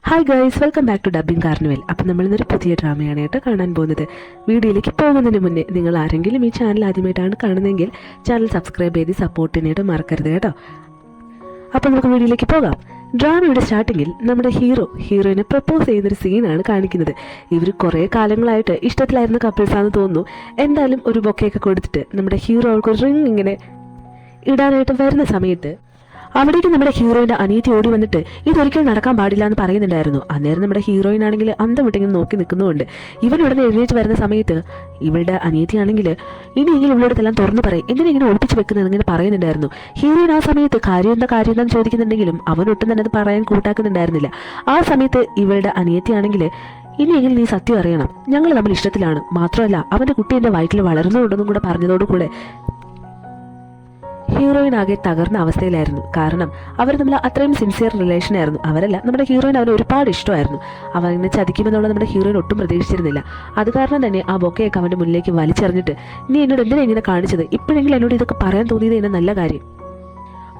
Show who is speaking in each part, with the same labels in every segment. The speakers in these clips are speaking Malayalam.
Speaker 1: Hi guys, welcome back to dubbing carnival. അപ്പം നമ്മളിന്നൊരു പുതിയ ഡ്രാമയാണ് കേട്ടോ കാണാൻ പോകുന്നത്. വീഡിയോയിലേക്ക് പോകുന്നതിന് മുന്നേ നിങ്ങൾ ആരെങ്കിലും ഈ ചാനൽ ആദ്യമായിട്ടാണ് കാണുന്നതെങ്കിൽ ചാനൽ സബ്സ്ക്രൈബ് ചെയ്ത് സപ്പോർട്ട് ചെയ്യാനായിട്ട് മറക്കരുത് കേട്ടോ. അപ്പം നമുക്ക് വീഡിയോയിലേക്ക് പോകാം. ഡ്രാമയുടെ സ്റ്റാർട്ടിങ്ങിൽ നമ്മുടെ ഹീറോയിനെ പ്രപ്പോസ് ചെയ്യുന്നൊരു സീനാണ് കാണിക്കുന്നത്. ഇവർ കുറേ കാലങ്ങളായിട്ട് ഇഷ്ടത്തിലായിരുന്ന കപ്പിൾസാണെന്ന് തോന്നുന്നു. എന്തായാലും ഒരു ബൊക്കെയൊക്കെ കൊടുത്തിട്ട് നമ്മുടെ ഹീറോ അവൾക്ക് ഒരു റിങ് ഇങ്ങനെ ഇടാനായിട്ട് വരുന്ന സമയത്ത് അവിടേക്ക് നമ്മുടെ ഹീറോയിൻ്റെ അനിയത്തി ഓടി വന്നിട്ട് ഇതൊരിക്കലും നടക്കാൻ പാടില്ല എന്ന് പറയുന്നുണ്ടായിരുന്നു. അന്നേരം നമ്മുടെ ഹീറോയിൻ ആണെങ്കിൽ അന്തം വിട്ടിങ്ങനെ നോക്കി നിൽക്കുന്നുണ്ട്. ഇവൻ ഉടനെ എഴുന്നേറ്റ് വരുന്ന സമയത്ത് ഇവളുടെ അനിയത്തിയാണെങ്കിൽ ഇനിയെങ്കിലും ഇവളോടത്തെല്ലാം തുറന്നു പറയും, എന്തിനാ ഇങ്ങനെ ഒളിപ്പിച്ച് വെക്കുന്നത് ഇങ്ങനെ പറയുന്നുണ്ടായിരുന്നു. ഹീറോയിൻ ആ സമയത്ത് കാര്യം എന്താണെന്ന് ചോദിക്കുന്നുണ്ടെങ്കിലും അവനൊട്ടും തന്നെ അത് പറയാൻ കൂട്ടാക്കുന്നുണ്ടായിരുന്നില്ല. ആ സമയത്ത് ഇവളുടെ അനിയത്തിയാണെങ്കിൽ ഇനിയെങ്കിലും നീ സത്യം അറിയണം, ഞങ്ങൾ തമ്മിൽ ഇഷ്ടത്തിലാണ്, മാത്രമല്ല അവൻ്റെ കുട്ടി എൻ്റെ വയറ്റിൽ വളർന്നുകൊണ്ടെന്നും കൂടെ പറഞ്ഞതോടുകൂടെ ഹീറോയിൻ ആകെ തകർന്ന അവസ്ഥയിലായിരുന്നു. കാരണം അവർ തമ്മിൽ അത്രയും സിൻസിയർ റിലേഷൻ ആയിരുന്നു. അവരല്ല, നമ്മുടെ ഹീറോയിൻ അവന് ഒരുപാട് ഇഷ്ടമായിരുന്നു. അവൻ ഇങ്ങനെ ചതിക്കുമെന്നുള്ള നമ്മുടെ ഹീറോയിൻ ഒട്ടും പ്രതീക്ഷിച്ചിരുന്നില്ല. അത് കാരണം തന്നെ ആ ബൊക്കെയൊക്കെ അവൻ്റെ മുന്നിലേക്ക് വലിച്ചെറിഞ്ഞിട്ട് നീ എന്നോട് എന്തിനാ ഇങ്ങനെ കാണിച്ചത്, ഇപ്പോഴെങ്കിലും എന്നോട് ഇതൊക്കെ പറയാൻ തോന്നിയത് എന്നെ നല്ല കാര്യം,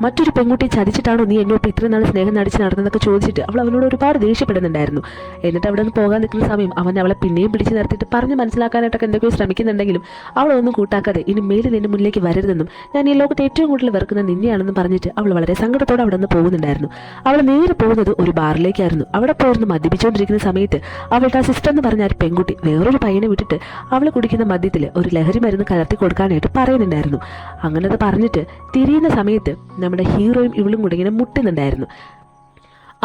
Speaker 1: മറ്റൊരു പെൺകുട്ടിയെ ചതിച്ചിട്ടാണോ നീ എന്നോട് ഇത്രയും നാൾ സ്നേഹം നടിച്ച് നടന്നതൊക്കെ ചോദിച്ചിട്ട് അവൾ അവനോട് ഒരുപാട് ദേഷ്യപ്പെടുന്നുണ്ടായിരുന്നു. എന്നിട്ട് അവിടെ നിന്ന് പോകാൻ നിൽക്കുന്ന സമയം അവൻ അവളെ പിന്നെയും പിടിച്ച് നിർത്തിയിട്ട് പറഞ്ഞ് മനസ്സിലാക്കാനായിട്ടൊക്കെ എന്തൊക്കെയോ ശ്രമിക്കുന്നുണ്ടെങ്കിലും അവളൊന്നും കൂട്ടാക്കാതെ ഇനി മേലിൽ നിന്റെ മുന്നിലേക്ക് വരരുതെന്നും ഞാൻ ഈ ലോകത്ത് ഏറ്റവും കൂടുതൽ വെറുക്കുന്ന നിന്നെയാണെന്നും പറഞ്ഞിട്ട് അവൾ വളരെ സങ്കടത്തോടെ അവിടെ നിന്ന് പോകുന്നുണ്ടായിരുന്നു. അവൾ നേരെ പോകുന്നത് ഒരു ബാറിലേക്കായിരുന്നു. അവിടെ പോയിരുന്നു മദ്യപിച്ചുകൊണ്ടിരിക്കുന്ന സമയത്ത് അവളുടെ ആ സിസ്റ്റർ എന്ന് പറഞ്ഞ ഒരു പെൺകുട്ടി വേറൊരു പയ്യനെ വിട്ടിട്ട് അവൾ കുടിക്കുന്ന മദ്യത്തിൽ ഒരു ലഹരി മരുന്ന് കലർത്തി കൊടുക്കാനായിട്ട് പറയുന്നുണ്ടായിരുന്നു. അങ്ങനെ അത് പറഞ്ഞിട്ട് തിരിയുന്ന സമയത്ത് നമ്മുടെ ഹീറോയും ഇവളും കൂടെ ഇങ്ങനെ മുട്ടുന്നുണ്ടായിരുന്നു.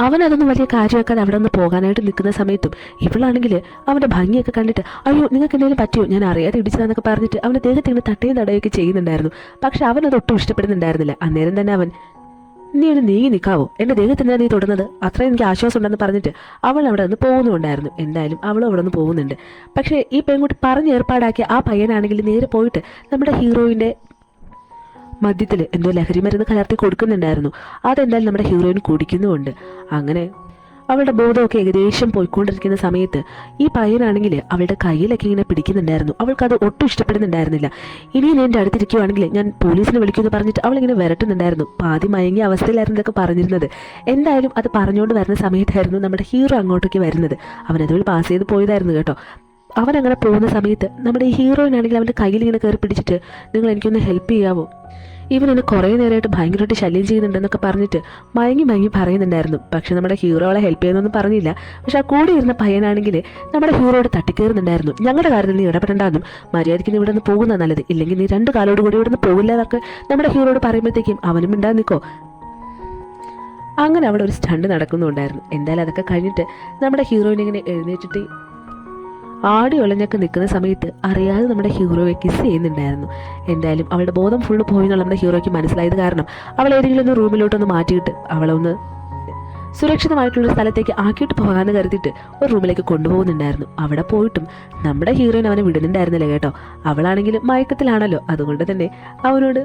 Speaker 1: അവൻ അതൊന്നും വലിയ കാര്യമാക്കാതെ അവിടെ നിന്ന് പോകാനായിട്ട് നിൽക്കുന്ന സമയത്തും ഇവളാണെങ്കിൽ അവൻ്റെ ഭംഗിയൊക്കെ കണ്ടിട്ട് അയ്യോ നിങ്ങൾക്ക് എന്തെങ്കിലും പറ്റിയോ, ഞാൻ അറിയാതെ ഇടിച്ചതാന്നൊക്കെ പറഞ്ഞിട്ട് അവൻ്റെ ദേഹത്ത് ഇങ്ങനെ തട്ടയും തടയൊക്കെ ചെയ്യുന്നുണ്ടായിരുന്നു. പക്ഷെ അവനത് ഒട്ടും ഇഷ്ടപ്പെടുന്നുണ്ടായിരുന്നില്ല. അന്നേരം തന്നെ അവൻ നീ ഒന്ന് നീങ്ങി നിൽക്കാവോ, എൻ്റെ ദേഹത്തിനാണ് നീ തൊടുന്നത്, അത്രയും എനിക്ക് ആശ്വാസം ഉണ്ടെന്ന് പറഞ്ഞിട്ട് അവൾ അവിടെ നിന്ന് പോകുന്നുണ്ടായിരുന്നു. എന്തായാലും അവളും അവിടെ നിന്ന് പോകുന്നുണ്ട്. പക്ഷേ ഈ പെൺകുട്ടി പറഞ്ഞ് ഏർപ്പാടാക്കിയ ആ പയ്യനാണെങ്കിൽ നേരെ പോയിട്ട് നമ്മുടെ ഹീറോയിൻ്റെ മദ്യത്തിൽ എന്തോ ലഹരി മരുന്ന് കലർത്തി കൊടുക്കുന്നുണ്ടായിരുന്നു. അതെന്തായാലും നമ്മുടെ ഹീറോയിൻ കുടിക്കുന്നുമുണ്ട്. അങ്ങനെ അവളുടെ ബോധമൊക്കെ ഏകദേശം പോയിക്കൊണ്ടിരിക്കുന്ന സമയത്ത് ഈ പയ്യനാണെങ്കിൽ അവളുടെ കയ്യിലൊക്കെ ഇങ്ങനെ പിടിക്കുന്നുണ്ടായിരുന്നു. അവൾക്കത് ഒട്ടും ഇഷ്ടപ്പെടുന്നുണ്ടായിരുന്നില്ല. ഇനി ഞാൻ എൻ്റെ അടുത്തിരിക്കുവാണെങ്കിൽ ഞാൻ പോലീസിനെ വിളിക്കുമെന്ന് പറഞ്ഞിട്ട് അവളിങ്ങനെ വരട്ടുന്നുണ്ടായിരുന്നു. പാതി മയങ്ങിയ അവസ്ഥയിലായിരുന്നു ഇതൊക്കെ പറഞ്ഞിരുന്നത്. എന്തായാലും അത് പറഞ്ഞുകൊണ്ട് വരുന്ന സമയത്തായിരുന്നു നമ്മുടെ ഹീറോ അങ്ങോട്ടേക്ക് വരുന്നത്. അവനതുവഴി പാസ് ചെയ്ത് പോയതായിരുന്നു കേട്ടോ. അവനങ്ങനെ പോകുന്ന സമയത്ത് നമ്മുടെ ഈ ഹീറോയിനാണെങ്കിൽ അവൻ്റെ കയ്യിൽ ഇങ്ങനെ കയറി പിടിച്ചിട്ട് നിങ്ങൾ എനിക്കൊന്ന് ഹെൽപ്പ് ചെയ്യാവോ, ഇവൻ എന്നെ കുറേ നേരമായിട്ട് ഭയങ്കരമായിട്ട് ശല്യം ചെയ്യുന്നുണ്ടെന്നൊക്കെ പറഞ്ഞിട്ട് മയങ്ങി പറയുന്നുണ്ടായിരുന്നു. പക്ഷെ നമ്മുടെ ഹീറോ അവളെ ഹെൽപ്പ് ചെയ്യുന്നൊന്നും പറഞ്ഞില്ല. പക്ഷെ ആ കൂടെ ഇരുന്ന പയ്യനാണെങ്കിൽ നമ്മുടെ ഹീറോയോട് തട്ടിക്കയറുന്നുണ്ടായിരുന്നു. ഞങ്ങളുടെ കാര്യത്തിൽ നീ ഇടപെടണ്ടെന്നും മര്യാദയ്ക്ക് നീ ഇവിടെ നിന്ന് പോകുന്ന നല്ലത്, ഇല്ലെങ്കിൽ നീ 2 കാലോട് കൂടി ഇവിടെ നിന്ന് പോകില്ല എന്നൊക്കെ നമ്മുടെ ഹീറോയോട് പറയുമ്പോഴത്തേക്കും അവനും മിണ്ടാതെ നിൽക്കോ. അങ്ങനെ അവിടെ ഒരു സ്റ്റണ്ട് നടക്കുന്നുണ്ടായിരുന്നു. എന്തായാലും അതൊക്കെ കഴിഞ്ഞിട്ട് നമ്മുടെ ഹീറോയിനെ ഇങ്ങനെ എഴുന്നേറ്റിട്ട് ആടി ഒളഞ്ഞൊക്കെ നിൽക്കുന്ന സമയത്ത് അറിയാതെ നമ്മുടെ ഹീറോയെ കിസ് ചെയ്യുന്നുണ്ടായിരുന്നു. എന്തായാലും അവളുടെ ബോധം ഫുള്ള് പോയി എന്നുള്ള നമ്മുടെ ഹീറോയ്ക്ക് മനസ്സിലായത് കാരണം അവൾ ഏതെങ്കിലും ഒന്ന് റൂമിലോട്ടൊന്ന് മാറ്റിയിട്ട് അവളൊന്ന് സുരക്ഷിതമായിട്ടുള്ള സ്ഥലത്തേക്ക് ആക്കിയിട്ട് പോകാമെന്ന് കരുതിയിട്ട് ഒരു റൂമിലേക്ക് കൊണ്ടുപോകുന്നുണ്ടായിരുന്നു. അവിടെ പോയിട്ടും നമ്മുടെ ഹീറോയിൻ അവനെ വിടുന്നുണ്ടായിരുന്നില്ല കേട്ടോ. അവളാണെങ്കിൽ മയക്കത്തിലാണല്ലോ, അതുകൊണ്ട് തന്നെ അവനോട്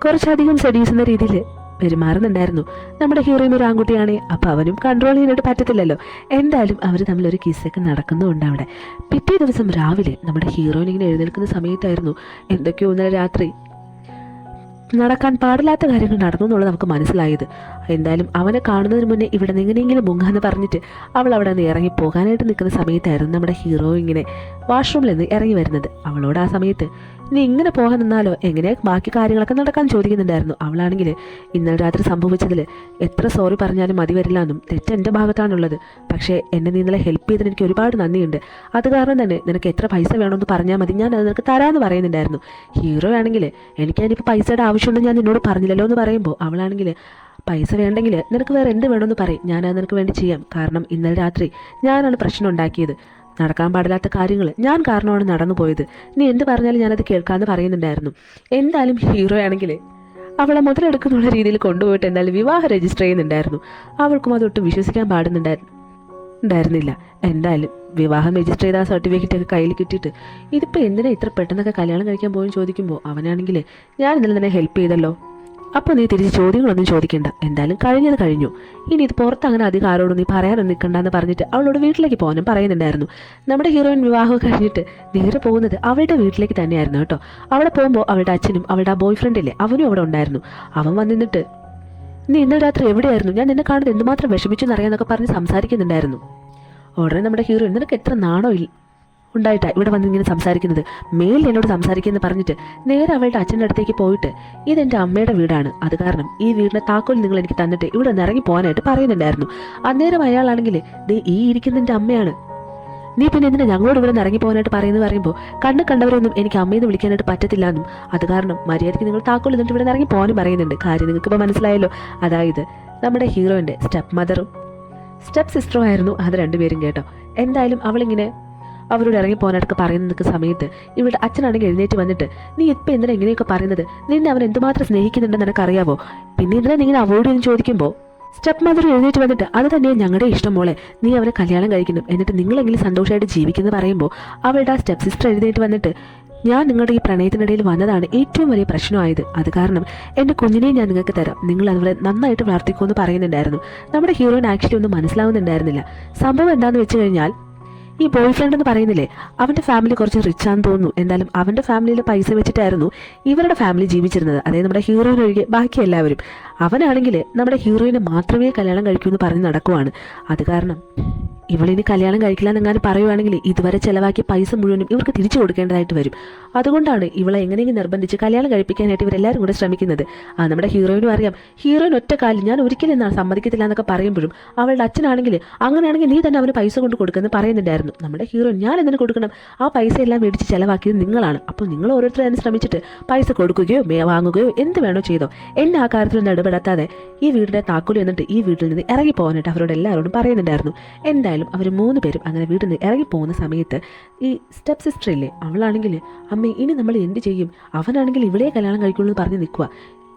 Speaker 1: കുറച്ചധികം സെഡ്യൂസുന്ന രീതിയിൽ പെരുമാറുന്നുണ്ടായിരുന്നു. നമ്മുടെ ഹീറോയും ഒരു ആൺകുട്ടിയാണേ, അപ്പോൾ അവനും കൺട്രോൾ ചെയ്യാനായിട്ട് പറ്റത്തില്ലല്ലോ. എന്തായാലും അവർ തമ്മിലൊരു കിസ്സൊക്കെ നടക്കുന്നുണ്ട് അവിടെ. പിറ്റേ ദിവസം രാവിലെ നമ്മുടെ ഹീറോയിൻ ഇങ്ങനെ എഴുന്നേൽക്കുന്ന സമയത്തായിരുന്നു എന്തൊക്കെയോ ഇന്നലെ രാത്രി നടക്കാൻ പാടില്ലാത്ത കാര്യങ്ങൾ നടന്നു എന്നുള്ളത് നമുക്ക് മനസ്സിലായത്. എന്തായാലും അവനെ കാണുന്നതിന് മുന്നേ ഇവിടെ നിന്ന് എങ്ങനെയെങ്കിലും മുങ്ങാന്ന് പറഞ്ഞിട്ട് അവൾ അവിടെ നിന്ന് ഇറങ്ങി പോകാനായിട്ട് നിൽക്കുന്ന സമയത്തായിരുന്നു നമ്മുടെ ഹീറോ ഇങ്ങനെ വാഷ്റൂമിൽ നിന്ന് ഇറങ്ങി വരുന്നത്. അവളോട് ആ സമയത്ത് നീ ഇങ്ങനെ പോകാൻ നിന്നാലോ, എങ്ങനെ ബാക്കി കാര്യങ്ങളൊക്കെ നടക്കാൻ ചോദിക്കുന്നുണ്ടായിരുന്നു. അവളാണെങ്കിൽ ഇന്നലെ രാത്രി സംഭവിച്ചതിൽ എത്ര സോറി പറഞ്ഞാലും മതി വരില്ല എന്നും തെറ്റ് എൻ്റെ ഭാഗത്താണുള്ളത്, പക്ഷേ എന്നെ നീ ഇന്നലെ ഹെൽപ്പ് ചെയ്തതിന് എനിക്ക് ഒരുപാട് നന്ദിയുണ്ട്, അത് കാരണം തന്നെ നിനക്ക് എത്ര പൈസ വേണമെന്ന് പറഞ്ഞാൽ മതി, ഞാൻ അത് നിനക്ക് തരാമെന്ന് പറയുന്നുണ്ടായിരുന്നു. ഹീറോ ആണെങ്കിൽ എനിക്ക് അതിനിപ്പോൾ പൈസയുടെ ആവശ്യമുണ്ടെന്ന് ഞാൻ നിന്നോട് പറഞ്ഞില്ലല്ലോ എന്ന് പറയുമ്പോൾ അവളാണെങ്കിൽ പൈസ വേണ്ടെങ്കിൽ നിനക്ക് വേറെ എന്ത് വേണമെന്ന് പറയും, ഞാനത് നിനക്ക് വേണ്ടി ചെയ്യാം, കാരണം ഇന്നലെ രാത്രി ഞാനാണ് പ്രശ്നം ഉണ്ടാക്കിയത്, നടക്കാൻ പാടില്ലാത്ത കാര്യങ്ങൾ ഞാൻ കാരണമാണ് നടന്നു പോയത്, നീ എന്ത് പറഞ്ഞാലും ഞാനത് കേൾക്കാമെന്ന് പറയുന്നുണ്ടായിരുന്നു. എന്തായാലും ഹീറോ ആണെങ്കിൽ അവളെ മുതലെടുക്കുന്നുള്ള രീതിയിൽ കൊണ്ടുപോയിട്ട് എന്തായാലും വിവാഹം രജിസ്റ്റർ ചെയ്യുന്നുണ്ടായിരുന്നു. അവൾക്കും അതൊട്ടും വിശ്വസിക്കാൻ ഉണ്ടായിരുന്നില്ല. എന്തായാലും വിവാഹം രജിസ്റ്റർ ചെയ്ത ആ സർട്ടിഫിക്കറ്റൊക്കെ കയ്യിൽ കിട്ടിയിട്ട് ഇതിപ്പോൾ എന്തിനാ ഇത്ര പെട്ടെന്നൊക്കെ കല്യാണം കഴിക്കാൻ പോയി ചോദിക്കുമ്പോൾ അവനാണെങ്കിൽ ഞാൻ ഇന്നലെ തന്നെ ഹെൽപ്പ് ചെയ്തല്ലോ, അപ്പോൾ നീ തിരിച്ച് ചോദ്യങ്ങളൊന്നും ചോദിക്കണ്ട, എന്തായാലും കഴിഞ്ഞത് കഴിഞ്ഞു, ഇനി ഇത് പുറത്ത് അങ്ങനെ അധികം ആരോടും നീ പറയാനൊന്നും നിൽക്കണ്ടെന്ന് പറഞ്ഞിട്ട് അവളോട് വീട്ടിലേക്ക് പോകാനും പറയുന്നുണ്ടായിരുന്നു. നമ്മുടെ ഹീറോയിൻ വിവാഹം കഴിഞ്ഞിട്ട് നേരെ പോകുന്നത് അവളുടെ വീട്ടിലേക്ക് തന്നെയായിരുന്നു കേട്ടോ. അവിടെ പോകുമ്പോൾ അവളുടെ അച്ഛനും അവളുടെ ബോയ് ഫ്രണ്ടില്ലേ അവനും അവിടെ ഉണ്ടായിരുന്നു. അവൻ വന്നിട്ട് നീ ഇന്നലെ രാത്രി എവിടെയായിരുന്നു? ഞാൻ നിന്നെ കാണുന്നത് എന്തുമാത്രം വിഷമിച്ചു എന്നറിയാന്നൊക്കെ പറഞ്ഞ് സംസാരിക്കുന്നുണ്ടായിരുന്നു. ഉടനെ നമ്മുടെ ഹീറോ നിനക്ക് എത്ര നാണോ ഉണ്ടായിട്ടാ ഇവിടെ വന്ന് ഇങ്ങനെ സംസാരിക്കുന്നത്, മേലിൽ എന്നോട് സംസാരിക്കുമെന്ന് പറഞ്ഞിട്ട് നേരെ അവളുടെ അച്ഛൻ്റെ അടുത്തേക്ക് പോയിട്ട് ഇതെൻ്റെ അമ്മയുടെ വീടാണ്, അത് കാരണം ഈ വീടിൻ്റെ താക്കോൽ നിങ്ങൾ എനിക്ക് തന്നിട്ട് ഇവിടെ നിന്ന് ഇറങ്ങി പോകാനായിട്ട് പറയുന്നുണ്ടായിരുന്നു. അന്നേരം അയാളാണെങ്കിൽ ദേ ഈ ഇരിക്കുന്ന എൻ്റെ അമ്മയാണ്, നീ പിന്നെ എന്തിനാ ഞങ്ങളോട് ഇവിടെ നിന്ന് ഇറങ്ങി പോകാനായിട്ട് പറയുമ്പോൾ കണ്ണ് കണ്ടവരൊന്നും എനിക്ക് അമ്മയെന്ന് വിളിക്കാനായിട്ട് പറ്റത്തില്ല എന്നും അത് കാരണം മര്യാദയ്ക്ക് നിങ്ങൾ താക്കോൽ എന്നിട്ട് ഇവിടെ നിന്ന് ഇറങ്ങി പോകാനും പറയുന്നുണ്ട്. കാര്യം നിങ്ങൾക്കിപ്പോൾ മനസ്സിലായല്ലോ, അതായത് നമ്മുടെ ഹീറോയിൻ്റെ സ്റ്റെപ്പ് മദറും സ്റ്റെപ്പ് സിസ്റ്ററും ആയിരുന്നു അത് രണ്ടുപേരും കേട്ടോ. എന്തായാലും അവളിങ്ങനെ അവരോട് ഇറങ്ങി പോകാനായിട്ടൊക്കെ പറയുന്ന സമയത്ത് ഇവളുടെ അച്ഛനാണെങ്കിൽ എഴുന്നേറ്റ് വന്നിട്ട് നീ ഇപ്പം എന്തിനാ ഇങ്ങനെയൊക്കെ പറയുന്നത്, നിന്നെ അവൻ എന്തുമാത്രം സ്നേഹിക്കുന്നുണ്ടെന്ന് നിനക്കറിയാവോ, പിന്നെ എന്തിനാ നീ ഇങ്ങനെ അവോയ്ഡ് ചെയ്യുന്നു ചോദിക്കുമ്പോൾ സ്റ്റെപ്പ് മദർ എഴുന്നേറ്റ് വന്നിട്ട് അത് തന്നെയാണ് ഞങ്ങളുടെ ഇഷ്ടം മോളെ, നീ അവനെ കല്യാണം കഴിക്കണം എന്നിട്ട് നിങ്ങളെങ്കിലും സന്തോഷമായിട്ട് ജീവിക്കുന്നത് പറയുമ്പോൾ അവളുടെ ആ സ്റ്റെപ്പ് സിസ്റ്റർ എഴുന്നേറ്റ് വന്നിട്ട് ഞാൻ നിങ്ങളുടെ ഈ പ്രണയത്തിനിടയിൽ വന്നതാണ് ഏറ്റവും വലിയ പ്രശ്നമായത്, അത് കാരണം എൻ്റെ കുഞ്ഞിനെയും ഞാൻ നിങ്ങൾക്ക് തരാം, നിങ്ങൾ അതുപോലെ നന്നായിട്ട് വളർത്തിക്കുമെന്ന് പറയുന്നുണ്ടായിരുന്നു. നമ്മുടെ ഹീറോയിൻ ആക്ച്വലി ഒന്നും മനസ്സിലാവുന്നുണ്ടായിരുന്നില്ല. സംഭവം എന്താണെന്ന് വെച്ച് കഴിഞ്ഞാൽ ഈ ബോയ് ഫ്രണ്ട് എന്ന് പറയുന്നില്ലേ, അവൻ്റെ ഫാമിലി കുറച്ച് റിച്ച് ആണെന്ന് തോന്നുന്നു. എന്തായാലും അവൻ്റെ ഫാമിലിയിൽ പൈസ വെച്ചിട്ടായിരുന്നു ഇവരുടെ ഫാമിലി ജീവിച്ചിരുന്നത്, അതായത് നമ്മുടെ ഹീറോയിൻ ഒഴികെ ബാക്കി എല്ലാവരും. അവനാണെങ്കിൽ നമ്മുടെ ഹീറോയിനെ മാത്രമേ കല്യാണം കഴിക്കൂ എന്ന് പറഞ്ഞ് നടക്കുവാണ്. അത് കാരണം ഇവളിനി കല്യാണം കഴിക്കില്ല എന്നെങ്ങാനും പറയുവാണെങ്കിൽ ഇതുവരെ ചിലവാക്കിയ പൈസ മുഴുവനും ഇവർക്ക് തിരിച്ചു കൊടുക്കേണ്ടതായിട്ട് വരും. അതുകൊണ്ടാണ് ഇവളെ എങ്ങനെയെങ്കിലും നിർബന്ധിച്ച് കല്യാണം കഴിപ്പിക്കാനായിട്ട് ഇവരെല്ലാവരും കൂടെ ശ്രമിക്കുന്നത്. നമ്മുടെ ഹീറോയിനും അറിയാം, ഹീറോയിൻ ഒറ്റ കാലിൽ ഞാൻ ഒരിക്കലും എന്നാണ് സമ്മതിക്കത്തില്ല എന്നൊക്കെ പറയുമ്പോഴും അവളുടെ അച്ഛനാണെങ്കിൽ അങ്ങനെയാണെങ്കിൽ നീ തന്നെ അവന് പൈസ കൊണ്ട് കൊടുക്കുമെന്ന് പറയുന്നുണ്ടായിരുന്നു. നമ്മുടെ ഹീറോയിൻ ഞാൻ എന്തിനു കൊടുക്കണം, ആ പൈസ എല്ലാം മേടിച്ച് ചിലവാക്കിയത് നിങ്ങളാണ്, അപ്പോൾ നിങ്ങൾ ഓരോരുത്തർ തന്നെ ശ്രമിച്ചിട്ട് പൈസ കൊടുക്കുകയോ വാങ്ങുകയോ എന്ത് വേണോ ചെയ്തോ, എന്നെ ആ കാര്യത്തിലൊന്നും ഇടപെടാത്താതെ ഈ വീടിൻ്റെ താക്കോൽ എന്നിട്ട് ഈ വീട്ടിൽ നിന്ന് ഇറങ്ങി പോകാനായിട്ട് അവരോട് എല്ലാവരോടും പറയുന്നുണ്ടായിരുന്നു. എന്തായാലും അവർ 3 പേരും അങ്ങനെ വീട്ടിൽ നിന്ന് ഇറങ്ങി പോകുന്ന സമയത്ത് ഈ സ്റ്റെപ്പ് സിസ്റ്റർ ഇല്ലേ, അവളാണെങ്കിൽ അമ്മ ഇനി നമ്മൾ എന്ത് ചെയ്യും, അവനാണെങ്കിൽ ഇവിടെ കല്യാണം കഴിക്കുള്ളൂ എന്ന് പറഞ്ഞ് നിൽക്കുക,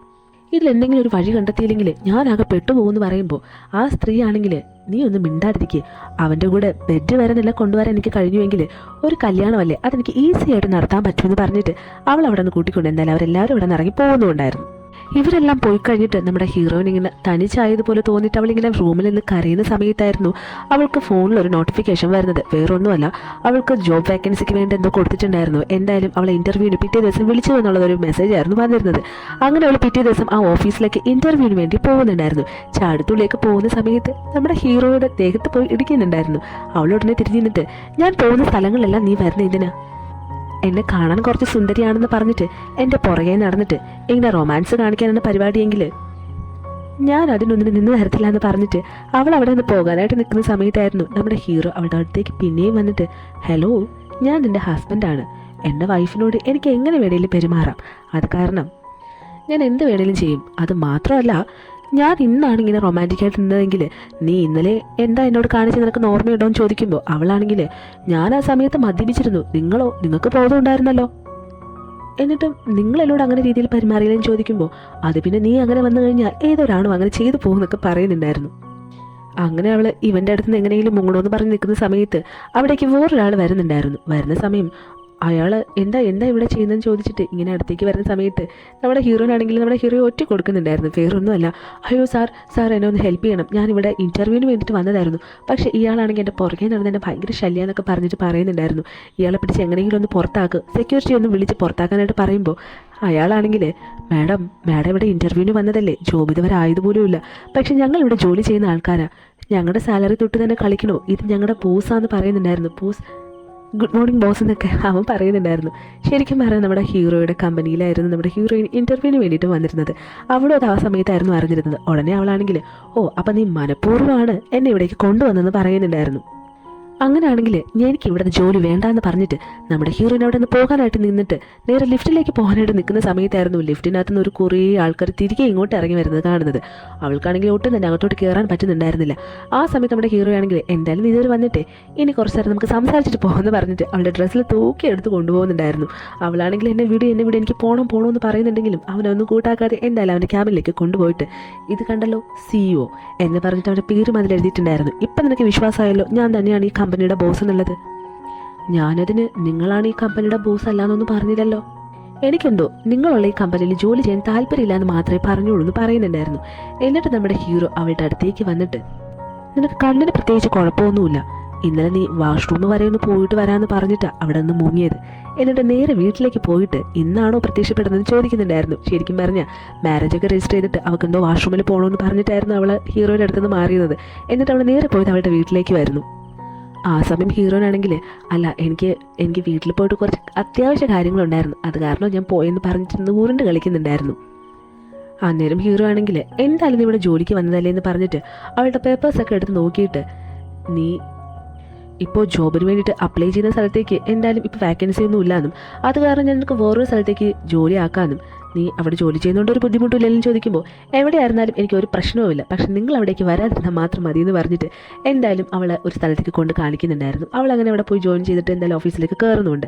Speaker 1: ഇതിൽ എന്തെങ്കിലും ഒരു വഴി കണ്ടെത്തിയില്ലെങ്കിൽ ഞാനാകെ പെട്ടുപോകുമെന്ന് പറയുമ്പോൾ ആ സ്ത്രീ ആണെങ്കിൽ നീ ഒന്നും മിണ്ടാതിരിക്കുക, അവൻ്റെ കൂടെ ബെഡ് വരെ നില കൊണ്ടുവരാൻ എനിക്ക് കഴിഞ്ഞുവെങ്കിൽ ഒരു കല്യാണമല്ലേ അതെനിക്ക് ഈസി ആയിട്ട് നടത്താൻ പറ്റുമെന്ന് പറഞ്ഞിട്ട് അവൾ അവിടെ നിന്ന് കൂട്ടിക്കൊണ്ട് എന്തായാലും അവരെല്ലാവരും അവിടെ നിന്ന് ഇറങ്ങി പോകുന്നുണ്ടായിരുന്നു. ഇവരെല്ലാം പോയി കഴിഞ്ഞിട്ട് നമ്മുടെ ഹീറോയിൻ ഇങ്ങനെ തനിച്ചായതുപോലെ തോന്നിയിട്ട് അവളിങ്ങനെ റൂമിൽ നിന്ന് കരയുന്ന സമയത്തായിരുന്നു അവൾക്ക് ഫോണിൽ ഒരു നോട്ടിഫിക്കേഷൻ വരുന്നത്. വേറൊന്നുമല്ല, അവൾക്ക് ജോബ് വേക്കൻസിക്ക് വേണ്ടി എന്തോ കൊടുത്തിട്ടുണ്ടായിരുന്നു. എന്തായാലും അവളെ ഇൻ്റർവ്യൂവിന് പിറ്റേ ദിവസം വിളിച്ചു എന്നുള്ളതൊരു മെസ്സേജ് ആയിരുന്നു വന്നിരുന്നത്. അങ്ങനെ അവൾ പിറ്റേ ദിവസം ആ ഓഫീസിലേക്ക് ഇൻ്റർവ്യൂവിന് വേണ്ടി പോകുന്നുണ്ടായിരുന്നു. ചാടത്തുള്ളിലേക്ക് പോകുന്ന സമയത്ത് നമ്മുടെ ഹീറോയുടെ ദേഹത്ത് പോയി ഇടിക്കുന്നുണ്ടായിരുന്നു. അവളുടനെ തിരിഞ്ഞു നിന്നിട്ട് ഞാൻ പോകുന്ന സ്ഥലങ്ങളിലെല്ലാം നീ വരുന്ന എന്തിനാ, എന്നെ കാണാൻ കുറച്ച് സുന്ദരിയാണെന്ന് പറഞ്ഞിട്ട് എൻ്റെ പുറകെ നടന്നിട്ട് ഇങ്ങനെ റൊമാൻസ് കാണിക്കാനാണ് പരിപാടിയെങ്കിൽ ഞാൻ അതിനൊന്നിന് നിന്ന് തരത്തില്ല എന്ന് പറഞ്ഞിട്ട് അവൾ അവിടെ നിന്ന് പോകാനായിട്ട് നിൽക്കുന്ന സമയത്തായിരുന്നു നമ്മുടെ ഹീറോ അവളുടെ അടുത്തേക്ക് പിന്നെയും വന്നിട്ട് ഹലോ, ഞാൻ നിൻ്റെ ഹസ്ബൻഡാണ്, എൻ്റെ വൈഫിനോട് എനിക്ക് എങ്ങനെ വേണേലും പെരുമാറാം, അത് കാരണം ഞാൻ എന്ത് വേണേലും ചെയ്യും, അത് മാത്രമല്ല ഞാൻ ഇന്നാണ് ഇങ്ങനെ റൊമാൻറ്റിക്കായിട്ട് നിന്നതെങ്കിൽ നീ ഇന്നലെ എന്താ എന്നോട് കാണിച്ച് നിനക്ക് ഓർമ്മയുണ്ടോ എന്ന് ചോദിക്കുമ്പോൾ അവളാണെങ്കിൽ ഞാൻ ആ സമയത്ത് മദ്യപിച്ചിരുന്നു, നിങ്ങൾക്ക് ബോധമുണ്ടായിരുന്നല്ലോ, എന്നിട്ടും നിങ്ങൾ എന്നോട് അങ്ങനെ രീതിയിൽ പെരുമാറിയില്ലെന്ന് ചോദിക്കുമ്പോൾ അത് പിന്നെ നീ അങ്ങനെ വന്നു കഴിഞ്ഞാൽ ഏതൊരാണും അങ്ങനെ ചെയ്തു പോകുമെന്നൊക്കെ പറയുന്നുണ്ടായിരുന്നു. അങ്ങനെ അവൾ ഇവൻ്റെ അടുത്ത് നിന്ന് എങ്ങനെയെങ്കിലും മുങ്ങണമെന്ന് പറഞ്ഞ് നിൽക്കുന്ന സമയത്ത് അവിടേക്ക് വേറൊരാൾ വരുന്നുണ്ടായിരുന്നു. വരുന്ന സമയം അയാൾ എന്താ ഇവിടെ ചെയ്യുന്നതെന്ന് ചോദിച്ചിട്ട് ഇങ്ങനെ അടുത്തേക്ക് വരുന്ന സമയത്ത് നമ്മുടെ ഹീറോയിനാണെങ്കിൽ നമ്മുടെ ഹീറോ ഒറ്റ കൊടുക്കുന്നുണ്ടായിരുന്നു. വേറൊന്നുമല്ല, അയ്യോ സാർ എന്നെ ഒന്ന് ഹെൽപ്പ് ചെയ്യണം, ഞാനിവിടെ ഇൻ്റർവ്യൂവിന് വേണ്ടിയിട്ട് വന്നതായിരുന്നു, പക്ഷേ ഇയാളാണെങ്കിൽ എൻ്റെ പുറകെ നടന്ന് എന്നെ ഭയങ്കര ശല്യമെന്നൊക്കെ പറഞ്ഞിട്ട് പറയുന്നുണ്ടായിരുന്നു. ഇയാളെ പിടിച്ച് എങ്ങനെയെങ്കിലും ഒന്ന് പുറത്താക്ക്, സെക്യൂരിറ്റി ഒന്ന് വിളിച്ച് പുറത്താക്കാനായിട്ട് പറയുമ്പോൾ അയാളാണെങ്കിൽ മാഡം ഇവിടെ ഇൻ്റർവ്യൂവിന് വന്നതല്ലേ, ജോബ് ഇതുവരെ ആയതുപോലുമില്ല, പക്ഷെ ഞങ്ങളിവിടെ ജോലി ചെയ്യുന്ന ആൾക്കാരാണ്, ഞങ്ങളുടെ സാലറി തൊട്ട് തന്നെ കളിക്കണോ, ഇത് ഞങ്ങളുടെ ബോസാന്ന് പറയുന്നുണ്ടായിരുന്നു. ബോസ് ഗുഡ് മോർണിംഗ് ബോസ് എന്നൊക്കെ അവൻ പറയുന്നുണ്ടായിരുന്നു. ശരിക്കും പറയാൻ നമ്മുടെ ഹീറോയുടെ കമ്പനിയിലായിരുന്നു നമ്മുടെ ഹീറോയിൻ ഇൻ്റർവ്യൂവിന് വേണ്ടിയിട്ട് വന്നിരുന്നത്. അവളും അത് ആ സമയത്തായിരുന്നു അറിഞ്ഞിരുന്നത്. ഉടനെ അവളാണെങ്കിൽ അപ്പം നീ മനഃപൂർവ്വമാണ് എന്നെ ഇവിടേക്ക് കൊണ്ടുവന്നെന്ന് പറയുന്നുണ്ടായിരുന്നു. അങ്ങനെയാണെങ്കിൽ എനിക്ക് ഇവിടെ ജോലി വേണ്ടാന്ന് പറഞ്ഞിട്ട് നമ്മുടെ ഹീറോയിൻ അവിടെ നിന്ന് പോകാനായിട്ട് നിന്നിട്ട് നേരെ ലിഫ്റ്റിലേക്ക് പോകാനായിട്ട് നിൽക്കുന്ന സമയത്തായിരുന്നു ലിഫ്റ്റിനകത്ത് നിന്ന് ഒരു കുറേ ആൾക്കാർ തിരികെ ഇങ്ങോട്ട് ഇറങ്ങി വരുന്നത് കാണുന്നത്. അവൾക്കാണെങ്കിൽ ഒട്ടും തന്നെ അങ്ങോട്ടോട്ട് കയറാൻ പറ്റുന്നുണ്ടായിരുന്നില്ല. ആ സമയത്ത് നമ്മുടെ ഹീറോ ആണെങ്കിൽ എന്തായാലും ഇതുവരെ വന്നിട്ട് ഇനി കുറച്ച് നേരം നമുക്ക് സംസാരിച്ചിട്ട് പോകുമെന്ന് പറഞ്ഞിട്ട് അവളുടെ ഡ്രസ്സിൽ തൂക്കി എടുത്ത് കൊണ്ടുപോകുന്നുണ്ടായിരുന്നു. അവളാണെങ്കിൽ എന്നെ വിട് എനിക്ക് പോകണമെന്ന് പറയുന്നുണ്ടെങ്കിലും അവനൊന്നും കൂട്ടാക്കാതെ എന്തായാലും അവൻ്റെ ക്യാബിനിലേക്ക് കൊണ്ടുപോയിട്ട് ഇത് കണ്ടല്ലോ CEO എന്ന് പറഞ്ഞിട്ട് അവൻ്റെ പേരും അതിൽ എഴുതിയിട്ടുണ്ടായിരുന്നു. ഇപ്പം നിനക്ക് വിശ്വാസമായല്ലോ ഞാൻ തന്നെയാണ് ഈ കമ്പനിയുടെ ബോസ് എന്നുള്ളത്. ഞാനതിന് നിങ്ങളാണ് ഈ കമ്പനിയുടെ ബോസ് അല്ലാന്നൊന്നും പറഞ്ഞില്ലല്ലോ, എനിക്കെന്തോ നിങ്ങളുള്ള ഈ കമ്പനിയിൽ ജോലി ചെയ്യാൻ താല്പര്യമില്ല എന്ന് മാത്രമേ പറഞ്ഞോളൂ എന്ന് പറയുന്നുണ്ടായിരുന്നു. എന്നിട്ട് നമ്മുടെ ഹീറോ അവളുടെ അടുത്തേക്ക് വന്നിട്ട് നിനക്ക് കണ്ണിന് പ്രത്യേകിച്ച് കുഴപ്പമൊന്നുമില്ല, ഇന്നലെ നീ വാഷ്റൂം വരെ ഒന്ന് പോയിട്ട് വരാമെന്ന് പറഞ്ഞിട്ടാണ് അവിടെ നിന്ന് മുങ്ങിയത്. എന്നിട്ട് നേരെ വീട്ടിലേക്ക് പോയിട്ട് ഇന്നാണോ പ്രത്യക്ഷപ്പെടുന്നത് ചോദിക്കുന്നുണ്ടായിരുന്നു. ശരിക്കും പറഞ്ഞാൽ മാരേജൊക്കെ രജിസ്റ്റർ ചെയ്തിട്ട് അവൾക്ക് എന്തോ വാഷ്റൂമിൽ പോകണമെന്ന് പറഞ്ഞിട്ടായിരുന്നു അവൾ ഹീറോയുടെ അടുത്ത് നിന്ന് മാറിയത്. എന്നിട്ട് അവൾ നേരെ പോയത് അവളുടെ വീട്ടിലേക്ക് വരുന്നു. ആ സമയം ഹീറോയിനാണെങ്കിൽ അല്ല എനിക്ക് വീട്ടിൽ പോയിട്ട് കുറച്ച് അത്യാവശ്യ കാര്യങ്ങളുണ്ടായിരുന്നു, അത് കാരണം ഞാൻ പോയെന്ന് പറഞ്ഞിട്ട് ഉരുണ്ട് കളിക്കുന്നുണ്ടായിരുന്നു. അന്നേരം ഹീറോ ആണെങ്കിൽ എന്തായാലും നീ ഇവിടെ ജോലിക്ക് വന്നതല്ലേ എന്ന് പറഞ്ഞിട്ട് അവളുടെ പേപ്പേഴ്സൊക്കെ എടുത്ത് നോക്കിയിട്ട് നീ ഇപ്പോൾ ജോബിന് വേണ്ടിയിട്ട് അപ്ലൈ ചെയ്യുന്ന സ്ഥലത്തേക്ക് എന്തായാലും ഇപ്പോൾ വാക്കൻസി ഒന്നും ഇല്ലാന്നും അത് കാരണം ഞാൻ നിനക്ക് വേറൊരു സ്ഥലത്തേക്ക് ജോലി ആക്കാനും നീ അവിടെ ജോലി ചെയ്യുന്നതുകൊണ്ട് ഒരു ബുദ്ധിമുട്ടില്ലെന്നും ചോദിക്കുമ്പോൾ എവിടെയായിരുന്നാലും എനിക്കൊരു പ്രശ്നവുമില്ല, പക്ഷെ നിങ്ങൾ അവിടേക്ക് വരാതിരുന്നാൽ മാത്രം മതി എന്ന് പറഞ്ഞിട്ട് എന്തായാലും അവളെ ഒരു സ്ഥലത്തേക്ക് കൊണ്ട് കാണിക്കുന്നുണ്ടായിരുന്നു. അവൾ അങ്ങനെ അവിടെ പോയി ജോയിൻ ചെയ്തിട്ട് എന്തായാലും ഓഫീസിലേക്ക് കയറുന്നുണ്ട്.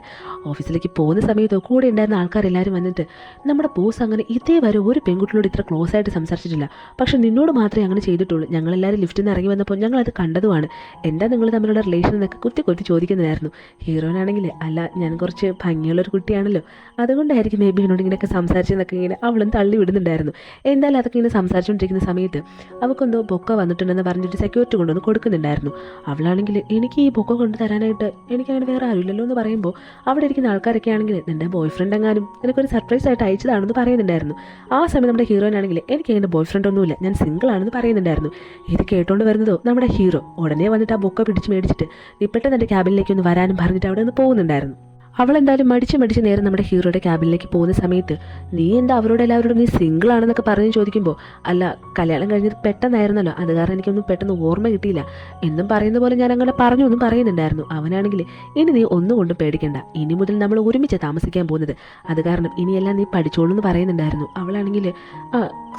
Speaker 1: ഓഫീസിലേക്ക് പോകുന്ന സമയത്ത് കൂടെ ഉണ്ടായിരുന്ന ആൾക്കാരെല്ലാവരും വന്നിട്ട് നമ്മുടെ ബോസ് അങ്ങനെ ഇതേവരെ ഒരു പെൺകുട്ടിയോട് ഇത്ര ക്ലോസ് ആയിട്ട് സംസാരിച്ചിട്ടില്ല, പക്ഷെ നിന്നോട് മാത്രമേ അങ്ങനെ ചെയ്തിട്ടുള്ളൂ, ഞങ്ങളെല്ലാവരും ലിഫ്റ്റിൽ നിന്ന് ഇറങ്ങി വന്നപ്പോൾ ഞങ്ങളത് കണ്ടതുമാണ്, എന്താ നിങ്ങൾ തമ്മിലുള്ള റിലേഷൻ എന്നൊക്കെ കുത്തി ചോദിക്കുന്നതായിരുന്നു. ഹീറോയിനാണെങ്കിൽ അല്ല ഞാൻ കുറച്ച് ഭംഗിയുള്ളൊരു കുട്ടിയാണല്ലോ, അതുകൊണ്ടായിരിക്കും മേ ബി എന്നോട് ഇങ്ങനെയൊക്കെ സംസാരിച്ചെന്നൊക്കെ ഇങ്ങനെ അവളും തള്ളി വിടുന്നുണ്ടായിരുന്നു. എന്തായാലും അതൊക്കെ ഇങ്ങനെ സംസാരിച്ചുകൊണ്ടിരിക്കുന്ന സമയത്ത് അവൾക്കെന്തോ ബൊക്ക വന്നിട്ടുണ്ടെന്ന് പറഞ്ഞിട്ട് സെക്യൂരിറ്റി കൊണ്ടുവന്ന് കൊടുക്കുന്നുണ്ടായിരുന്നു. അവളാണെങ്കിൽ എനിക്ക് ഈ ബൊക്ക കൊണ്ട് തരാനായിട്ട് എനിക്കങ്ങനെ വേറെ ആരുമില്ലല്ലോ എന്ന് പറയുമ്പോൾ അവിടെ ഇരിക്കുന്ന ആൾക്കാരൊക്കെ ആണെങ്കിൽ നിൻ്റെ ബോയ് ഫ്രണ്ട് എങ്ങാനും എനിക്കൊരു സർപ്രൈസ് ആയിട്ട് അയച്ചതാണെന്ന് പറയുന്നുണ്ടായിരുന്നു. ആ സമയം നമ്മുടെ ഹീറോയിനാണെങ്കിൽ എനിക്ക് അങ്ങനെ ബോയ് ഫ്രണ്ട് ഒന്നുമില്ല, ഞാൻ സിംഗിൾ ആണെന്ന് പറയുന്നുണ്ടായിരുന്നു. ഇത് കേട്ടോണ്ട് വരുന്നതോ നമ്മുടെ ഹീറോ ഉടനെ വന്നിട്ട് ആ ബൊക്ക പിടിച്ച് മേടിച്ചിട്ട് നീ പെട്ടെന്ന് എൻ്റെ ക്യാബിനിലേക്ക് ഒന്ന് വരാനും പറഞ്ഞിട്ട് അവിടെ നിന്ന് പോകുന്നുണ്ടായിരുന്നു. അവളെന്തായാലും മടിച്ച് നേരെ നമ്മുടെ ഹീറോയുടെ ക്യാബിനിലേക്ക് പോകുന്ന സമയത്ത് നീ എന്താ അവരോട് എല്ലാവരോടും നീ സിംഗിൾ ആണെന്നൊക്കെ പറഞ്ഞ് ചോദിക്കുമ്പോൾ അല്ല കല്യാണം കഴിഞ്ഞത് പെട്ടെന്നായിരുന്നല്ലോ, അത് കാരണം എനിക്കൊന്നും പെട്ടെന്ന് ഓർമ്മ കിട്ടിയില്ല എന്നും പറയുന്ന പോലെ ഞാൻ അങ്ങനെ പറഞ്ഞു എന്നും പറയുന്നുണ്ടായിരുന്നു. അവനാണെങ്കിൽ ഇനി നീ ഒന്നുകൊണ്ടും പേടിക്കണ്ട, ഇനി മുതൽ നമ്മൾ ഒരുമിച്ച് താമസിക്കാൻ പോകുന്നത്, അത് കാരണം ഇനിയെല്ലാം നീ പഠിച്ചോളൂ എന്ന് പറയുന്നുണ്ടായിരുന്നു. അവളാണെങ്കിൽ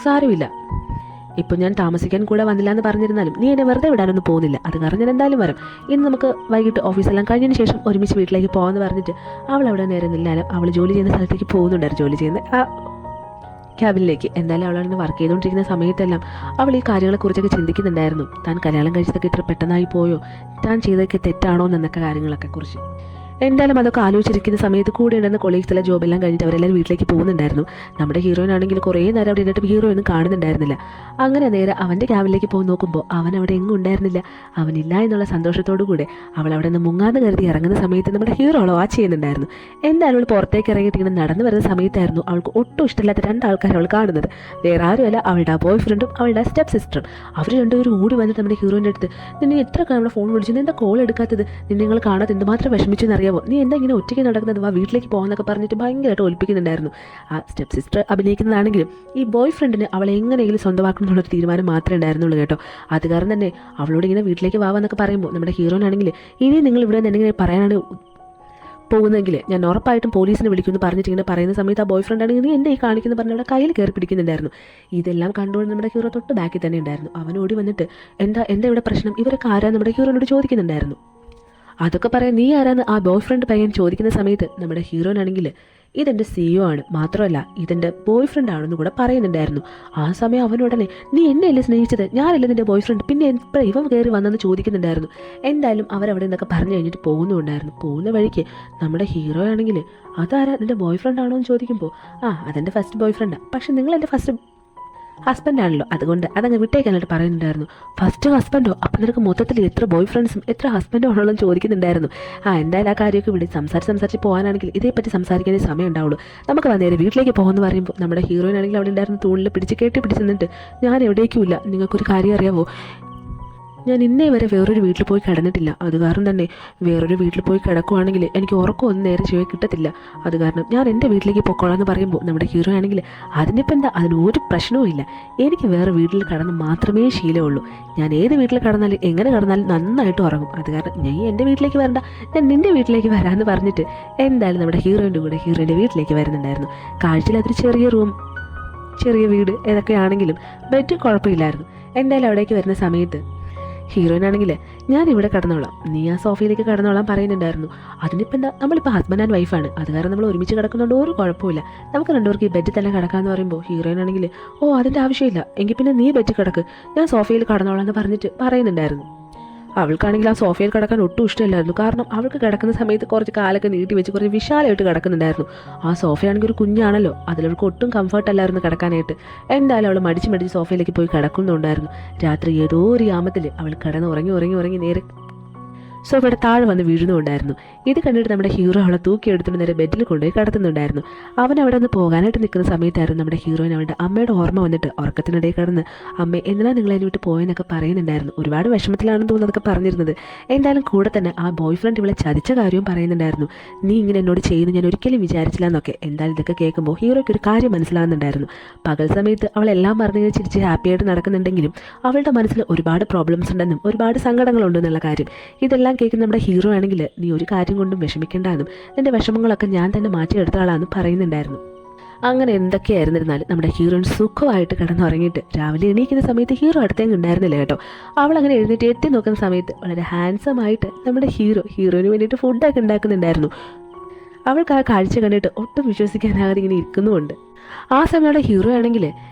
Speaker 1: സാരമില്ല, ഇപ്പോൾ ഞാൻ താമസിക്കാൻ കൂടെ വന്നില്ല എന്ന് പറഞ്ഞിരുന്നാലും നീ എന്നെ വെറുതെ വിടാനൊന്നും പോകുന്നില്ല, അത് കാരണം ഞാൻ എന്തായാലും വരും, ഇന്ന് നമുക്ക് വൈകിട്ട് ഓഫീസെല്ലാം കഴിഞ്ഞതിന് ശേഷം ഒരുമിച്ച് വീട്ടിലേക്ക് പോകാമെന്ന് പറഞ്ഞിട്ട് അവൾ അവിടെ നേരെ നിന്നാലും അവൾ ജോലി ചെയ്യുന്ന സ്ഥലത്തേക്ക് പോകുന്നുണ്ടായിരുന്നു, ജോലി ചെയ്യുന്ന ആ ക്യാബിനിലേക്ക്. എന്തായാലും അവളവിടെ വർക്ക് ചെയ്തുകൊണ്ടിരിക്കുന്ന സമയത്തെല്ലാം അവൾ ഈ കാര്യങ്ങളെക്കുറിച്ചൊക്കെ ചിന്തിക്കുന്നുണ്ടായിരുന്നു. താൻ കല്യാണം കഴിച്ചതൊക്കെ ഇത്ര പെട്ടെന്നായി പോയോ, താൻ ചെയ്തൊക്കെ തെറ്റാണോ എന്നൊക്കെ കാര്യങ്ങളൊക്കെ കുറിച്ച്. എന്തായാലും അതൊക്കെ ആലോചിച്ചിരിക്കുന്ന സമയത്ത് കൂടെ ഉണ്ടായിരുന്ന കൊളീഗ്സിലെ ജോബെല്ലാം കഴിഞ്ഞിട്ട് അവരെല്ലാവരും വീട്ടിലേക്ക് പോകുന്നുണ്ടായിരുന്നു. നമ്മുടെ ഹീറോയിനാണെങ്കിൽ കുറേ നേരം അവിടെ ഇരുന്നിട്ട് ഹീറോയിനും കാണുന്നുണ്ടായിരുന്നില്ല. അങ്ങനെ നേരെ അവൻ്റെ ക്യാബിനിലേക്ക് പോയി നോക്കുമ്പോൾ അവൻ അവിടെ എങ്ങും ഉണ്ടായിരുന്നില്ല. അവനില്ല എന്നുള്ള സന്തോഷത്തോടു കൂടെ അവൾ അവിടെ നിന്ന് മുങ്ങാന്ന് കരുതി ഇറങ്ങുന്ന സമയത്ത് നമ്മുടെ ഹീറോ അവളെ വാച്ച് ചെയ്യുന്നുണ്ടായിരുന്നു. എന്തായാലും അവൾ പുറത്തേക്ക് ഇറങ്ങിയിട്ട് ഇങ്ങനെ നടന്നു വരുന്ന സമയത്തായിരുന്നു അവൾക്ക് ഒട്ടും ഇഷ്ടമില്ലാത്ത രണ്ടാൾക്കാർ അവൾ കാണുന്നത്. വേറെ ആരുമല്ല, അവളുടെ ബോയ് ഫ്രണ്ടും അവളുടെ സ്റ്റെപ്പ് സിസ്റ്ററും. അവർ രണ്ടുപേരും ഓടി വന്നിട്ട് നമ്മുടെ ഹീറോയിൻ്റെ അടുത്ത് നിന്നെ എത്ര നമ്മുടെ ഫോൺ വിളിച്ചു, നീ എന്താ കോൾ എടുക്കാത്തത്, നിന്നെ നിങ്ങൾ കാണാതെ എന്തുമാത്രം വിഷമിച്ചു എന്നറിയാമോ, നീ എന്താ ഇങ്ങനെ ഒറ്റയ്ക്ക് നടക്കുന്നത്, വാ വീട്ടിലേക്ക് പോകാമെന്നൊക്കെ പറഞ്ഞിട്ട് ഭയങ്കരമായിട്ട് ഒലിപ്പിക്കുന്നുണ്ടായിരുന്നു. ആ സ്റ്റെപ്പ് സിസ്റ്റർ അഭിനയിക്കുന്നതാണെങ്കിലും ഈ ബോയ് ഫ്രണ്ടിന് അവളെ എങ്ങനെയെങ്കിലും സ്വന്തമാക്കണം എന്നുള്ളൊരു തീരുമാനം മാത്രമേ ഉണ്ടായിരുന്നുള്ളൂ കേട്ടോ. അത് കാരണം തന്നെ അവളോട് ഇങ്ങനെ വീട്ടിലേക്ക് വാവാന്നൊക്കെ പറയുമ്പോൾ നമ്മുടെ ഹീറോയിനാണെങ്കിൽ ഇനി നിങ്ങൾ ഇവിടെ നിന്ന് എന്തെങ്കിലും പറയാനാണ് പോകുന്നതെങ്കിൽ ഞാൻ ഉറപ്പായിട്ടും പോലീസിനെ വിളിക്കുമെന്ന് പറഞ്ഞിട്ട് ഇങ്ങനെ പറയുന്ന സമയത്ത് ആ ബോയ് ഫ്രണ്ട് ആണെങ്കിൽ നീ എൻ്റെ ഈ കാണിക്കുന്ന പറഞ്ഞ അവിടെ കയ്യിൽ കയറി പിടിക്കുന്നുണ്ടായിരുന്നു. ഇതെല്ലാം കണ്ടുകൊണ്ട് നമ്മുടെ ഹീറോ തൊട്ട് ബാക്കിൽ തന്നെ ഉണ്ടായിരുന്നു. അവനോടി വന്നിട്ട് എന്താ ഇവിടെ പ്രശ്നം, ഇവരൊക്കെ ആരാ നമ്മുടെ ഹീറോനോട് ചോദിക്കുന്നുണ്ടായിരുന്നു. അതൊക്കെ പറയാൻ നീ ആരാന്ന് ആ ബോയ് ഫ്രണ്ട് പയ്യൻ ചോദിക്കുന്ന സമയത്ത് നമ്മുടെ ഹീറോനാണെങ്കിൽ ഇതെൻ്റെ CEO ആണ്, മാത്രമല്ല ഇതെൻ്റെ ബോയ് ഫ്രണ്ട് ആണെന്ന് കൂടെ പറയുന്നുണ്ടായിരുന്നു. ആ സമയം അവനുടനെ നീ എന്നെയല്ലേ സ്നേഹിച്ചത്, ഞാനല്ലേ നിൻ്റെ ബോയ് ഫ്രണ്ട്, പിന്നെ എപ്പോഴും ഇവൻ കയറി വന്നെന്ന് ചോദിക്കുന്നുണ്ടായിരുന്നു. എന്തായാലും അവരവിടെ നിന്നൊക്കെ പറഞ്ഞു കഴിഞ്ഞിട്ട് പോകുന്നുണ്ടായിരുന്നു. പോകുന്ന വഴിക്ക് നമ്മുടെ ഹീറോ ആണെങ്കിൽ അതാരാ നിൻ്റെ ബോയ് ഫ്രണ്ട് ആണോ എന്ന് ചോദിക്കുമ്പോൾ അതെൻ്റെ ഫസ്റ്റ് ബോയ് ഫ്രണ്ടാണ്, പക്ഷെ നിങ്ങൾ എൻ്റെ ഫസ്റ്റ് ഹസ്ബൻഡാണല്ലോ, അതുകൊണ്ട് അതങ്ങ് വിട്ടേക്കാനായിട്ട് പറയുന്നുണ്ടായിരുന്നു. ഫസ്റ്റ് ഹസ്ബൻഡോ, അപ്പം നിനക്ക് മൊത്തത്തിൽ എത്ര ബോയ് ഫ്രണ്ട്സും എത്ര ഹസ്ബൻഡോ ആണല്ലോ എന്ന് ചോദിക്കുന്നുണ്ടായിരുന്നു. എന്തായാലും ആ കാര്യമൊക്കെ ഇവിടെ സംസാരിച്ച് പോകാനാണെങ്കിൽ ഇതേപ്പറ്റി സംസാരിക്കാനേ സമയം ഉണ്ടാവുള്ളൂ, നമുക്ക് വന്നേരെ വീട്ടിലേക്ക് പോകുമെന്ന് പറയുമ്പോൾ നമ്മുടെ ഹീറോയിനാണെങ്കിൽ അവിടെ ഉണ്ടായിരുന്ന തൂണിൽ പിടിച്ച് നിന്നിട്ട് ഞാൻ എവിടേക്കും ഇല്ല, നിങ്ങൾക്കൊരു കാര്യം അറിയാമോ, ഞാൻ ഇന്നേ വരെ വേറൊരു വീട്ടിൽ പോയി കിടന്നിട്ടില്ല, അത് കാരണം തന്നെ വേറൊരു വീട്ടിൽ പോയി കിടക്കുവാണെങ്കിൽ എനിക്ക് ഉറക്കമൊന്നും നേരെ ചെവി കിട്ടത്തില്ല, അത് കാരണം ഞാൻ എൻ്റെ വീട്ടിലേക്ക് പൊക്കോളാന്ന് പറയുമ്പോൾ നമ്മുടെ ഹീറോ ആണെങ്കിൽ അതിനിപ്പോൾ എന്താ, അതിനൊരു പ്രശ്നവും ഇല്ല, എനിക്ക് വേറെ വീട്ടിൽ കിടന്ന് മാത്രമേ ശീലമുള്ളൂ, ഞാൻ ഏത് വീട്ടിൽ കിടന്നാലും എങ്ങനെ കിടന്നാലും നന്നായിട്ട് ഉറങ്ങും, അത് കാരണം ഞാൻ എൻ്റെ വീട്ടിലേക്ക് വരണ്ട, ഞാൻ നിൻ്റെ വീട്ടിലേക്ക് വരാമെന്ന് പറഞ്ഞിട്ട് എന്തായാലും നമ്മുടെ ഹീറോയിൻ്റെ കൂടെ ഹീറോയിൻ്റെ വീട്ടിലേക്ക് വരുന്നുണ്ടായിരുന്നു. കാഴ്ചയിൽ അതൊരു ചെറിയ റൂം, ചെറിയ വീട് ഏതൊക്കെയാണെങ്കിലും ബെഡ് കുഴപ്പമില്ലായിരുന്നു. എന്തായാലും അവിടേക്ക് വരുന്ന സമയത്ത് ഹീറോയിനാണെങ്കിൽ ഞാൻ ഇവിടെ കിടന്നോളാം, നീ ആ സോഫയിലേക്ക് കിടന്നോളാം പറയുന്നുണ്ടായിരുന്നു. അതിനിപ്പോൾ എന്താ, നമ്മളിപ്പോൾ ഹസ്ബൻഡ് ആൻഡ് വൈഫാണ്, അത് കാരണം നമ്മൾ ഒരുമിച്ച് കിടക്കുന്നതുകൊണ്ട് ഒരു കുഴപ്പമില്ല, നമുക്ക് രണ്ടുപേർക്ക് ഈ ബെഡിൽ തന്നെ കിടക്കാമെന്ന് പറയുമ്പോൾ ഹീറോയിനാണെങ്കിൽ അതിൻ്റെ ആവശ്യമില്ല, എങ്കിൽ പിന്നെ നീ ബെഡിൽ കിടക്ക്, ഞാൻ സോഫയിൽ കിടന്നോളാം എന്ന് പറഞ്ഞിട്ട് പറയുന്നുണ്ടായിരുന്നു. അവൾക്കാണെങ്കിൽ ആ സോഫയിൽ കിടക്കാൻ ഒട്ടും ഇഷ്ടമില്ലായിരുന്നു. കാരണം അവൾക്ക് കിടക്കുന്ന സമയത്ത് കുറച്ച് കാലൊക്കെ നീട്ടി വെച്ച് കുറച്ച് വിശാലമായിട്ട് കിടക്കുന്നുണ്ടായിരുന്നു. ആ സോഫയാണെങ്കിൽ ഒരു കുഞ്ഞാണല്ലോ, അതിലവൾക്ക് ഒട്ടും കംഫർട്ട് അല്ലായിരുന്നു കിടക്കാനായിട്ട്. എന്തായാലും അവൾ മടിച്ച് സോഫയിലേക്ക് പോയി കിടക്കുന്നുണ്ടായിരുന്നു. രാത്രി ഏതോ ഒരു യാമത്തിൽ അവൾ കിടന്ന് ഉറങ്ങി നേരെ സോഫയുടെ താഴെ വന്ന് വീഴുന്നുണ്ടായിരുന്നു. ഇത് കണ്ടിട്ട് നമ്മുടെ ഹീറോ അവളെ തൂക്കിയെടുത്തിട്ട് നേരെ ബെഡിൽ കൊണ്ടുപോയി കടത്തുന്നുണ്ടായിരുന്നു. അവൻ അവിടെ നിന്ന് പോകാനായിട്ട് നിൽക്കുന്ന സമയത്തായിരുന്നു നമ്മുടെ ഹീറോയിൻ അവളുടെ അമ്മയുടെ ഓർമ്മ വന്നിട്ട് ഉറക്കത്തിനിടയിൽ കിടന്ന് അമ്മ എന്തിനാ നിങ്ങൾ എന്നെ വിട്ട് പോയെന്നൊക്കെ പറയുന്നുണ്ടായിരുന്നു. ഒരുപാട് വിഷമത്തിലാണെന്ന് തോന്നുന്നതൊക്കെ പറഞ്ഞിരുന്നത്. എന്തായാലും കൂടെ തന്നെ ആ ബോയ് ഫ്രണ്ട് ഇവളെ ചതിച്ച കാര്യവും പറയുന്നുണ്ടായിരുന്നു. നീ ഇങ്ങനെ എന്നോട് ചെയ്യുന്നു ഞാൻ ഒരിക്കലും വിചാരിച്ചില്ല എന്നൊക്കെ. എന്തായാലും ഇതൊക്കെ കേൾക്കുമ്പോൾ ഹീറോയ്ക്ക് ഒരു കാര്യം മനസ്സിലാകുന്നുണ്ടായിരുന്നു. പകൽ സമയത്ത് അവളെല്ലാം പറഞ്ഞ് ചിരിച്ച് ഹാപ്പിയായിട്ട് നടക്കുന്നുണ്ടെങ്കിലും അവളുടെ മനസ്സിൽ ഒരുപാട് പ്രോബ്ലംസ് ഉണ്ടെന്നും ഒരുപാട് സങ്കടങ്ങളുണ്ടെന്നുള്ള കാര്യം. ഇതെല്ലാം കേൾക്കുന്ന നമ്മുടെ ഹീറോ ആണെങ്കിൽ നീ ഒരു കാര്യം കൊണ്ടും വിഷമിക്കേണ്ടെന്നും നിന്റെ വിഷമങ്ങളൊക്കെ ഞാൻ തന്നെ മാറ്റിയെടുത്ത ആളാണെന്നും പറയുന്നുണ്ടായിരുന്നു. അങ്ങനെ എന്തൊക്കെയായിരുന്നിരുന്നാലും നമ്മുടെ ഹീറോയിൻ സുഖമായിട്ട് കിടന്നുറങ്ങിയിട്ട് രാവിലെ എണീക്കുന്ന സമയത്ത് ഹീറോ അടുത്തേക്ക് ഉണ്ടായിരുന്നില്ല കേട്ടോ. അവൾ അങ്ങനെ എഴുന്നേറ്റ് എത്തി നോക്കുന്ന സമയത്ത് വളരെ ഹാൻഡ്സമായിട്ട് നമ്മുടെ ഹീറോയിന് വേണ്ടിയിട്ട് ഫുഡൊക്കെ ഉണ്ടാക്കുന്നുണ്ടായിരുന്നു. അവൾക്ക് ആ കാഴ്ച കണ്ടിട്ട് ഒട്ടും വിശ്വസിക്കാനാകാതെ ഇങ്ങനെ ഇരിക്കുന്നുമുണ്ട്. ആ സമയത്ത് ഹീറോ ആണെങ്കിൽ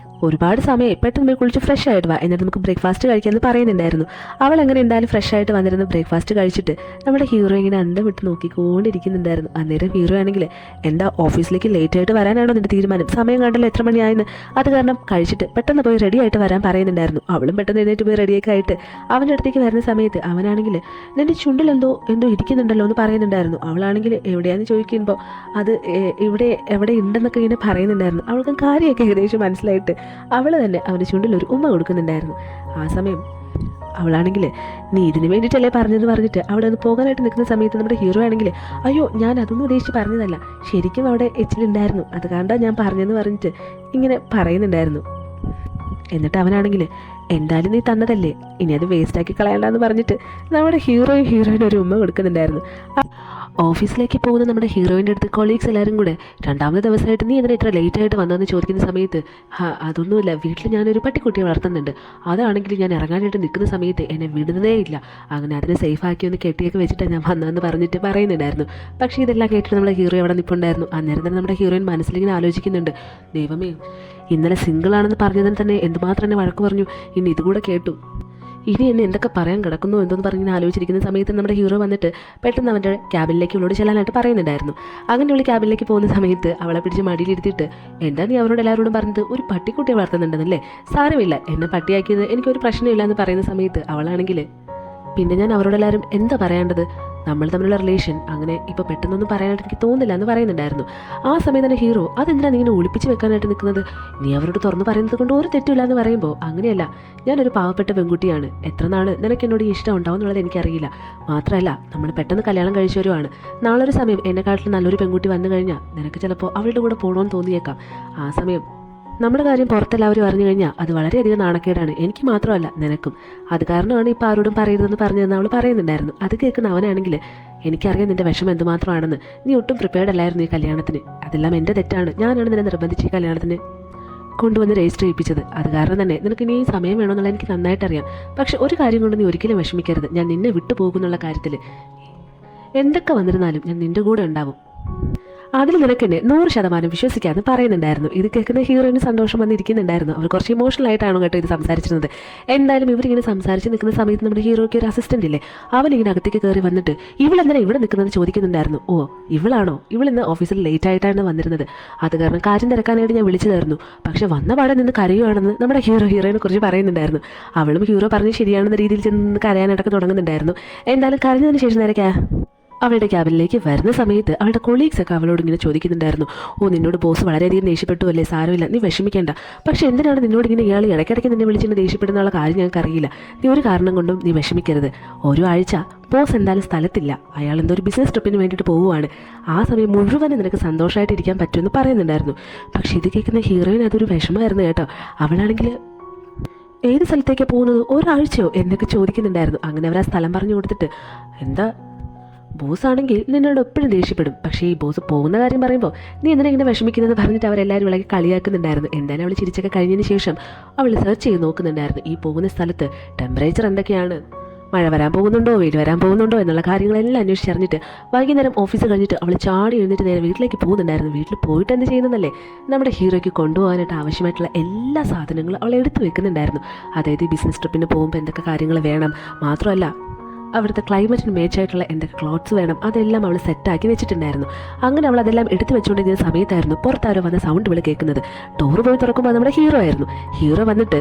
Speaker 1: ഒരുപാട് സമയം പെട്ടെന്ന് കുളിച്ച് ഫ്രഷ് ആയിട്ട് വാ, എന്നിട്ട് നമുക്ക് ബ്രേക്ക്ഫാസ്റ്റ് കഴിക്കാമെന്ന് പറയുന്നുണ്ടായിരുന്നു. അവൾ അങ്ങനെ എന്തായാലും ഫ്രഷ് ആയിട്ട് വന്നിരുന്നു ബ്രേക്ക്ഫാസ്റ്റ് കഴിച്ചിട്ട് നമ്മുടെ ഹീറോ ഇങ്ങനെ അന്തം വിട്ട് നോക്കിക്കൊണ്ടിരിക്കുന്നുണ്ടായിരുന്നു. അന്നേരം ഹീറോ ആണെങ്കിൽ എന്താ ഓഫീസിലേക്ക് ലേറ്റ് ആയിട്ട് വരാനാണോ നിന്റെ തീരുമാനം? സമയം കണ്ടല്ലോ എത്ര മണിയായെന്ന്. അത് കാരണം കഴിച്ചിട്ട് പെട്ടെന്ന് പോയി റെഡി ആയിട്ട് വരാൻ പറയുന്നുണ്ടായിരുന്നു. അവളും പെട്ടെന്ന് എഴുന്നേറ്റ് പോയി റെഡിയൊക്കെ ആയിട്ട് അവൻ്റെ അടുത്തേക്ക് വരുന്ന സമയത്ത് അവനാണെങ്കിൽ നിന്റെ ചുണ്ടിൽ എന്തോ ഇരിക്കുന്നുണ്ടല്ലോ എന്ന് പറയുന്നുണ്ടായിരുന്നു. അവളാണെങ്കിൽ എവിടെയാണെന്ന് ചോദിക്കുമ്പോൾ അത് എവിടെ ഉണ്ടെന്നൊക്കെ ഇങ്ങനെ പറയുന്നുണ്ടായിരുന്നു. അവൾക്ക് കാര്യമൊക്കെ ഏകദേശം മനസ്സിലായിട്ട് അവൾ തന്നെ അവൻ്റെ ചുണ്ടിൽ ഒരു ഉമ്മ കൊടുക്കുന്നുണ്ടായിരുന്നു. ആ സമയം അവളാണെങ്കിൽ നീ ഇതിന് വേണ്ടിയിട്ടല്ലേ പറഞ്ഞതെന്ന് പറഞ്ഞിട്ട് അവിടെ ഒന്ന് പോകാനായിട്ട് നിൽക്കുന്ന സമയത്ത് നമ്മുടെ ഹീറോ ആണെങ്കിൽ അയ്യോ ഞാൻ അതൊന്നും ഉദ്ദേശിച്ച് പറഞ്ഞതല്ല, ശരിക്കും അവിടെ എച്ചിലുണ്ടായിരുന്നു, അത് കണ്ടാ ഞാൻ പറഞ്ഞതെന്ന് പറഞ്ഞിട്ട് ഇങ്ങനെ പറയുന്നുണ്ടായിരുന്നു. എന്നിട്ട് അവനാണെങ്കിൽ എന്തായാലും നീ തന്നതല്ലേ, ഇനി അത് വേസ്റ്റാക്കി കളയണ്ടെന്ന് പറഞ്ഞിട്ട് നമ്മുടെ ഹീറോയിന് ഒരു ഉമ്മ കൊടുക്കുന്നുണ്ടായിരുന്നു. ഓഫീസിലേക്ക് പോകുന്ന നമ്മുടെ ഹീറോയിൻ്റെ അടുത്ത് കൊളീഗ്സ് എല്ലാവരും കൂടെ രണ്ടാമത്തെ ദിവസമായിട്ട് നീ എന്തിനാ ഇത്ര ലേറ്റ് ആയിട്ട് വന്നതെന്ന് ചോദിക്കുന്ന സമയത്ത് അതൊന്നുമില്ല, വീട്ടിൽ ഞാനൊരു പട്ടിക്കുട്ടിയെ വളർത്തുന്നുണ്ട്, അതാണെങ്കിൽ ഞാൻ ഇറങ്ങാനായിട്ട് നിൽക്കുന്ന സമയത്ത് എന്നെ വിടുന്നതേ ഇല്ല, അങ്ങനെ അതിനെ സേഫാക്കി ഒന്ന് കെട്ടിയൊക്കെ വെച്ചിട്ടാണ് ഞാൻ വന്നതെന്ന് പറഞ്ഞിട്ട് പറയുന്നുണ്ടായിരുന്നു. പക്ഷേ ഇതെല്ലാം കേട്ടിട്ട് നമ്മുടെ ഹീറോ അവിടെ നിൽപ്പുണ്ടായിരുന്നു. അന്നേരം തന്നെ നമ്മുടെ ഹീറോയിൻ മനസ്സിലിങ്ങനെ ആലോചിക്കുന്നുണ്ട്, ദൈവമേ ഇന്നലെ സിംഗിളാണെന്ന് പറഞ്ഞതിന് തന്നെ എന്തുമാത്രം എന്നെ വഴക്ക് പറഞ്ഞു, ഇനി ഇതുകൂടെ കേട്ടു, ഇനി എന്നെ എന്തൊക്കെ പറയാൻ കിടക്കുന്നു എന്തോന്ന് പറഞ്ഞിങ്ങനെ ആലോചിച്ചിരിക്കുന്ന സമയത്ത് നമ്മുടെ ഹീറോ വന്നിട്ട് പെട്ടെന്ന് അവൻ്റെ ക്യാബിനിലേക്ക് അവളോട് ചെല്ലാനായിട്ട് പറയുന്നുണ്ടായിരുന്നു. അങ്ങനെ അവൾ ക്യാബിനിലേക്ക് പോകുന്ന സമയത്ത് അവളെ പിടിച്ച് മടിയിലിരുത്തിയിട്ട് എന്താ നീ അവരോട് എല്ലാവരോടും പറഞ്ഞത് ഒരു പട്ടിക്കുട്ടിയെ വളർത്തുന്നുണ്ടെന്നല്ലേ, സാരമില്ല എന്നെ പട്ടിയാക്കിയത് എനിക്കൊരു പ്രശ്നമില്ല എന്ന് പറയുന്ന സമയത്ത് അവളാണെങ്കിൽ പിന്നെ ഞാൻ അവരോടെല്ലാവരും എന്താ പറയേണ്ടത്, നമ്മൾ തമ്മിലുള്ള റിലേഷൻ അങ്ങനെ ഇപ്പോൾ പെട്ടെന്നൊന്നും പറയാനായിട്ട് എനിക്ക് തോന്നില്ല എന്ന് പറയുന്നുണ്ടായിരുന്നു. ആ സമയം തന്നെ ഹീറോ അതെന്തിനാണ് നീ ഇങ്ങനെ ഒളിപ്പിച്ച് വെക്കാനായിട്ട് നിൽക്കുന്നത്, നീ അവരോട് തുറന്ന് പറയുന്നത് കൊണ്ട് ഒരു തെറ്റില്ല എന്ന് പറയുമ്പോൾ അങ്ങനെയല്ല, ഞാനൊരു പാവപ്പെട്ട പെൺകുട്ടിയാണ്, എത്ര നാൾ നിനക്ക് എന്നോട് ഇഷ്ടം ഉണ്ടാവും എന്നുള്ളത് എനിക്കറിയില്ല, മാത്രമല്ല നമ്മൾ പെട്ടെന്ന് കല്യാണം കഴിച്ചവരുമാണ്, നാളൊരു സമയം എന്നെക്കാട്ടിലും നല്ലൊരു പെൺകുട്ടി വന്നു കഴിഞ്ഞാൽ നിനക്ക് ചിലപ്പോൾ അവളുടെ കൂടെ പോകണമെന്ന് തോന്നിയേക്കാം, ആ സമയം നമ്മുടെ കാര്യം പുറത്തെല്ലാവരും അറിഞ്ഞു കഴിഞ്ഞാൽ അത് വളരെയധികം നാണക്കേടാണ്, എനിക്ക് മാത്രമല്ല നിനക്കും, അത് കാരണമാണ് ഇപ്പോൾ ആരോടും പറയരുതെന്ന് പറഞ്ഞതെന്ന് അവൾ പറയുന്നുണ്ടായിരുന്നു. അത് കേൾക്കുന്ന അവനാണെങ്കിൽ എനിക്കറിയാം നിന്റെ വിഷമം എന്തുമാത്രമാണെന്ന്, നീ ഒട്ടും പ്രിപ്പയർഡ് അല്ലായിരുന്നു ഈ കല്യാണത്തിന്, അതെല്ലാം എൻ്റെ തെറ്റാണ്, ഞാനാണ് നിന്നെ നിർബന്ധിച്ച് ഈ കല്യാണത്തിന് കൊണ്ടുവന്ന് രജിസ്റ്റർ ചെയ്യിപ്പിച്ചത്, അത് കാരണം തന്നെ നിനക്ക് ഇനി സമയം വേണമെന്നുള്ള എനിക്ക് നന്നായിട്ടറിയാം, പക്ഷെ ഒരു കാര്യം കൊണ്ട് നീ ഒരിക്കലും വിഷമിക്കരുത്, ഞാൻ നിന്നെ വിട്ടുപോകുന്നുള്ള കാര്യത്തിൽ എന്തൊക്കെ വന്നിരുന്നാലും ഞാൻ നിൻ്റെ കൂടെ ഉണ്ടാവും, അതിൽ നിനക്ക് എന്നെ 100% വിശ്വസിക്കാമെന്ന് പറയുന്നുണ്ടായിരുന്നു. ഇത് കേൾക്കുന്ന ഹീറോയിന് സന്തോഷം വന്നിരിക്കുന്നുണ്ടായിരുന്നു. അവർ കുറച്ച് ഇമോഷണൽ ആയിട്ടാണ് കേട്ടോ ഇത് സംസാരിച്ചിരുന്നത്. എന്തായാലും ഇവരിങ്ങനെ സംസാരിച്ച് നിൽക്കുന്ന സമയത്ത് നമ്മുടെ ഹീറോയ്ക്ക് ഒരു അസിസ്റ്റന്റ് ഇല്ലേ, അവനിങ്ങനെ അകത്തേക്ക് കയറി വന്നിട്ട് ഇവളെന്തിനാ ഇവിടെ നിൽക്കുന്നത് ചോദിക്കുന്നുണ്ടായിരുന്നു. ഓ ഇവളാണോ, ഇവളിന്ന് ഓഫീസിൽ ലേറ്റ് ആയിട്ടാണ് വന്നിരുന്നത്, അത് കാരണം കാര്യം തിരക്കാനായിട്ട് ഞാൻ വിളിച്ചതായിരുന്നു, പക്ഷെ വന്ന പാടെ നിന്ന് കരയുവാണെന്ന് നമ്മുടെ ഹീറോയിനെ കുറിച്ച് പറയുന്നുണ്ടായിരുന്നു. അവളും ഹീറോ പറഞ്ഞ് ശരിയാണെന്ന രീതിയിൽ ചെന്ന് കരയാനായിട്ടൊക്കെ തുടങ്ങുന്നുണ്ടായിരുന്നു. എന്തായാലും കരഞ്ഞതിന് ശേഷം നേരെ അവളുടെ ക്യാബിനിലേക്ക് വരുന്ന സമയത്ത് അവളുടെ കൊളീഗ്സ് ഒക്കെ അവളോട് ഇങ്ങനെ ചോദിക്കുന്നുണ്ടായിരുന്നു, ഓ നിന്നോട് ബോസ് വളരെയധികം ദേഷ്യപ്പെട്ടു അല്ലേ, സാരമില്ല നീ വിഷമിക്കേണ്ട, പക്ഷേ എന്തിനാണ് നിന്നോട് ഇങ്ങനെ ഇയാൾ ഇടയ്ക്കിടയ്ക്ക് നിന്നെ വിളിച്ചിട്ട് ദേഷ്യപ്പെടുന്നുള്ള കാര്യം ഞങ്ങൾക്കറിയില്ല, നീ ഒരു കാരണം കൊണ്ടും നീ വിഷമിക്കരുത്, ഓരോ ആഴ്ച ബോസ് എന്തായാലും സ്ഥലത്തില്ല, അയാൾ എന്തോ ഒരു ബിസിനസ് ട്രിപ്പിന് വേണ്ടിയിട്ട് പോവുകയാണ്, ആ സമയം മുഴുവനും നിനക്ക് സന്തോഷമായിട്ട് ഇരിക്കാൻ പറ്റുമെന്ന് പറയുന്നുണ്ടായിരുന്നു. പക്ഷേ ഇത് കേൾക്കുന്ന ഹീറോയിൻ അതൊരു വിഷമമായിരുന്നു കേട്ടോ. അവളാണെങ്കിൽ ഏത് സ്ഥലത്തേക്കാണ് പോകുന്നത്, ഒരാഴ്ചയോ എന്നൊക്കെ ചോദിക്കുന്നുണ്ടായിരുന്നു. അങ്ങനെ അവർ ആ സ്ഥലം പറഞ്ഞു കൊടുത്തിട്ട് എന്താ ബോസ് ആണെങ്കിൽ നിന്നോട് എപ്പോഴും ദേഷ്യപ്പെടും, പക്ഷേ ഈ ബോസ് പോകുന്ന കാര്യം പറയുമ്പോൾ നീ എന്തിനാ ഇങ്ങനെ വിഷമിക്കുന്നതെന്ന് പറഞ്ഞിട്ട് അവരെല്ലാവരും വളരെ കളിയാക്കുന്നുണ്ടായിരുന്നു. എന്തായാലും അവൾ ചിരിച്ചൊക്കെ കഴിഞ്ഞതിന് ശേഷം അവൾ സെർച്ച് ചെയ്ത് നോക്കുന്നുണ്ടായിരുന്നു ഈ പോകുന്ന സ്ഥലത്ത് ടെമ്പറേച്ചർ എന്തൊക്കെയാണ്, മഴ വരാൻ പോകുന്നുണ്ടോ വെയിൽ വരാൻ പോകുന്നുണ്ടോ എന്നുള്ള കാര്യങ്ങളെല്ലാം അന്വേഷിച്ചറിഞ്ഞിട്ട് വൈകുന്നേരം ഓഫീസ് കഴിഞ്ഞിട്ട് അവൾ ചാടി എഴുന്നിട്ട് നേരെ വീട്ടിലേക്ക് പോകുന്നുണ്ടായിരുന്നു. വീട്ടിൽ പോയിട്ട് എന്ത് ചെയ്യുന്നതല്ലേ, നമ്മുടെ ഹീറോയ്ക്ക് കൊണ്ടുപോകാനായിട്ട് ആവശ്യമായിട്ടുള്ള എല്ലാ സാധനങ്ങളും അവൾ എടുത്തു വെക്കുന്നുണ്ടായിരുന്നു. അതായത് ഈ ബിസിനസ് ട്രിപ്പിന് പോകുമ്പോൾ എന്തൊക്കെ കാര്യങ്ങൾ വേണം, മാത്രമല്ല അവിടുത്തെ ക്ലൈമറ്റിന് മേച്ചായിട്ടുള്ള എന്തൊക്കെ ക്ലോത്ത്സ് വേണം അതെല്ലാം അവൾ സെറ്റാക്കി വെച്ചിട്ടുണ്ടായിരുന്നു. അങ്ങനെ അവൾ അതെല്ലാം എടുത്തു വെച്ചുകൊണ്ടിരുന്ന സമയത്തായിരുന്നു പുറത്താരോ വന്ന സൗണ്ട് വിളി കേൾക്കുന്നത്. ഡോറ് പോയി തുറക്കുമ്പോൾ നമ്മുടെ ഹീറോ ആയിരുന്നു. ഹീറോ വന്നിട്ട്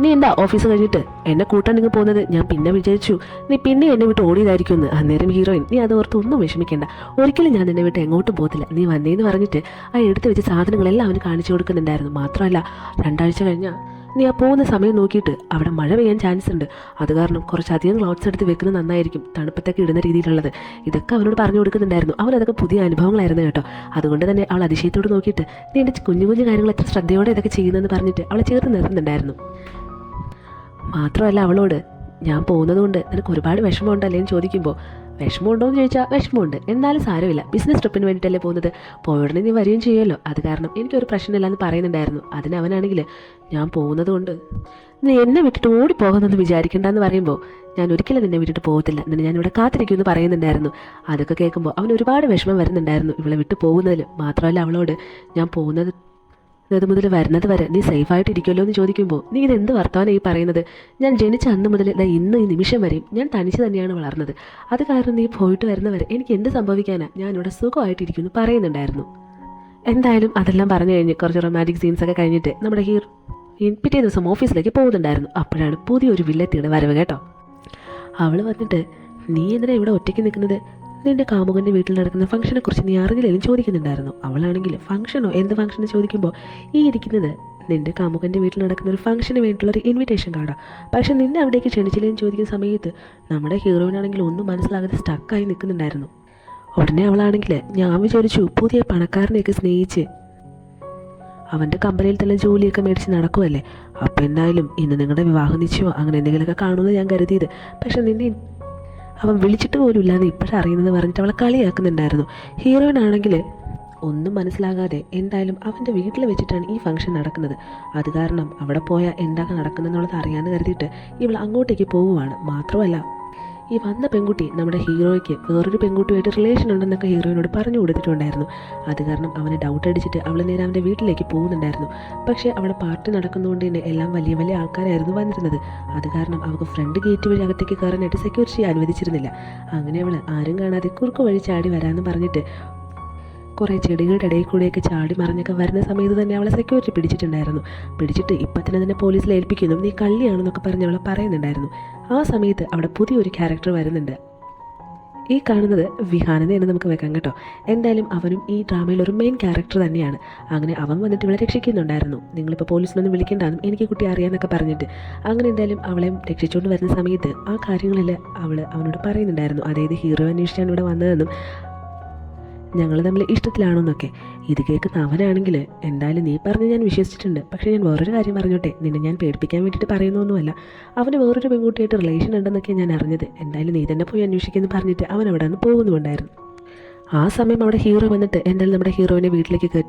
Speaker 1: നീ എന്താ ഓഫീസ് കഴിഞ്ഞിട്ട് എന്നെ കൂട്ടാൻ നിങ്ങൾ പോകുന്നത്? ഞാൻ പിന്നെ വിചാരിച്ചു നീ പിന്നെ എന്നെ വിട്ട് ഓടിയതായിരിക്കുമെന്ന്. അന്നേരം ഹീറോയിൻ, നീ അത് ഓർത്ത് ഒന്നും വിഷമിക്കേണ്ട, ഒരിക്കലും ഞാൻ നിന്നെ വിട്ട് എങ്ങോട്ടും പോകത്തില്ല. നീ വന്നേന്ന് പറഞ്ഞിട്ട് ആ എടുത്ത് വെച്ച് സാധനങ്ങളെല്ലാം അവന് കാണിച്ചു കൊടുക്കുന്നുണ്ടായിരുന്നു. മാത്രമല്ല 2 ആഴ്ച കഴിഞ്ഞാൽ നീ ആ പോകുന്ന സമയം നോക്കിയിട്ട് അവിടെ മഴ പെയ്യാൻ ചാൻസ് ഉണ്ട്. അത് കാരണം കുറച്ചധികം ക്ലോത്ത്സ് എടുത്ത് വെക്കുന്നത് നന്നായിരിക്കും, തണുപ്പത്തൊക്കെ ഇടുന്ന രീതിയിലുള്ളത്. ഇതൊക്കെ അവനോട് പറഞ്ഞു കൊടുക്കുന്നുണ്ടായിരുന്നു. അവനതൊക്കെ പുതിയ അനുഭവങ്ങളായിരുന്നു കേട്ടോ. അതുകൊണ്ട് തന്നെ അവൾ അതിശയത്തോട് നോക്കിയിട്ട്, നീ എൻ്റെ കുഞ്ഞു കുഞ്ഞു കാര്യങ്ങൾ എത്ര ശ്രദ്ധയോടെ ഇതൊക്കെ ചെയ്യുന്നതെന്ന് പറഞ്ഞിട്ട് അവളെ ചേർത്ത് നിർത്തുന്നുണ്ടായിരുന്നു. മാത്രമല്ല അവളോട്, ഞാൻ പോകുന്നതുകൊണ്ട് നിനക്ക് ഒരുപാട് വിഷമമുണ്ടല്ലേ എന്ന് ചോദിക്കുമ്പോൾ, വിഷമമുണ്ടോ എന്ന് ചോദിച്ചാൽ വിഷമമുണ്ട്, എന്നാലും സാരമില്ല, ബിസിനസ് ട്രിപ്പിന് വേണ്ടിയിട്ടല്ലേ പോകുന്നത്, പോയുടനെ നീ വരികയും ചെയ്യുമല്ലോ, അത് കാരണം എനിക്കൊരു പ്രശ്നമില്ല എന്ന് പറയുന്നുണ്ടായിരുന്നു. അതിന് അവനാണെങ്കിൽ, ഞാൻ പോകുന്നത് കൊണ്ട് നീ എന്നെ വിട്ടിട്ട് ഓടിപ്പോകുന്നെന്ന് വിചാരിക്കേണ്ടെന്ന് പറയുമ്പോൾ, ഞാൻ ഒരിക്കലും നിന്നെ വിട്ടിട്ട് പോകത്തില്ല, നിന്നെ ഞാൻ ഇവിടെ കാത്തിരിക്കുമെന്ന് പറയുന്നുണ്ടായിരുന്നു. അതൊക്കെ കേൾക്കുമ്പോൾ അവന് ഒരുപാട് വിഷമം വരുന്നുണ്ടായിരുന്നു ഇവളെ വിട്ട് പോകുന്നതിൽ. മാത്രമല്ല അവളോട്, ഞാൻ പോകുന്നത് മുതൽ വരുന്നത് വരെ നീ സേഫായിട്ട് ഇരിക്കുമല്ലോ എന്ന് ചോദിക്കുമ്പോൾ, നീ ഇതെന്ത് വർത്തമാനം ഈ പറയുന്നത്? ഞാൻ ജനിച്ച അന്ന് മുതൽ ഇന്ന് ഈ നിമിഷം വരെയും ഞാൻ തനിച്ച് തന്നെയാണ് വളർന്നത്. അത് കാരണം നീ പോയിട്ട് വരുന്നവരെ എനിക്ക് എന്ത് സംഭവിക്കാനാ? ഞാനിവിടെ സുഖമായിട്ടിരിക്കുമെന്ന് പറയുന്നുണ്ടായിരുന്നു. എന്തായാലും അതെല്ലാം പറഞ്ഞു കഴിഞ്ഞ് കുറച്ച് റൊമാൻറ്റിക് സീൻസൊക്കെ കഴിഞ്ഞിട്ട് നമ്മുടെ പിറ്റേ ദിവസം ഓഫീസിലേക്ക് പോകുന്നുണ്ടായിരുന്നു. അപ്പോഴാണ് പുതിയൊരു വില്ലത്തിയുടെ വരവ് കേട്ടോ. അവൾ വന്നിട്ട്, നീ എന്തിനാ ഇവിടെ ഒറ്റയ്ക്ക് നിൽക്കുന്നത്? നിന്റെ കാമുകൻ്റെ വീട്ടിൽ നടക്കുന്ന ഫംഗ്ഷനെ കുറിച്ച് നീ അറിഞ്ഞില്ലെങ്കിലും ചോദിക്കുന്നുണ്ടായിരുന്നു. അവളാണെങ്കിൽ, ഫംഗ്ഷനോ? എന്ത് ഫംഗ്ഷന് ചോദിക്കുമ്പോൾ, ഈ ഇരിക്കുന്നത് നിന്റെ കാമുകൻ്റെ വീട്ടിൽ നടക്കുന്ന ഒരു ഫംഗ്ഷന് വേണ്ടിയിട്ടുള്ളൊരു ഇൻവിറ്റേഷൻ കാർഡാണ്, പക്ഷെ നിന്നെ അവിടേക്ക് ക്ഷണിച്ചില്ലെന്ന് ചോദിക്കുന്ന സമയത്ത് നമ്മുടെ ഹീറോയിനാണെങ്കിൽ ഒന്നും മനസ്സിലാകാതെ സ്റ്റക്കായി നിൽക്കുന്നുണ്ടായിരുന്നു. ഉടനെ അവളാണെങ്കിൽ, ഞാൻ വിചാരിച്ചു പുതിയ പണക്കാരനെയൊക്കെ സ്നേഹിച്ച് അവൻ്റെ കമ്പനിയിൽ തന്നെ ജോലിയൊക്കെ മേടിച്ച് നടക്കുമല്ലേ, അപ്പോൾ എന്തായാലും ഇന്ന് നിങ്ങളുടെ വിവാഹ നിശ്ചയമോ അങ്ങനെ എന്തെങ്കിലുമൊക്കെ കാണുമെന്ന് ഞാൻ കരുതിയത്, പക്ഷെ നിന്നെ അവൻ വിളിച്ചിട്ട് പോലും ഇല്ലാതെ ഇപ്പോഴറിയുന്നത് പറഞ്ഞിട്ട് അവളെ കളിയാക്കുന്നുണ്ടായിരുന്നു. ഹീറോയിൻ ആണെങ്കിൽ ഒന്നും മനസ്സിലാകാതെ, എന്തായാലും അവൻ്റെ വീട്ടിൽ വെച്ചിട്ടാണ് ഈ ഫംഗ്ഷൻ നടക്കുന്നത്, അത് കാരണം അവിടെ പോയാൽ എന്തൊക്കെ നടക്കുന്നതെന്നുള്ളത് അറിയാമെന്ന് കരുതിയിട്ട് ഇവൾ അങ്ങോട്ടേക്ക് പോവുകയാണ്. മാത്രമല്ല ഈ വന്ന പെൺകുട്ടി നമ്മുടെ ഹീറോയ്ക്ക് വേറൊരു പെൺകുട്ടിയുമായിട്ട് റിലേഷൻ ഉണ്ടെന്നൊക്കെ ഹീറോയിനോട് പറഞ്ഞു കൊടുത്തിട്ടുണ്ടായിരുന്നു. അത് കാരണം അവന് ഡൗട്ട് അടിച്ചിട്ട് അവൾ നേരെ അവൻ്റെ വീട്ടിലേക്ക് പോകുന്നുണ്ടായിരുന്നു. പക്ഷേ അവിടെ പാർട്ടി നടക്കുന്നതുകൊണ്ട് തന്നെ എല്ലാം വലിയ വലിയ ആൾക്കാരായിരുന്നു വന്നിരുന്നത്. അത് കാരണം അവൾക്ക് ഫ്രണ്ട് ഗേറ്റ് വഴി അകത്തേക്ക് കയറാനായിട്ട് സെക്യൂരിറ്റി അനുവദിച്ചിരുന്നില്ല. അങ്ങനെ അവൾ ആരും കാണാതെ കുറുക്ക് വഴി ചാടി വരാമെന്ന് പറഞ്ഞിട്ട് കുറേ ചെടികളുടെ ഇടയിൽ കൂടെയൊക്കെ ചാടി മറിഞ്ഞൊക്കെ വരുന്ന സമയത്ത് തന്നെ അവളെ സെക്യൂരിറ്റി പിടിച്ചിട്ട് ഇപ്പം തന്നെ പോലീസിൽ ഏൽപ്പിക്കുന്നു, നീ കള്ളിയാണെന്നൊക്കെ പറഞ്ഞ് അവളെ പറയുന്നുണ്ടായിരുന്നു. ആ സമയത്ത് അവിടെ പുതിയൊരു ക്യാരക്ടർ വരുന്നുണ്ട്. ഈ കാണുന്നത് വിഹാനനെ എന്ന് നമുക്ക് വെക്കാം കേട്ടോ. എന്തായാലും അവനും ഈ ഡ്രാമയിൽ ഒരു മെയിൻ ക്യാരക്ടർ തന്നെയാണ്. അങ്ങനെ അവൻ വന്നിട്ട് ഇവളെ രക്ഷിക്കുന്നുണ്ടായിരുന്നു. നിങ്ങളിപ്പോൾ പോലീസിനൊന്നും വിളിക്കേണ്ടെന്നും എനിക്ക് കുട്ടി അറിയാമെന്നൊക്കെ പറഞ്ഞിട്ട് അങ്ങനെ എന്തായാലും അവളെ രക്ഷിച്ചുകൊണ്ട് വരുന്ന സമയത്ത് ആ കാര്യങ്ങളെല്ലാം അവനോട് പറയുന്നുണ്ടായിരുന്നു. അതായത് ഹീറോ അന്വേഷിച്ചാണ് ഇവിടെ വന്നതെന്നും ഞങ്ങൾ തമ്മിൽ ഇഷ്ടത്തിലാണോന്നൊക്കെ. ഇത് കേൾക്കുന്ന അവനാണെങ്കിൽ, എന്തായാലും നീ പറഞ്ഞ് ഞാൻ വിശ്വസിച്ചിട്ടുണ്ട്, പക്ഷേ ഞാൻ വേറൊരു കാര്യം പറഞ്ഞോട്ടെ, നിന്നെ ഞാൻ പേടിപ്പിക്കാൻ വേണ്ടിയിട്ട് പറയുന്നൊന്നുമല്ല, അവന് വേറൊരു പെൺകുട്ടിയായിട്ട് റിലേഷൻ ഉണ്ടെന്നൊക്കെ ഞാൻ അറിഞ്ഞത്, എന്തായാലും നീ തന്നെ പോയി അന്വേഷിക്കുമെന്ന് പറഞ്ഞിട്ട് അവൻ അവിടെ നിന്ന് പോകുന്നുണ്ടായിരുന്നു. ആ സമയം അവിടെ ഹീറോ വന്നിട്ട് എന്തായാലും നമ്മുടെ ഹീറോയിനെ വീട്ടിലേക്ക്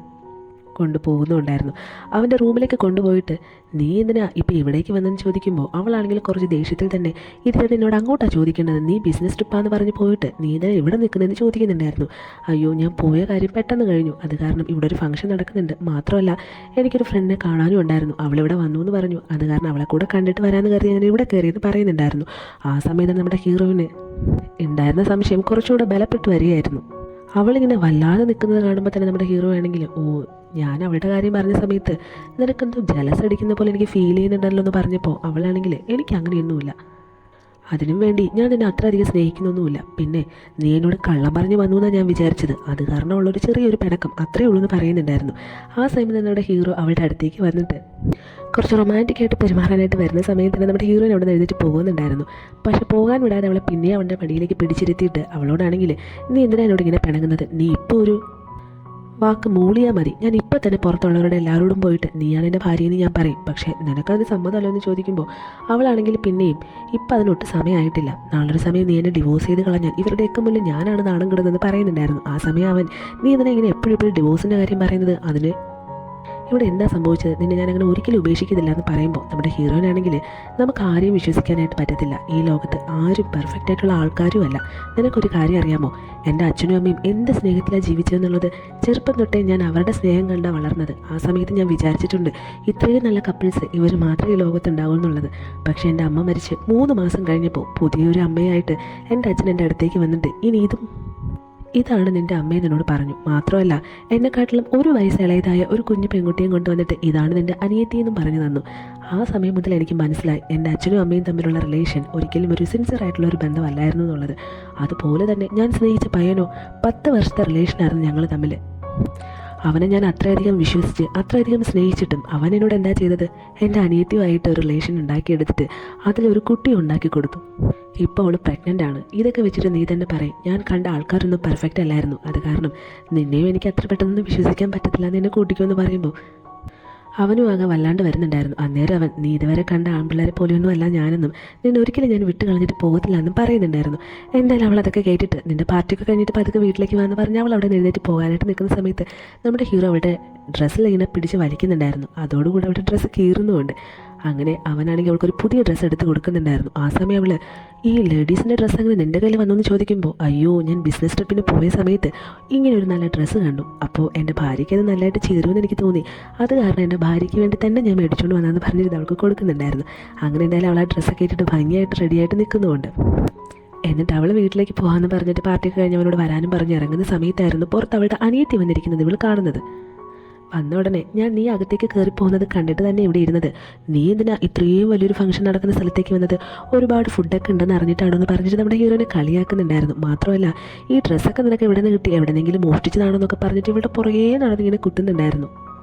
Speaker 1: കൊണ്ടുപോകുന്നുണ്ടായിരുന്നു. അവൻ്റെ റൂമിലേക്ക് കൊണ്ടുപോയിട്ട്, നീ എന്തിനാ ഇപ്പം ഇവിടേക്ക് വന്നെന്ന് ചോദിക്കുമ്പോൾ അവളാണെങ്കിൽ കുറച്ച് ദേഷ്യത്തിൽ തന്നെ, ഇതിനെ എന്നോട് അങ്ങോട്ടാണ് ചോദിക്കേണ്ടത്, നീ ബിസിനസ് ട്രിപ്പാന്ന് പറഞ്ഞ് പോയിട്ട് നീ ഇതിനെ ഇവിടെ നിൽക്കുന്നതെന്ന് ചോദിക്കുന്നുണ്ടായിരുന്നു. അയ്യോ, ഞാൻ പോയ കാര്യം പെട്ടെന്ന് കഴിഞ്ഞു, അത് കാരണം ഇവിടെ ഒരു ഫംഗ്ഷൻ നടക്കുന്നുണ്ട്, മാത്രമല്ല എനിക്കൊരു ഫ്രണ്ടിനെ കാണാനും ഉണ്ടായിരുന്നു, അവളിവിടെ വന്നു എന്ന് പറഞ്ഞു, അത് കാരണം അവളെ കൂടെ കണ്ടിട്ട് വരാമെന്ന് കരുതി ഞാൻ ഇവിടെ കയറിയെന്ന് പറയുന്നുണ്ടായിരുന്നു. ആ സമയത്ത് നമ്മുടെ ഹീറോയിന് ഉണ്ടായിരുന്ന സംശയം കുറച്ചുകൂടെ ബലപ്പെട്ട് വരികയായിരുന്നു. അവളിങ്ങനെ വല്ലാതെ നിൽക്കുന്നത് കാണുമ്പോൾ തന്നെ നമ്മുടെ ഹീറോ ആണെങ്കിൽ, ഓ, ഞാൻ അവളുടെ കാര്യം പറഞ്ഞ സമയത്ത് നിനക്കെന്തോ ജലസ് അടിക്കുന്ന പോലെ എനിക്ക് ഫീൽ ചെയ്യുന്നുണ്ടല്ലോ എന്ന് പറഞ്ഞപ്പോൾ അവളാണെങ്കിൽ, എനിക്ക് അങ്ങനെയൊന്നുമില്ല, അതിനും വേണ്ടി ഞാൻ നിന്നെ അത്ര അധികം സ്നേഹിക്കുന്നൊന്നുമില്ല, പിന്നെ നീ എന്നോട് കള്ളം പറഞ്ഞ് വന്നു എന്നാണ് ഞാൻ വിചാരിച്ചത്, അത് കാരണം ഉള്ളൊരു ചെറിയൊരു പിണക്കം അത്രയേ ഉള്ളൂ എന്ന് പറയുന്നുണ്ടായിരുന്നു. ആ സമയത്ത് നമ്മുടെ ഹീറോ അവളുടെ അടുത്തേക്ക് വന്നിട്ട് കുറച്ച് റൊമാൻറ്റിക്കായിട്ട് പെരുമാറാനായിട്ട് വരുന്ന സമയത്ത് തന്നെ നമ്മുടെ ഹീറോയിൻ അവിടെ നിന്ന് എഴുതിട്ട് പോകുന്നുണ്ടായിരുന്നു. പക്ഷെ പോകാൻ വിടാതെ അവളെ പിന്നെ അവൻ്റെ പടിയിലേക്ക് പിടിച്ചിരുത്തിയിട്ട് അവളോടാണെങ്കിൽ, നീ എന്തിനാ എന്നോട് ഇങ്ങനെ പിണങ്ങുന്നത്, നീ ഇപ്പോൾ ഒരു വാക്ക് മൂളിയാൽ മതി, ഞാൻ ഇപ്പം തന്നെ പുറത്തുള്ളവരുടെ എല്ലാവരോടും പോയിട്ട് നീയാണ് എൻ്റെ ഭാര്യയെന്ന് ഞാൻ പറയും, പക്ഷേ നിനക്കതിന് സമ്മതമല്ലോ എന്ന് ചോദിക്കുമ്പോൾ അവളാണെങ്കിൽ പിന്നെയും ഇപ്പം അതിനൊട്ട് സമയമായിട്ടില്ല, നാളൊരു സമയം നീ എന്നെ ഡിവോഴ്സ് ചെയ്ത് കളഞ്ഞാൽ ഇവരുടെയൊക്കെ മുന്നിൽ ഞാനാണ് നാണം കിടുന്നതെന്ന് പറയുന്നുണ്ടായിരുന്നു. ആ സമയം അവൻ, നീ എന്തിനാ ഇങ്ങനെ എപ്പോഴും ഡിവോഴ്സിൻ്റെ കാര്യം പറയുന്നത്, അതിന് ഇവിടെ എന്താ സംഭവിച്ചത്, നിന്നെ ഞാൻ അങ്ങനെ ഒരിക്കലും ഉപേക്ഷിക്കുന്നില്ല എന്ന് പറയുമ്പോൾ നമ്മുടെ ഹീറോയിനാണെങ്കിൽ, നമുക്ക് ആരെയും വിശ്വസിക്കാനായിട്ട് പറ്റത്തില്ല, ഈ ലോകത്ത് ആരും പെർഫെക്റ്റ് ആയിട്ടുള്ള ആൾക്കാരും അല്ല, നിനക്കൊരു കാര്യം അറിയാമോ, എൻ്റെ അച്ഛനും അമ്മയും എന്ത് സ്നേഹത്തിലാണ് ജീവിച്ചതെന്നുള്ളത് ചെറുപ്പം തൊട്ടേ ഞാൻ അവരുടെ സ്നേഹം കണ്ടാണ് വളർന്നത്. ആ സമയത്ത് ഞാൻ വിചാരിച്ചിട്ടുണ്ട് ഇത്രയും നല്ല കപ്പിൾസ് ഇവർ മാത്രമേ ഈ ലോകത്തുണ്ടാവൂ എന്നുള്ളത്. പക്ഷേ എൻ്റെ അമ്മ മരിച്ച് 3 മാസം കഴിഞ്ഞപ്പോൾ പുതിയൊരു അമ്മയായിട്ട് എൻ്റെ അച്ഛൻ എൻ്റെ അടുത്തേക്ക് വന്നിട്ട്, ഇനി ഇതും ഇതാണ് നിൻ്റെ അമ്മയെ എന്നോട് പറഞ്ഞു. മാത്രമല്ല എന്നെക്കാട്ടിലും ഒരു വയസ്സ് ഇളയതായ ഒരു കുഞ്ഞു പെൺകുട്ടിയും കൊണ്ടുവന്നിട്ട് ഇതാണ് നിൻ്റെ അനിയത്തിയെന്നും പറഞ്ഞു തന്നു. ആ സമയം മുതൽ എനിക്ക് മനസ്സിലായി എൻ്റെ അച്ഛനും അമ്മയും തമ്മിലുള്ള റിലേഷൻ ഒരിക്കലും ഒരു സിൻസിയർ ആയിട്ടുള്ള ഒരു ബന്ധമല്ലായിരുന്നു എന്നുള്ളത്. അതുപോലെ തന്നെ ഞാൻ സ്നേഹിച്ച പയ്യനോ 10 വർഷത്തെ റിലേഷനായിരുന്നു ഞങ്ങൾ തമ്മിൽ. അവനെ ഞാൻ അത്രയധികം വിശ്വസിച്ച് അത്രയധികം സ്നേഹിച്ചിട്ടും അവൻ എന്നോട് എന്താ ചെയ്തത്? എൻ്റെ അനിയത്തിയുമായിട്ട് ഒരു റിലേഷൻ ഉണ്ടാക്കിയെടുത്തിട്ട് അതിലൊരു കുട്ടി ഉണ്ടാക്കി കൊടുത്തു. ഇപ്പോൾ അവൾ പ്രഗ്നൻ്റ് ആണ്. ഇതൊക്കെ വെച്ചിട്ട് നീ തന്നെ പറയും ഞാൻ കണ്ട ആൾക്കാരൊന്നും പെർഫെക്റ്റ് അല്ലായിരുന്നു. അത് കാരണം നിന്നെയും എനിക്ക് അത്ര പെട്ടെന്ന് വിശ്വസിക്കാൻ പറ്റത്തില്ല എന്ന് എന്നെ കൂട്ടിക്കുമെന്ന് പറയുമ്പോൾ അവനും ആകെ വല്ലാണ്ട് വരുന്നുണ്ടായിരുന്നു. അന്നേരം അവൻ നീ ഇതുവരെ കണ്ട ആൺപിള്ളേരെ പോലെയൊന്നും അല്ല ഞാനെന്നും നിന്നെ ഒരിക്കലും ഞാൻ വിട്ട് കളഞ്ഞിട്ട് പോകത്തില്ല എന്നും പറയുന്നുണ്ടായിരുന്നു. എന്തായാലും അവൾ അതൊക്കെ കേട്ടിട്ട് നിൻ്റെ പാർട്ടിയൊക്കെ കഴിഞ്ഞിട്ട് പതുക്കെ വീട്ടിലേക്ക് വന്ന് പറഞ്ഞ് അവൾ അവിടെ എഴുന്നേറ്റ് പോകാനായിട്ട് നിൽക്കുന്ന സമയത്ത് നമ്മുടെ ഹീറോ അവളുടെ ഡ്രസ്സിൽ ഇങ്ങനെ പിടിച്ച് വലിക്കുന്നുണ്ടായിരുന്നു. അതോടുകൂടി അവളുടെ ഡ്രസ്സ് കീറുന്നുമുണ്ട്. അങ്ങനെ അവനാണെങ്കിൽ അവൾക്കൊരു പുതിയ ഡ്രസ്സ് എടുത്ത് കൊടുക്കുന്നുണ്ടായിരുന്നു. ആ സമയം അവൾ ഈ ലേഡീസിൻ്റെ ഡ്രസ്സ് അങ്ങനെ നിൻ്റെ കയ്യിൽ വന്നൊന്ന് ചോദിക്കുമ്പോൾ അയ്യോ ഞാൻ ബിസിനസ് ട്രിപ്പിന് പോയ സമയത്ത് ഇങ്ങനെ ഒരു നല്ല ഡ്രസ്സ് കണ്ടു. അപ്പോൾ എൻ്റെ ഭാര്യയ്ക്ക് അത് നല്ലതായിട്ട് ചേരുമെന്ന് എനിക്ക് തോന്നി. അത് കാരണം എൻ്റെ ഭാര്യയ്ക്ക് വേണ്ടി തന്നെ ഞാൻ മേടിച്ചുകൊണ്ട് വന്നതെന്ന് പറഞ്ഞിട്ട് അവൾക്ക് കൊടുക്കുന്നുണ്ടായിരുന്നു. അങ്ങനെ എന്തായാലും അവൾ ആ ഡ്രസ്സൊക്കെ ഇട്ടിട്ട് ഭംഗിയായിട്ട് റെഡിയായിട്ട് നിൽക്കുന്നുമുണ്ട്. എന്നിട്ട് അവൾ വീട്ടിലേക്ക് പോകാമെന്ന് പറഞ്ഞിട്ട് പാർട്ടിയൊക്കെ കഴിഞ്ഞ് അവനോട് വരാനും പറഞ്ഞ് ഇറങ്ങുന്ന സമയത്തായിരുന്നു പുറത്ത് അവളുടെ അനിയത്തി വന്നിരിക്കുന്നത് ഇവൾ കാണുന്നത്. വന്ന ഉടനെ ഞാൻ നീ അകത്തേക്ക് കയറി പോകുന്നത് കണ്ടിട്ട് തന്നെ ഇവിടെ ഇരുന്നത്. നീ എന്തിനാ ഇത്രയും വലിയൊരു ഫംഗ്ഷൻ നടക്കുന്ന സ്ഥലത്തേക്ക് വന്നത്? ഒരുപാട് ഫുഡൊക്കെ ഉണ്ടെന്ന് അറിഞ്ഞിട്ടാണോ എന്ന് പറഞ്ഞിട്ട് നമ്മുടെ ഹീറോനെ കളിയാക്കുന്നുണ്ടായിരുന്നു. മാത്രമല്ല ഈ ഡ്രസ്സൊക്കെ നിനക്ക് എവിടെ നിന്ന് കിട്ടി, എവിടെയെങ്കിലും മോഷ്ടിച്ചതാണോ എന്നൊക്കെ പറഞ്ഞിട്ട് ഇവിടെ പുറകെ നടന്നിങ്ങനെ കുത്തുന്നുണ്ടായിരുന്നു.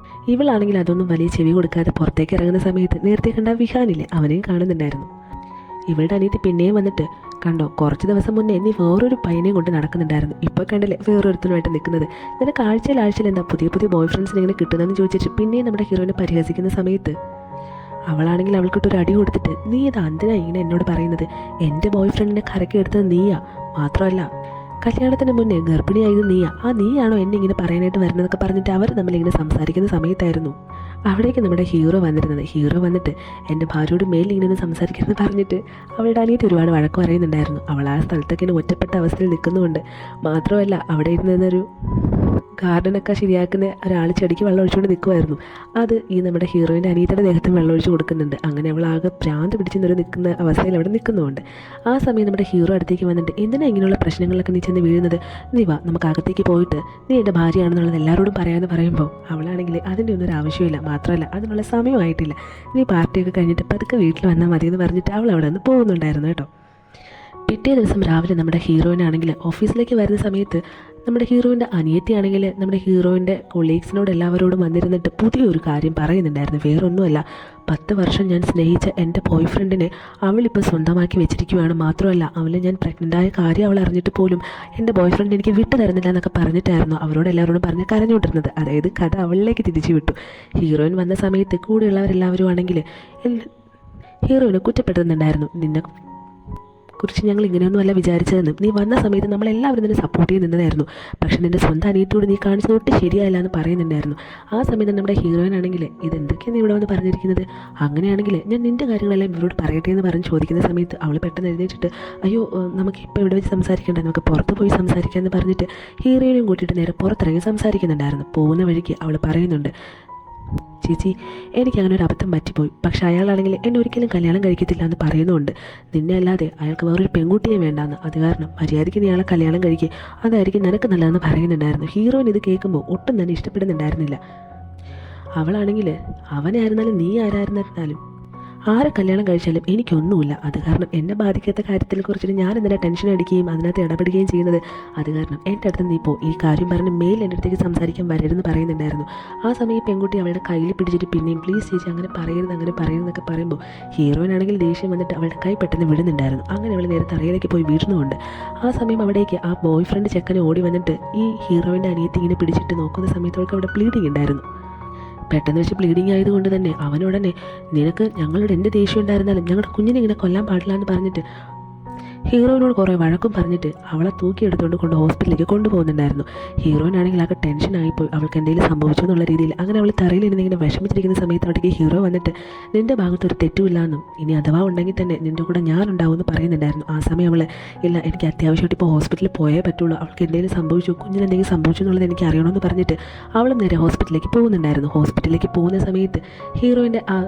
Speaker 1: ഇവളാണെങ്കിൽ അതൊന്നും വലിയ ചെവി കൊടുക്കാതെ പുറത്തേക്ക് ഇറങ്ങുന്ന സമയത്ത് നേരത്തെ കണ്ട വിഹാനില്ലേ അവനെയും കാണുന്നുണ്ടായിരുന്നു. ഇവളുടെ അനിയത്തി പിന്നെയും വന്നിട്ട് കണ്ടോ കുറച്ച് ദിവസം മുന്നേ നീ വേറൊരു പയ്യനെയും കൊണ്ട് നടക്കുന്നുണ്ടായിരുന്നു, ഇപ്പോൾ കണ്ടില്ലേ വേറൊരുത്തനുമായിട്ട് നിൽക്കുന്നത്. നിനക്ക് ആഴ്ചയിൽ എന്താ പുതിയ പുതിയ ബോയ് ഫ്രണ്ട്സിനെ ഇങ്ങനെ കിട്ടുന്നതെന്ന് ചോദിച്ചിട്ട് പിന്നെയും നമ്മുടെ ഹീറോയിനെ പരിഹസിക്കുന്ന സമയത്ത് അവളാണെങ്കിൽ അവൾക്കിട്ടൊരു അടി കൊടുത്തിട്ട് നീ ഇത് എന്തിനാ ഇങ്ങനെ എന്നോട് പറയുന്നത്? എൻ്റെ ബോയ് ഫ്രണ്ടിനെ കരക്കി എടുത്തത് നീയാ. മാത്രമല്ല കല്യാണത്തിന് മുന്നേ ഗർഭിണിയായത് നീയാ. ആ നീയാണോ എന്നെ ഇങ്ങനെ പറയാനായിട്ട് വരുന്നതൊക്കെ പറഞ്ഞിട്ട് അവർ നമ്മളിങ്ങനെ സംസാരിക്കുന്ന സമയത്തായിരുന്നു അവിടേക്ക് നമ്മുടെ ഹീറോ വന്നിരുന്നത്. ഹീറോ വന്നിട്ട് എൻ്റെ ഭാര്യയോട് മേലിൽ ഇങ്ങനെ സംസാരിക്കരുതെന്ന് പറഞ്ഞിട്ട് അവളുടെ അനിയത്തി ഒരുപാട് വഴക്ക് പറയുന്നുണ്ടായിരുന്നു. അവൾ ആ സ്ഥലത്തൊക്കെ ഇങ്ങനെ ഒറ്റപ്പെട്ട അവസ്ഥയിൽ നിൽക്കുന്നുമുണ്ട്. മാത്രമല്ല അവിടെ ഇരുന്നൊരു ഗാർഡനൊക്കെ ശരിയാക്കുന്ന ഒരാൾ ചെടിക്ക് വെള്ളം ഒഴിച്ചുകൊണ്ട് നിൽക്കുമായിരുന്നു. അത് ഈ നമ്മുടെ ഹീറോയിൻ്റെ അനിയത്തിയുടെ ദേഹത്തിന് വെള്ളം ഒഴിച്ച് കൊടുക്കുന്നുണ്ട്. അങ്ങനെ അവൾ ആകെ ഭ്രാന്ത് പിടിച്ച് നിൽക്കുന്ന അവസ്ഥയിൽ അവിടെ നിൽക്കുന്നുമുണ്ട്. ആ സമയം നമ്മുടെ ഹീറോ അടുത്തേക്ക് വന്നിട്ട് എന്തിനാ ഇങ്ങനെയുള്ള പ്രശ്നങ്ങളിലൊക്കെ നീ ചെന്ന് വീഴുന്നത്? നീ വാ നമുക്ക് അകത്തേക്ക് പോയിട്ട് നീ എൻ്റെ ഭാര്യയാണെന്നുള്ളത് എല്ലാവരോടും പറയാമെന്ന് പറയുമ്പോൾ അവളാണെങ്കിൽ അതിൻ്റെ ഒന്നും ഒരു ആവശ്യമില്ല. മാത്രമല്ല അതിനുള്ള സമയമായിട്ടില്ല, നീ പാർട്ടിയൊക്കെ കഴിഞ്ഞിട്ട് പതുക്കെ വീട്ടിൽ വന്നാൽ മതി എന്ന് പറഞ്ഞിട്ട് അവൾ അവിടെ നിന്ന് പോകുന്നുണ്ടായിരുന്നു കേട്ടോ. പിറ്റേ ദിവസം രാവിലെ നമ്മുടെ ഹീറോയിനാണെങ്കിൽ ഓഫീസിലേക്ക് വരുന്ന സമയത്ത് നമ്മുടെ ഹീറോയിൻ്റെ അനിയത്തിയാണെങ്കിൽ നമ്മുടെ ഹീറോയിൻ്റെ കൊളീഗ്സിനോട് എല്ലാവരോടും വന്നിരുന്നിട്ട് പുതിയൊരു കാര്യം പറയുന്നുണ്ടായിരുന്നു. വേറൊന്നുമല്ല, 10 വർഷം ഞാൻ സ്നേഹിച്ച എൻ്റെ ബോയ് ഫ്രണ്ടിനെ അവളിപ്പോൾ സ്വന്തമാക്കി വെച്ചിരിക്കുകയാണ്. മാത്രമല്ല അവളെ ഞാൻ പ്രഗ്നൻ്റായ കാര്യം അവൾ അറിഞ്ഞിട്ട് പോലും എൻ്റെ ബോയ് ഫ്രണ്ട് എനിക്ക് വിട്ടു തരുന്നില്ല എന്നൊക്കെ പറഞ്ഞിട്ടായിരുന്നു അവരോട് എല്ലാവരോടും പറഞ്ഞ് കരഞ്ഞുകൊണ്ടിരുന്നത്. അതായത് കഥ അവളിലേക്ക് തിരിച്ചു വിട്ടു. ഹീറോയിൻ വന്ന സമയത്ത് കൂടെയുള്ളവരെല്ലാവരും ആണെങ്കിൽ ഹീറോയിനെ കുറ്റപ്പെടുത്തുന്നുണ്ടായിരുന്നു. നിന്നെ കുറിച്ച് ഞങ്ങൾ ഇങ്ങനെയൊന്നുമല്ല വിചാരിച്ചതെന്നും നീ വന്ന സമയത്ത് നമ്മളെല്ലാവരും നിന്നെ സപ്പോർട്ട് ചെയ്ത് നിന്നതായിരുന്നു, പക്ഷേ നിൻ്റെ സ്വന്തം അനിയത്തിയോട് നീ കാണിച്ചത് ഒട്ടും ശരിയായില്ല എന്ന് പറയുന്നുണ്ടായിരുന്നു. ആ സമയത്ത് നമ്മുടെ ഹീറോയിൻ ആണെങ്കിൽ ഇതെന്തൊക്കെയാണ് നീ ഇവിടെ വന്ന് പറഞ്ഞിരിക്കുന്നത്? അങ്ങനെയാണെങ്കിൽ ഞാൻ നിൻ്റെ കാര്യങ്ങളെല്ലാം ഇവരോട് പറയട്ടെ എന്ന് പറഞ്ഞ് ചോദിക്കുന്ന സമയത്ത് അവൾ പെട്ടെന്ന് എഴുന്നേറ്റിട്ട് അയ്യോ നമുക്കിപ്പോൾ ഇവിടെ വെച്ച് സംസാരിക്കേണ്ട, നമുക്ക് പുറത്ത് പോയി സംസാരിക്കാമെന്ന് പറഞ്ഞിട്ട് ഹീറോയിനും കൂട്ടിയിട്ട് നേരെ പുറത്തിറങ്ങി സംസാരിക്കുന്നുണ്ടായിരുന്നു. പോകുന്ന വഴിക്ക് അവൾ പറയുന്നുണ്ട് ചേച്ചി എനിക്കങ്ങനെ ഒരു അബദ്ധം പറ്റിപ്പോയി, പക്ഷെ അയാളാണെങ്കിൽ എന്നെ ഒരിക്കലും കല്യാണം കഴിക്കത്തില്ല എന്ന് പറയുന്നുണ്ട്. നിന്നെ അല്ലാതെ അയാൾക്ക് വേറൊരു പെൺകുട്ടിയെ വേണ്ടാന്ന്, അത് കാരണം മര്യാദയ്ക്ക് നീ അയാളെ കല്യാണം കഴിക്കുക, അതായിരിക്കും നിനക്ക് നല്ലതെന്ന് പറയുന്നുണ്ടായിരുന്നു. ഹീറോയിൻ ഇത് കേൾക്കുമ്പോൾ ഒട്ടും തന്നെ ഇഷ്ടപ്പെടുന്നുണ്ടായിരുന്നില്ല. അവളാണെങ്കിൽ അവനായിരുന്നാലും നീ ആരായിരുന്നാലും ആരെ കല്യാണം കഴിച്ചാലും എനിക്കൊന്നുമില്ല, അത് കാരണം എന്നെ ബാധിക്കാത്ത കാര്യത്തിൽ കുറിച്ചിട്ട് ഞാൻ എന്തിനാ ടെൻഷൻ അടിക്കുകയും അതിനകത്ത് ഇടപെടുകയും ചെയ്യുന്നത്? അത് കാരണം എൻ്റെ അടുത്ത് നീ ഇപ്പോൾ ഈ കാര്യം പറഞ്ഞ് മെയിൽ എൻ്റെ അടുത്തേക്ക് സംസാരിക്കാൻ വരരുതെന്ന് പറയുന്നുണ്ടായിരുന്നു. ആ സമയം പെൺകുട്ടി അവളുടെ കയ്യിൽ പിടിച്ചിട്ട് പിന്നെയും പ്ലീസ് ചേച്ചി അങ്ങനെ പറയരുതെന്നൊക്കെ പറയുമ്പോൾ ഹീറോയിനാണെങ്കിൽ ദേഷ്യം വന്നിട്ട് അവളുടെ കൈ പെട്ടെന്ന് വിടുന്നുണ്ടായിരുന്നു. അങ്ങനെ അവൾ നേരെ തറയിലേക്ക് പോയി വീഴുന്നുമുണ്ട്. ആ സമയം അവിടേക്ക് ആ ബോയ് ഫ്രണ്ട് ചെക്കനെ ഓടി വന്നിട്ട് ഈ ഹീറോയിൻ്റെ അനിയത്തി ഇങ്ങനെ പിടിച്ചിട്ട് നോക്കുന്ന സമയത്ത് അവൾക്ക് അവിടെ ബ്ലീഡിങ് ഉണ്ടായിരുന്നു. പെട്ടെന്ന് വെച്ച് ബ്ലീഡിങ് ആയതുകൊണ്ട് തന്നെ അവനുടനെ നിനക്ക് ഞങ്ങളുടെ എന്ത് ദേഷ്യം ഉണ്ടായിരുന്നാലും ഞങ്ങളുടെ കുഞ്ഞിനെ ഇങ്ങനെ കൊല്ലാൻ പാടില്ല എന്ന് പറഞ്ഞിട്ട് ഹീറോയിനോട് കുറേ വഴക്കും പറഞ്ഞിട്ട് അവളെ തൂക്കിയെടുത്തുകൊണ്ട് കൊണ്ട് ഹോസ്പിറ്റലിലേക്ക് കൊണ്ടുപോകുന്നുണ്ടായിരുന്നു. ഹീറോയിനാണെങ്കിൽ ആകെ ടെൻഷനായിപ്പോയി, അവൾക്ക് എന്തെങ്കിലും സംഭവിച്ചു എന്നുള്ള രീതിയിൽ. അങ്ങനെ അവൾ തറയിൽ ഇങ്ങനെ വിഷമിച്ചിരിക്കുന്ന സമയത്ത് അവിടേക്ക് ഹീറോ വന്നിട്ട് നിൻ്റെ ഭാഗത്തൊരു തെറ്റുമില്ലാന്നും ഇനി അഥവാ ഉണ്ടെങ്കിൽ തന്നെ നിൻ്റെ കൂടെ ഞാനുണ്ടാവുമെന്ന് പറയുന്നുണ്ടായിരുന്നു. ആ സമയം അവൾ ഇല്ല എനിക്ക് അത്യാവശ്യമായിട്ട് ഇപ്പോൾ ഹോസ്പിറ്റലിൽ പോയേ പറ്റുള്ളൂ, അവൾക്ക് എന്തെങ്കിലും സംഭവിച്ചു, കുഞ്ഞിന് എന്തെങ്കിലും സംഭവിച്ചു എന്നുള്ളത് എനിക്ക് അറിയണമെന്ന് പറഞ്ഞിട്ട് അവൾ നേരെ ഹോസ്പിറ്റലിലേക്ക് പോകുന്നുണ്ടായിരുന്നു. ഹോസ്പിറ്റലിലേക്ക് പോകുന്ന സമയത്ത് ഹീറോയിൻ്റെ ആ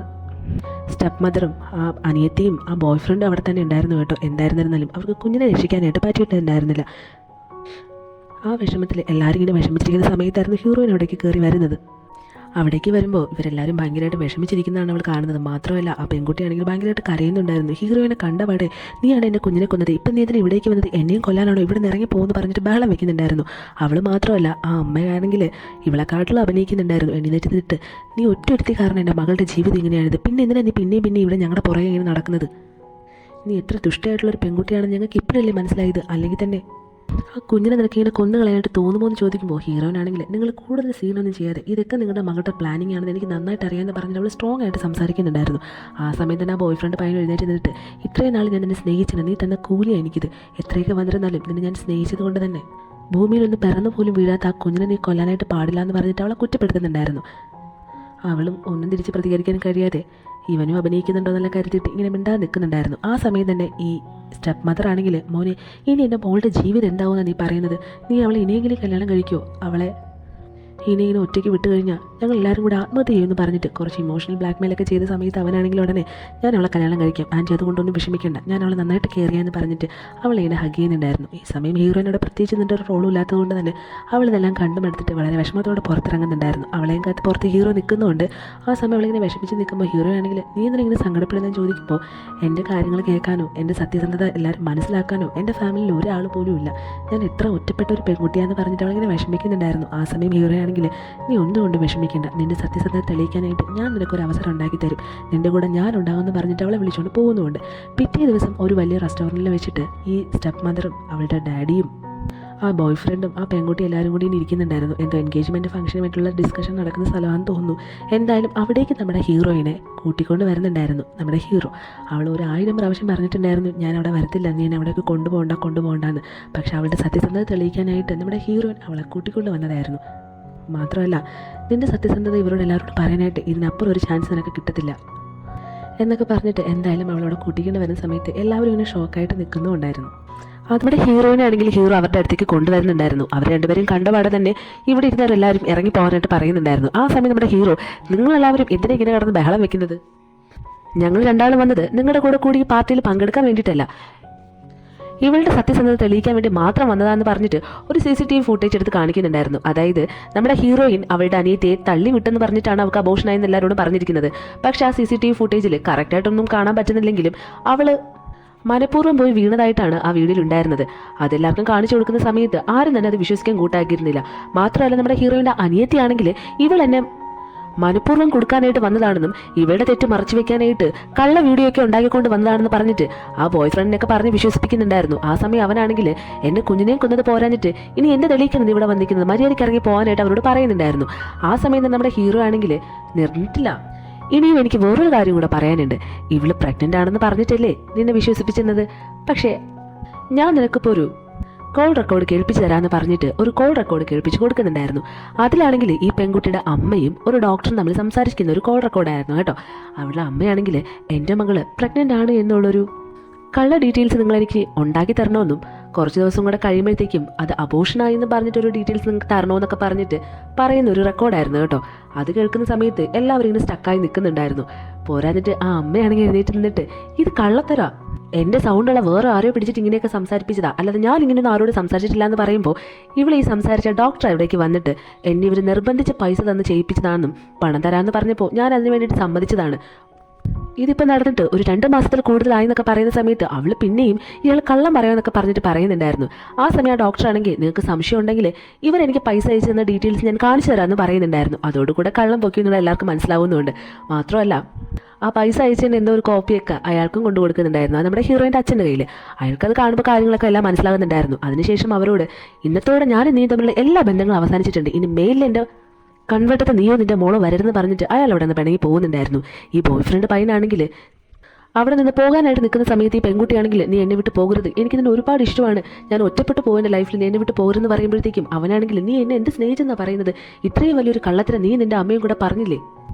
Speaker 1: സ്റ്റെപ്പ് മദറും ആ അനിയത്തിയും ആ ബോയ് ഫ്രണ്ടും അവിടെ തന്നെ ഉണ്ടായിരുന്നു കേട്ടോ. എന്തായിരുന്നിരുന്നാലും അവർക്ക് കുഞ്ഞിനെ രക്ഷിക്കാനായിട്ട് പറ്റിയിട്ടുണ്ടായിരുന്നില്ല. ആ വിഷമത്തിൽ എല്ലാവരും ഇങ്ങനെ വിഷമിച്ചിരിക്കുന്ന സമയത്തായിരുന്നു ഹീറോയിൻ അവിടേക്ക് കയറി വരുന്നത്. അവിടേക്ക് വരുമ്പോൾ ഇവരെല്ലാവരും ഭയങ്കരമായിട്ട് വിഷമിച്ചിരിക്കുന്നതാണ് അവൾ കാണുന്നത്. മാത്രമല്ല ആ പെൺകുട്ടിയാണെങ്കിൽ ഭയങ്കരമായിട്ട് കരയുന്നുണ്ടായിരുന്നു. ഹീറോയിനെ കണ്ടപാടെ നീയാണ് എൻ്റെ കുഞ്ഞിനെ കൊന്നത്, ഇപ്പം നീ ഇതിന് ഇവിടേക്ക് വന്നത് എന്നെയും കൊല്ലാനാണോ, ഇവിടെ നിന്ന് ഇറങ്ങി പോകുമെന്ന് പറഞ്ഞിട്ട് ബഹളം വെക്കുന്നുണ്ടായിരുന്നു. അവൾ മാത്രമല്ല ആ അമ്മയാണെങ്കിൽ ഇവളെക്കാട്ടിലും അഭിനയിക്കുന്നുണ്ടായിരുന്നു. എണ്ണീറ്റ് നിന്നിട്ട് നീ ഒറ്റൊരുത്തി കാരണം എൻ്റെ മകളുടെ ജീവിതം ഇങ്ങനെയാണിത്, പിന്നെ എന്തിനാ നീ പിന്നെയും ഇവിടെ ഞങ്ങളുടെ പുറകെ ഇങ്ങനെ നടക്കുന്നത്, നീ എത്ര ദുഷ്ടമായിട്ടുള്ളൊരു പെൺകുട്ടിയാണെന്ന് ഞങ്ങൾക്ക് ഇപ്പോഴല്ലേ മനസ്സിലായത്, അല്ലെങ്കിൽ തന്നെ ആ കുഞ്ഞിനെ നിനക്ക് ഇങ്ങനെ കൊന്നു കളയാനായിട്ട് തോന്നുമോ എന്ന് ചോദിക്കുമ്പോൾ ഹീറോയിനാണെങ്കിൽ നിങ്ങൾ കൂടുതൽ സീനൊന്നും ചെയ്യാതെ ഇതൊക്കെ നിങ്ങളുടെ മകളുടെ പ്ലാനിങ് ആണെന്ന് എനിക്ക് നന്നായിട്ട് അറിയാമെന്ന് പറഞ്ഞിട്ട് അവൾ സ്ട്രോങ് ആയിട്ട് സംസാരിക്കുന്നുണ്ടായിരുന്നു. ആ സമയത്ത് തന്നെ ആ ബോയ് ഫ്രണ്ട് പയ്യൻ എഴുന്നേറ്റ് നിന്നിട്ട് ഇത്രയും നാൾ ഞാൻ നിന്നെ സ്നേഹിച്ചിട്ട് നീ തന്ന കൂലിയാണ് എനിക്കിത്, എത്രയൊക്കെ വന്നിരുന്നാലും നിന്നെ ഞാൻ സ്നേഹിച്ചത് കൊണ്ട് തന്നെ ഭൂമിയിലൊന്ന് പിറന്നു പോലും വീഴാത്ത ആ കുഞ്ഞിനെ നീ കൊല്ലാനായിട്ട് പാടില്ല എന്ന് പറഞ്ഞിട്ട് അവളെ കുറ്റപ്പെടുത്തുന്നുണ്ടായിരുന്നു. അവളും ഒന്നും തിരിച്ച് പ്രതികരിക്കാൻ കഴിയാതെ ഇവനും അഭിനയിക്കുന്നുണ്ടോ എന്നുള്ള കരുതിയിട്ട് ഇങ്ങനെ മിണ്ടാതെ നിൽക്കുന്നുണ്ടായിരുന്നു. ആ സമയം തന്നെ ഈ സ്റ്റെപ്പ് മദർ ആണെങ്കിൽ മോനെ ഇനി എൻ്റെ മോളുടെ ജീവിതം എന്താവുമെന്നാണ് നീ പറയുന്നത്, നീ അവളെ ഇനിയെങ്കിലും കല്യാണം കഴിക്കുമോ, അവളെ ഇനി ഇങ്ങനെ ഒറ്റയ്ക്ക് വിട്ട് കഴിഞ്ഞാൽ ഞങ്ങൾ എല്ലാവരും കൂടെ ആത്മഹത്യ ചെയ്യുമെന്ന് പറഞ്ഞിട്ട് കുറച്ച് ഇമോഷണൽ ബ്ലാക്ക്മെയിലൊക്കെ ചെയ്ത സമയത്ത് അവനാണെങ്കിൽ ഉടനെ ഞാൻ അവളെ കല്യാണം കഴിക്കാം ആൻറ്റി, അതുകൊണ്ടൊന്നും വിഷമിക്കേണ്ട, ഞാൻ അവളെ നന്നായിട്ട് കെയർ ചെയ്യാമെന്ന് പറഞ്ഞിട്ട് അവളെ ഇങ്ങനെ ഹഗ് ചെയ്യുന്നുണ്ടായിരുന്നു. ഈ സമയം ഹീറോയിനോട് പ്രത്യേകിച്ച് നിൻ്റെ ഒരു റോളും ഇല്ലാത്തതുകൊണ്ട് തന്നെ അവളിതെല്ലാം കണ്ടുമെടുത്തിട്ട് വളരെ വിഷമത്തോടെ പുറത്തിറങ്ങുന്നുണ്ടായിരുന്നു. അവളെയും കാത്ത് പുറത്ത് ഹീറോ നിൽക്കുന്നുണ്ട്. ആ സമയം അവളിങ്ങനെ വിഷമിച്ച് നിൽക്കുമ്പോൾ ഹീറോ ആണെങ്കിൽ നീ എന്തിനാ ഇങ്ങനെ സങ്കടപ്പെടുന്നതെന്ന് ചോദിക്കുമ്പോൾ എൻ്റെ കാര്യങ്ങൾ കേൾക്കാനോ എൻ്റെ സത്യസന്ധത എല്ലാവരും മനസ്സിലാക്കാനോ എൻ്റെ ഫാമിലിയിൽ ഒരാൾ പോലും ഇല്ല, ഞാൻ എത്ര ഒറ്റപ്പെട്ട ഒരു പെൺകുട്ടിയാണെന്ന് പറഞ്ഞിട്ട് അവളിങ്ങനെ വിഷമിക്കുന്നുണ്ടായിരുന്നു. ആ സമയം ഹീറോ നീ ഒന്നുകൊണ്ട് വിഷമിക്കേണ്ട, നിന്റെ സത്യസന്ധത തെളിയിക്കാനായിട്ട് ഞാൻ നിനക്കൊരു അവസരം ഉണ്ടാക്കി തരും, നിന്റെ കൂടെ ഞാൻ ഉണ്ടാകുമെന്ന് പറഞ്ഞിട്ട് അവളെ വിളിച്ചുകൊണ്ട് പോകുന്നുണ്ട്. പിറ്റേ ദിവസം ഒരു വലിയ റെസ്റ്റോറൻറ്റിൽ വെച്ചിട്ട് ഈ സ്റ്റെപ്പ് മദറും അവളുടെ ഡാഡിയും ആ ബോയ് ഫ്രണ്ടും ആ പെൺകുട്ടി എല്ലാവരും കൂടി ഇരിക്കുന്നുണ്ടായിരുന്നു. എന്തോ എൻഗേജ്മെൻറ്റ് ഫംഗ്ഷന് വേണ്ടിയുള്ള ഡിസ്കഷൻ നടക്കുന്ന സ്ഥലമാണെന്ന് തോന്നുന്നു. എന്തായാലും അവിടേക്ക് നമ്മുടെ ഹീറോയിനെ കൂട്ടിക്കൊണ്ട് വരുന്നുണ്ടായിരുന്നു. നമ്മുടെ ഹീറോ അവൾ 1000 പ്രാവശ്യം പറഞ്ഞിട്ടുണ്ടായിരുന്നു ഞാൻ അവിടെ വരത്തില്ല, നീ എന്നെ അവിടേക്ക് കൊണ്ടുപോകണ്ടെന്ന്. പക്ഷേ അവളുടെ സത്യസന്ധത തെളിയിക്കാനായിട്ട് നമ്മുടെ ഹീറോയിൻ അവളെ കൂട്ടിക്കൊണ്ട് വന്നതായിരുന്നു. മാത്രമല്ല നിൻ്റെ സത്യസന്ധത ഇവരോട് എല്ലാവരോടും പറയാനായിട്ട് ഇതിനപ്പുറം ഒരു ചാൻസ് നിനക്ക് കിട്ടത്തില്ല എന്നൊക്കെ പറഞ്ഞിട്ട് എന്തായാലും അവളോട് കൂട്ടിക്കൊണ്ട് വരുന്ന സമയത്ത് എല്ലാവരും ഇങ്ങനെ ഷോക്കായിട്ട് നിൽക്കുന്നുണ്ടായിരുന്നു. അതുകൊണ്ട് ഹീറോയിനാണെങ്കിൽ ഹീറോ അവരുടെ അടുത്തേക്ക് കൊണ്ടുവരുന്നുണ്ടായിരുന്നു. അവർ രണ്ടുപേരും കണ്ടപാടെ തന്നെ ഇവിടെ ഇരുന്നവരെല്ലാവരും ഇറങ്ങി പോകാനായിട്ട് പറയുന്നുണ്ടായിരുന്നു. ആ സമയം നമ്മുടെ ഹീറോ നിങ്ങളെല്ലാവരും എന്തിനാ ഇങ്ങനെ കടന്ന് ബഹളം വെക്കുന്നത്, ഞങ്ങൾ രണ്ടാളും വന്നത് നിങ്ങളുടെ കൂടി ഈ പാർട്ടിയിൽ പങ്കെടുക്കാൻ വേണ്ടിയിട്ടല്ല, ഇവളുടെ സത്യസന്ധത തെളിയിക്കാൻ വേണ്ടി മാത്രം വന്നതാണെന്ന് പറഞ്ഞിട്ട് ഒരു CCTV ഫുട്ടേജ് എടുത്ത് കാണിക്കുന്നുണ്ടായിരുന്നു. അതായത് നമ്മുടെ ഹീറോയിൻ അവളുടെ അനിയത്തെ തള്ളി വിട്ടെന്ന് പറഞ്ഞിട്ടാണ് അവൾക്ക് അബോഷനായെന്ന് എല്ലാവരോടും പറഞ്ഞിരിക്കുന്നത്. പക്ഷേ ആ CCTV ഫുട്ടേജിൽ കറക്റ്റായിട്ടൊന്നും കാണാൻ പറ്റുന്നില്ലെങ്കിലും അവള് മനഃപൂർവ്വം പോയി വീണതായിട്ടാണ് ആ വീഡിയോയിൽ ഉണ്ടായിരുന്നത്. അതെല്ലാവർക്കും കാണിച്ചു കൊടുക്കുന്ന സമയത്ത് ആരും തന്നെ അത് വിശ്വസിക്കാൻ കൂട്ടാക്കിയിരുന്നില്ല. മാത്രമല്ല നമ്മുടെ ഹീറോയിൻ്റെ അനിയത്തിയാണെങ്കിൽ ഇവൾ എന്നെ മനഃപൂർവ്വം കൊടുക്കാനായിട്ട് വന്നതാണെന്നും ഇവരുടെ തെറ്റ് മറച്ചു വെക്കാനായിട്ട് കള്ള വീഡിയോ ഒക്കെ ഉണ്ടാക്കിക്കൊണ്ട് വന്നതാണെന്ന് പറഞ്ഞിട്ട് ആ ബോയ് ഫ്രണ്ടിനൊക്കെ പറഞ്ഞ് വിശ്വസിപ്പിക്കുന്നുണ്ടായിരുന്നു. ആ സമയം അവനാണെങ്കിൽ എന്നെ കുഞ്ഞിനെയും കൊന്നത് പോരാഞ്ഞിട്ട് ഇനി എന്നെ തെളിയിക്കുന്നത് ഇവിടെ വന്നിരിക്കുന്നത്, മര്യാദയ്ക്ക് ഇറങ്ങി പോകാനായിട്ട് അവരോട് പറയുന്നുണ്ടായിരുന്നു. ആ സമയം തന്നെ നമ്മുടെ ഹീറോ ആണെങ്കിൽ നിർന്നിട്ടില്ല, ഇനിയും എനിക്ക് വേറൊരു കാര്യം കൂടെ പറയാനുണ്ട്, ഇവള് പ്രഗ്നൻ്റ് ആണെന്ന് പറഞ്ഞിട്ടല്ലേ നിന്നെ വിശ്വസിപ്പിച്ചത്, പക്ഷേ ഞാൻ നിനക്കിപ്പോൾ ഒരു കോൾ റെക്കോർഡ് കേൾപ്പിച്ച് തരാമെന്ന് പറഞ്ഞിട്ട് ഒരു കോൾ റെക്കോർഡ് കേൾപ്പിച്ച് കൊടുക്കുന്നുണ്ടായിരുന്നു. അതിലാണെങ്കിൽ ഈ പെൺകുട്ടിയുടെ അമ്മയും ഒരു ഡോക്ടറും തമ്മിൽ സംസാരിക്കുന്ന ഒരു കോൾ റെക്കോർഡായിരുന്നു കേട്ടോ. അവളുടെ അമ്മയാണെങ്കിൽ എൻ്റെ മകള് പ്രഗ്നൻ്റ് ആണ് എന്നുള്ളൊരു കള്ള ഡീറ്റെയിൽസ് നിങ്ങളെനിക്ക് ഉണ്ടാക്കി തരണമെന്നും കുറച്ച് ദിവസം കൂടെ കഴിയുമ്പോഴത്തേക്കും അത് അബോഷനായി എന്ന് പറഞ്ഞിട്ടൊരു ഡീറ്റെയിൽസ് നിങ്ങൾക്ക് തരണമെന്നൊക്കെ പറഞ്ഞിട്ട് പറയുന്ന ഒരു റെക്കോർഡായിരുന്നു കേട്ടോ. അത് കേൾക്കുന്ന സമയത്ത് എല്ലാവരും ഇങ്ങനെ സ്റ്റക്കായി നിൽക്കുന്നുണ്ടായിരുന്നു. പോരാഞ്ഞിട്ട് ആ അമ്മയാണെങ്കിൽ എഴുന്നേറ്റ് നിന്നിട്ട് ഇത് കള്ളത്തരാ, എൻ്റെ സൗണ്ടുള്ള വേറെ ആരെയോ പിടിച്ചിട്ട് ഇങ്ങനെയൊക്കെ സംസാരിപ്പിച്ചതാ, അല്ലാതെ ഞാൻ ഇങ്ങനെയൊന്നും ആരോട് സംസാരിച്ചിട്ടില്ല എന്ന് പറയുമ്പോൾ ഇവൾ ഈ സംസാരിച്ച ഡോക്ടർ എവിടേക്ക് വന്നിട്ട് എന്നെ ഇവർ നിർബന്ധിച്ച് പൈസ തന്ന് ചെയ്യിപ്പിച്ചതാണെന്നും പണം തരാമെന്ന് പറഞ്ഞപ്പോൾ ഞാൻ അതിന് വേണ്ടിയിട്ട് സമ്മതിച്ചതാണ്, ഇതിപ്പോൾ നടന്നിട്ട് ഒരു 2 മാസത്തിൽ കൂടുതലായി എന്നൊക്കെ പറയുന്ന സമയത്ത് അവൾ പിന്നെയും ഇയാൾ കള്ളം പറയാമെന്നൊക്കെ പറഞ്ഞിട്ട് പറയുന്നുണ്ടായിരുന്നു. ആ സമയം ആ ഡോക്ടറാണെങ്കിൽ നിങ്ങൾക്ക് സംശയം ഉണ്ടെങ്കിൽ ഇവരെനിക്ക് പൈസ അയച്ചു തന്ന ഡീറ്റെയിൽസ് ഞാൻ കാണിച്ചു തരാമെന്ന് പറയുന്നുണ്ടായിരുന്നു. അതോടുകൂടെ കള്ളം പൊക്കിയെന്നുള്ള എല്ലാവർക്കും മനസ്സിലാവുന്നുണ്ട്. മാത്രമല്ല ആ പൈസ അയച്ചതിന് എന്തോ ഒരു കോപ്പിയൊക്കെ അയാൾക്കും കൊണ്ടു കൊടുക്കുന്നുണ്ടായിരുന്നു. അത് നമ്മുടെ ഹീറോയിൻ്റെ അച്ഛൻ്റെ കയ്യിൽ. അയാൾക്കത് കാണുമ്പോൾ കാര്യങ്ങളൊക്കെ എല്ലാം മനസ്സിലാകുന്നുണ്ടായിരുന്നു. അതിനുശേഷം അവരോട് ഇന്നത്തോടെ ഞാൻ നീ തമ്മിലുള്ള എല്ലാ ബന്ധങ്ങളും അവസാനിച്ചിട്ടുണ്ട്, ഇനി മെയിലിൽ എൻ്റെ കൺവെട്ടത്തെ നീയോ നിൻ്റെ മോളോ വരരുതെന്ന് പറഞ്ഞിട്ട് അയാൾ അവിടെ നിന്ന് പിണങ്ങി പോകുന്നുണ്ടായിരുന്നു. ഈ ബോയ് ഫ്രണ്ട് പയ്യനാണെങ്കിൽ അവിടെ നിന്ന് പോകാനായിട്ട് നിൽക്കുന്ന സമയത്ത് ഈ പെൺകുട്ടിയാണെങ്കിൽ നീ എന്നെ വിട്ട് പോകരുത്, എനിക്ക് നിന്നെ ഒരുപാട് ഇഷ്ടമാണ്, ഞാൻ ഒറ്റപ്പെട്ടു പോകുന്ന ലൈഫിൽ നീ എന്നെ വിട്ട് പോകരുതെന്ന് പറയുമ്പോഴത്തേക്കും അവനാണെങ്കിൽ നീ എന്നെ എന്ത് സ്നേഹിച്ചെന്നാണ് പറയുന്നത്, ഇത്രയും വലിയൊരു കള്ളത്തിന് നീ നിൻ്റെ അമ്മയും കൂടെ പറഞ്ഞില്ലേ,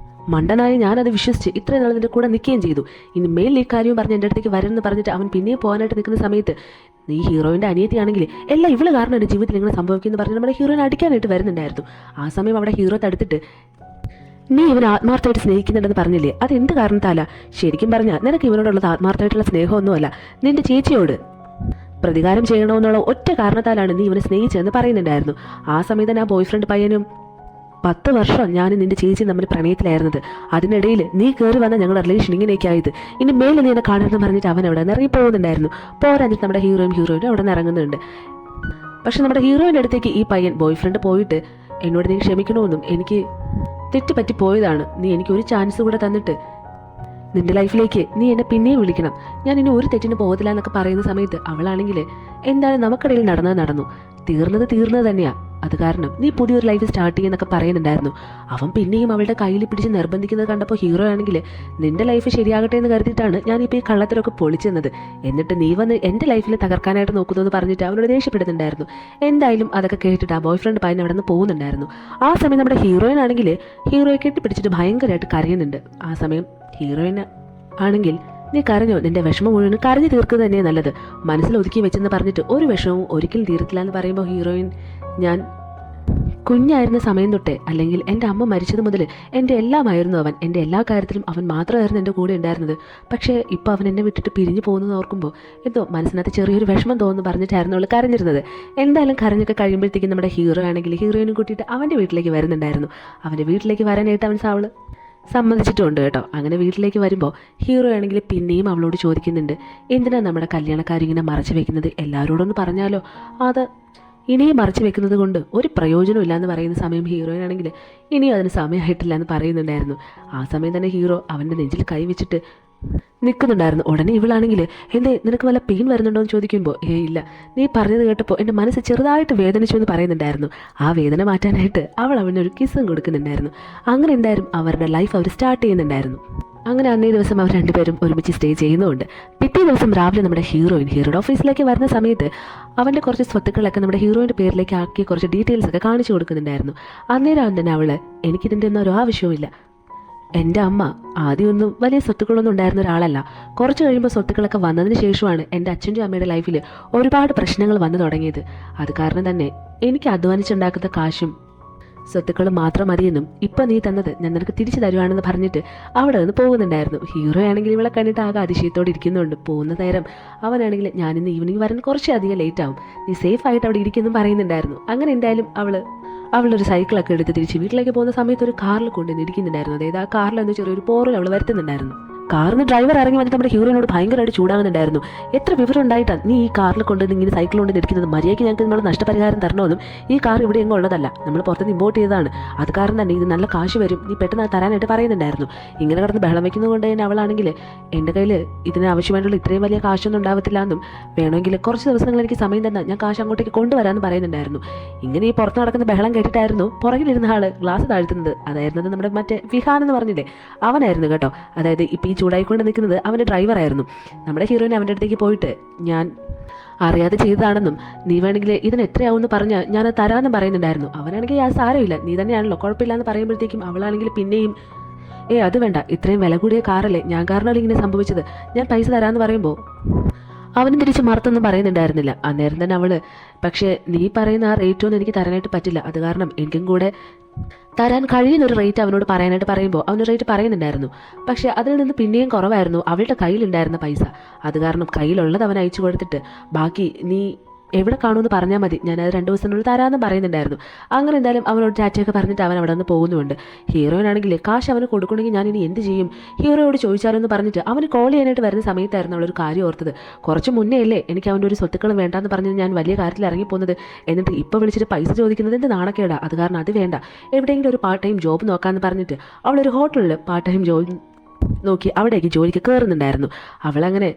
Speaker 1: മണ്ടനായി ഞാനത് വിശ്വസിച്ച് ഇത്രയും നാൾ നിൻ്റെ കൂടെ നിൽക്കുകയും ചെയ്തു, ഇനി മേൽ ഈ കാര്യവും പറഞ്ഞ് എൻ്റെ അടുത്തേക്ക് വരരുതെന്ന് പറഞ്ഞിട്ട് അവൻ പിന്നെയും പോകാനായിട്ട് നിൽക്കുന്ന സമയത്ത് നീ ഹീറോയിൻ്റെ അനിയത്തിയാണെങ്കിൽ എല്ലാം ഇവള് കാരണം എൻ്റെ ജീവിതത്തിൽ ഇങ്ങനെ സംഭവിക്കുമെന്ന് പറഞ്ഞ് നമ്മുടെ ഹീറോയിനെ അടിക്കാനായിട്ട് വരുന്നുണ്ടായിരുന്നു. ആ സമയം അവിടെ ഹീറോ തടുത്തിട്ട് നീ ഇവനെ ആത്മാർത്ഥമായിട്ട് സ്നേഹിക്കുന്നുണ്ടെന്ന് പറഞ്ഞില്ലേ, അതെന്ത് കാരണത്താല, ശരിക്കും പറഞ്ഞാൽ നിനക്ക് ഇവനോടുള്ളത് ആത്മാർത്ഥമായിട്ടുള്ള സ്നേഹമൊന്നുമല്ല, നിൻ്റെ ചേച്ചിയോട് പ്രതികാരം ചെയ്യണമെന്നുള്ള ഒറ്റ കാരണത്താലാണ് നീ ഇവനെ സ്നേഹിച്ചതെന്ന് പറയുന്നുണ്ടായിരുന്നു. ആ സമയത്ത് തന്നെ ആ ബോയ് ഫ്രണ്ട് പയ്യനും 10 വർഷം ഞാൻ നിന്റെ ചേച്ചി തമ്മിൽ പ്രണയത്തിലായിരുന്നത്, അതിനിടയിൽ നീ കയറി വന്ന ഞങ്ങളുടെ റിലേഷൻ ഇങ്ങനെയൊക്കെ ആയത്, ഇനി മേലെ നീ എന്നെ കാണരുതെന്ന് പറഞ്ഞിട്ട് അവൻ അവിടെ നിന്ന് ഇറങ്ങി പോകുന്നുണ്ടായിരുന്നു. പോരാഞ്ഞിട്ട് നമ്മുടെ ഹീറോയും അവിടെ നിന്ന് ഇറങ്ങുന്നുണ്ട്. പക്ഷെ നമ്മുടെ ഹീറോയിൻ്റെ അടുത്തേക്ക് ഈ പയ്യൻ ബോയ് ഫ്രണ്ട് പോയിട്ട് എന്നോട് നീ ക്ഷമിക്കണമെന്നും എനിക്ക് തെറ്റുപറ്റി പോയതാണ്, നീ എനിക്ക് ഒരു ചാൻസ് കൂടെ തന്നിട്ട് നിന്റെ ലൈഫിലേക്ക് നീ എന്നെ പിന്നെയും വിളിക്കണം, ഞാൻ ഇനി ഒരു തെറ്റിന് പോകത്തില്ല എന്നൊക്കെ പറയുന്ന സമയത്ത് അവളാണെങ്കിൽ എന്തായാലും നമുക്കിടയിൽ നടന്നു തീർന്നത് തന്നെയാ, അത് കാരണം നീ പുതിയൊരു ലൈഫ് സ്റ്റാർട്ട് ചെയ്യുന്നൊക്കെ പറയുന്നുണ്ടായിരുന്നു. അവൻ പിന്നെയും അവളുടെ കയ്യിൽ പിടിച്ച് നിർബന്ധിക്കുന്നത് കണ്ടപ്പോൾ ഹീറോ ആണെങ്കിൽ നിന്റെ ലൈഫ് ശരിയാകട്ടെ എന്ന് കരുതിയിട്ടാണ് ഞാനിപ്പോൾ ഈ കള്ളത്തിലൊക്കെ പൊളിച്ചെന്നത്, എന്നിട്ട് നീ വന്ന് എൻ്റെ ലൈഫിൽ തകർക്കാനായിട്ട് നോക്കുന്നു എന്ന് പറഞ്ഞിട്ട് അവനോട് ദേഷ്യപ്പെടുന്നുണ്ടായിരുന്നു. എന്തായാലും അതൊക്കെ കേട്ടിട്ട് ആ ബോയ് ഫ്രണ്ട് പയ്യൻ അവിടെ നിന്ന് പോകുന്നുണ്ടായിരുന്നു. ആ സമയം നമ്മുടെ ഹീറോയിൻ ആണെങ്കിൽ ഹീറോയെ കെട്ടിപ്പിടിച്ചിട്ട് ഭയങ്കരമായിട്ട് കരയുന്നുണ്ട്. ആ സമയം ഹീറോയിൻ ആണെങ്കിൽ നീ കരഞ്ഞോ, നിന്റെ വിഷമം മുഴുവൻ കരഞ്ഞു തീർക്കുന്നത് തന്നെയാണ് നല്ലത്, മനസ്സിൽ ഒതുക്കി വെച്ചെന്ന് പറഞ്ഞിട്ട് ഒരു വിഷമവും ഒരിക്കലും തീർത്തില്ല എന്ന് പറയുമ്പോൾ ഹീറോയിൻ ഞാൻ കുഞ്ഞായിരുന്ന സമയം തൊട്ടേ, അല്ലെങ്കിൽ എൻ്റെ അമ്മ മരിച്ചത് മുതൽ എൻ്റെ എല്ലാമായിരുന്നു അവൻ, എൻ്റെ എല്ലാ കാര്യത്തിലും അവൻ മാത്രമായിരുന്നു എൻ്റെ കൂടെ ഉണ്ടായിരുന്നത്. പക്ഷേ ഇപ്പോൾ അവൻ എന്നെ വിട്ടിട്ട് പിരിഞ്ഞു പോകുന്നത് ഓർക്കുമ്പോൾ എന്തോ മനസ്സിനകത്ത് ചെറിയൊരു വിഷമം തോന്നുന്നു പറഞ്ഞിട്ടായിരുന്നു അവൾ കരഞ്ഞിരുന്നത്. എന്തായാലും കരഞ്ഞൊക്കെ കഴിയുമ്പോഴത്തേക്കും നമ്മുടെ ഹീറോ ആണെങ്കിൽ ഹീറോയിനും കൂട്ടിയിട്ട് അവൻ്റെ വീട്ടിലേക്ക് വരുന്നുണ്ടായിരുന്നു. അവൻ്റെ വീട്ടിലേക്ക് വരാനായിട്ട് അവൾ സമ്മതിച്ചിട്ടുണ്ട് കേട്ടോ. അങ്ങനെ വീട്ടിലേക്ക് വരുമ്പോൾ ഹീറോ ആണെങ്കിൽ പിന്നെയും അവളോട് ചോദിക്കുന്നുണ്ട്, എന്തിനാണ് നമ്മുടെ കല്യാണക്കാരിങ്ങനെ മറച്ചു വെക്കുന്നത്, എല്ലാവരോടൊന്ന് പറഞ്ഞാലോ, അത് ഇനിയും മറച്ചു വെക്കുന്നത് കൊണ്ട് ഒരു പ്രയോജനം ഇല്ലയെന്ന് പറയുന്ന സമയം ഹീറോയിനാണെങ്കിൽ ഇനിയും അതിന് സമയമായിട്ടില്ല എന്ന് പറയുന്നുണ്ടായിരുന്നു. ആ സമയം തന്നെ ഹീറോ അവൻ്റെ നെഞ്ചിൽ കൈവച്ചിട്ട് നിൽക്കുന്നുണ്ടായിരുന്നു. ഉടനെ ഇവളാണെങ്കിൽ എന്തേ നിനക്ക് വല്ല പെയിൻ വരുന്നുണ്ടോ എന്ന് ചോദിക്കുമ്പോൾ ഇല്ല, നീ പറഞ്ഞത് കേട്ടപ്പോൾ എൻ്റെ മനസ്സ് ചെറുതായിട്ട് വേദനിച്ചു എന്ന് പറയുന്നുണ്ടായിരുന്നു. ആ വേദന മാറ്റാനായിട്ട് അവനൊരു കിസ്സും കൊടുക്കുന്നുണ്ടായിരുന്നു. അങ്ങനെ എന്തായാലും അവരുടെ ലൈഫ് അവർ സ്റ്റാർട്ട് ചെയ്യുന്നുണ്ടായിരുന്നു. അങ്ങനെ അന്നേ ദിവസം അവർ രണ്ടുപേരും ഒരുമിച്ച് സ്റ്റേ ചെയ്യുന്നുണ്ട്. പിറ്റേ ദിവസം രാവിലെ നമ്മുടെ ഹീറോയുടെ ഓഫീസിലേക്ക് വരുന്ന സമയത്ത് അവൻ്റെ കുറച്ച് സ്വത്തുക്കളൊക്കെ നമ്മുടെ ഹീറോയിൻ്റെ പേരിലേക്ക് ആക്കി കുറച്ച് ഡീറ്റെയിൽസ് ഒക്കെ കാണിച്ചു കൊടുക്കുന്നുണ്ടായിരുന്നു. അന്നേരം തന്നെ എനിക്കിതിൻ്റെ ഒന്നും ഒരു ആവശ്യവുമില്ല, എൻ്റെ അമ്മ ആദ്യമൊന്നും വലിയ സ്വത്തുക്കളൊന്നും ഉണ്ടായിരുന്ന ഒരാളല്ല, കുറച്ച് കഴിയുമ്പോൾ സ്വത്തുക്കളൊക്കെ വന്നതിന് ശേഷമാണ് എൻ്റെ അച്ഛൻ്റെ അമ്മയുടെ ലൈഫിൽ ഒരുപാട് പ്രശ്നങ്ങൾ വന്നു തുടങ്ങിയത്. അത് കാരണം തന്നെ എനിക്ക് അധ്വാനിച്ചുണ്ടാക്കുന്ന കാശും സ്വത്തുക്കളും മാത്രം മതിയെന്നും ഇപ്പം നീ തന്നത് ഞാൻ നിനക്ക് തിരിച്ചു തരുവാണെന്ന് പറഞ്ഞിട്ട് അവിടെ നിന്ന് പോകുന്നുണ്ടായിരുന്നു. ഹീറോ ആണെങ്കിൽ ഇവളെ കണ്ടിട്ട് ആകെ അതിശയത്തോടെ ഇരിക്കുന്നുണ്ട്. പോകുന്ന നേരം അവനാണെങ്കിൽ ഞാനിന്ന് ഈവനിങ് വരാൻ കുറച്ചധികം ലേറ്റ് ആവും, നീ സേഫ് ആയിട്ട് അവിടെ ഇരിക്കുമെന്നും പറയുന്നുണ്ടായിരുന്നു. അങ്ങനെ എന്തായാലും അവളൊരു സൈക്കിളൊക്കെ എടുത്ത് തിരിച്ച് വീട്ടിലേക്ക് പോകുന്ന സമയത്ത് ഒരു കാറിൽ കൊണ്ടുവന്ന് ഇരിക്കുന്നുണ്ടായിരുന്നു. അതായത് ആ കാറിൽ എന്ന് ചെറിയൊരു പോറൽ അവൾ വരുത്തുന്നുണ്ടായിരുന്നു. കാറിന് ഡ്രൈവർ ഇറങ്ങി വന്നിട്ട് നമ്മുടെ ഹീറോയിനോട് ഭയങ്കരമായിട്ട് ചൂടാകുന്നുണ്ടായിരുന്നു. എത്ര വിവരം ഉണ്ടായിട്ടാണ് നീ ഈ കാറിൽ കൊണ്ടുവന്ന് ഇങ്ങനെ സൈക്കിൾ കൊണ്ട് ഇരിക്കുന്നത്, മര്യാദയ്ക്ക് ഞങ്ങൾക്ക് നമ്മൾ നഷ്ടപരിഹാരം തരണമെന്നും ഈ കാർ ഇവിടെ എങ്ങും ഉള്ളതല്ല, നമ്മൾ പുറത്തുനിന്ന് ഇമ്പോർട്ട് ചെയ്തതാണ്, അത് കാരണം തന്നെ ഇത് നല്ല കാശ് വരും, നീ പെട്ടെന്ന് തരാനായിട്ട് പറയുന്നുണ്ടായിരുന്നു. ഇങ്ങനെ കിടന്ന് ബഹളം വയ്ക്കുന്നത് കൊണ്ട് തന്നെ അവളാണെങ്കിൽ എൻ്റെ കയ്യിൽ ഇതിന് ആവശ്യമായിട്ടുള്ള ഇത്രയും വലിയ കാശൊന്നും ഉണ്ടാവത്തില്ല എന്നും വേണമെങ്കിൽ കുറച്ച് ദിവസങ്ങൾ എനിക്ക് സമയം തന്നാൽ ഞാൻ കാശ് അങ്ങോട്ടേക്ക് കൊണ്ടുവരാമെന്ന് പറയുന്നുണ്ടായിരുന്നു. ഇങ്ങനെ ഈ പുറത്ത് നടക്കുന്ന ബഹളം കേട്ടിട്ടായിരുന്നു പുറകിലിരുന്ന ആൾ ഗ്ലാസ് താഴ്ത്തുന്നത്. അതായിരുന്നത് നമ്മുടെ മറ്റേ വിഹാൻ എന്ന് പറഞ്ഞില്ലേ, അവനായിരുന്നു കേട്ടോ. അതായത് ഇപ്പം ഈ ചൂടായിക്കൊണ്ട് നിൽക്കുന്നത് അവൻ്റെ ഡ്രൈവറായിരുന്നു. നമ്മുടെ ഹീറോയിൻ അവൻ്റെ അടുത്തേക്ക് പോയിട്ട് ഞാൻ അറിയാതെ ചെയ്തതാണെന്നും നീ വേണമെങ്കിൽ ഇതിന് എത്രയാവുമെന്ന് പറഞ്ഞാൽ ഞാനത് തരാമെന്നും പറയുന്നുണ്ടായിരുന്നു. അവനാണെങ്കിൽ ആ സാരമില്ല, നീ തന്നെയാണല്ലോ, കുഴപ്പമില്ല എന്ന് പറയുമ്പോഴത്തേക്കും അവളാണെങ്കിൽ പിന്നെയും അത് വേണ്ട, ഇത്രയും വില കൂടിയ കാറല്ലേ, ഞാൻ കാരണമല്ല ഇങ്ങനെ സംഭവിച്ചത്, ഞാൻ പൈസ തരാമെന്ന് പറയുമ്പോൾ അവനും തിരിച്ച് മറുത്തൊന്നും പറയുന്നുണ്ടായിരുന്നില്ല. അന്നേരം തന്നെ പക്ഷേ നീ പറയുന്ന ആ റേറ്റൊന്നും എനിക്ക് തരാനായിട്ട് പറ്റില്ല, അത് കാരണം എനിക്കും കൂടെ തരാൻ കഴിയുന്നൊരു റേറ്റ് അവനോട് പറയാനായിട്ട് പറയുമ്പോൾ അവന് റേറ്റ് പറയുന്നുണ്ടായിരുന്നു. പക്ഷേ അതിൽ നിന്ന് പിന്നെയും കുറവായിരുന്നു അവളുടെ കയ്യിലുണ്ടായിരുന്ന പൈസ. അത് കാരണം കയ്യിലുള്ളത് അവൻ അയച്ചു കൊടുത്തിട്ട് ബാക്കി നീ എവിടെ കാണുമെന്ന് പറഞ്ഞാൽ മതി, ഞാനത് 2 ദിവസത്തിനുള്ളിൽ തരാമെന്ന് പറയുന്നുണ്ടായിരുന്നു. അങ്ങനെ എന്തായാലും അവനോട് ടാറ്റയൊക്കെ പറഞ്ഞിട്ട് അവൻ അവിടെ നിന്ന് പോകുന്നുണ്ട്. ഹീറോയിനാണെങ്കിൽ കാശ് അവന് കൊടുക്കണമെങ്കിൽ ഞാൻ ഇനി എന്ത് ചെയ്യും, ഹീറോയോട് ചോദിച്ചാലോ എന്ന് പറഞ്ഞിട്ട് അവന് കോൾ ചെയ്യാനായിട്ട് വരുന്ന സമയത്തായിരുന്നു അവളൊരു കാര്യം ഓർത്തത്. കുറച്ച് മുന്നേ അല്ലേ എനിക്ക് അവൻ്റെ ഒരു സ്വത്തുക്കളും വേണ്ടാന്ന് പറഞ്ഞ് ഞാൻ വലിയ കാര്യത്തിൽ ഇറങ്ങിപ്പോകുന്നത്, എന്നിട്ട് ഇപ്പോൾ വിളിച്ചിട്ട് പൈസ ചോദിക്കുന്നത് എന്ത് നാണക്കേടാ, അത് കാരണം അത് വേണ്ട, എവിടെയെങ്കിലും ഒരു പാർട്ട് ടൈം ജോബ് നോക്കാമെന്ന് പറഞ്ഞിട്ട് അവളൊരു ഹോട്ടലിൽ പാർട്ട് ടൈം ജോബ് നോക്കി അവിടേക്ക് ജോലിക്ക് കയറുന്നുണ്ടായിരുന്നു. അവളങ്ങനെ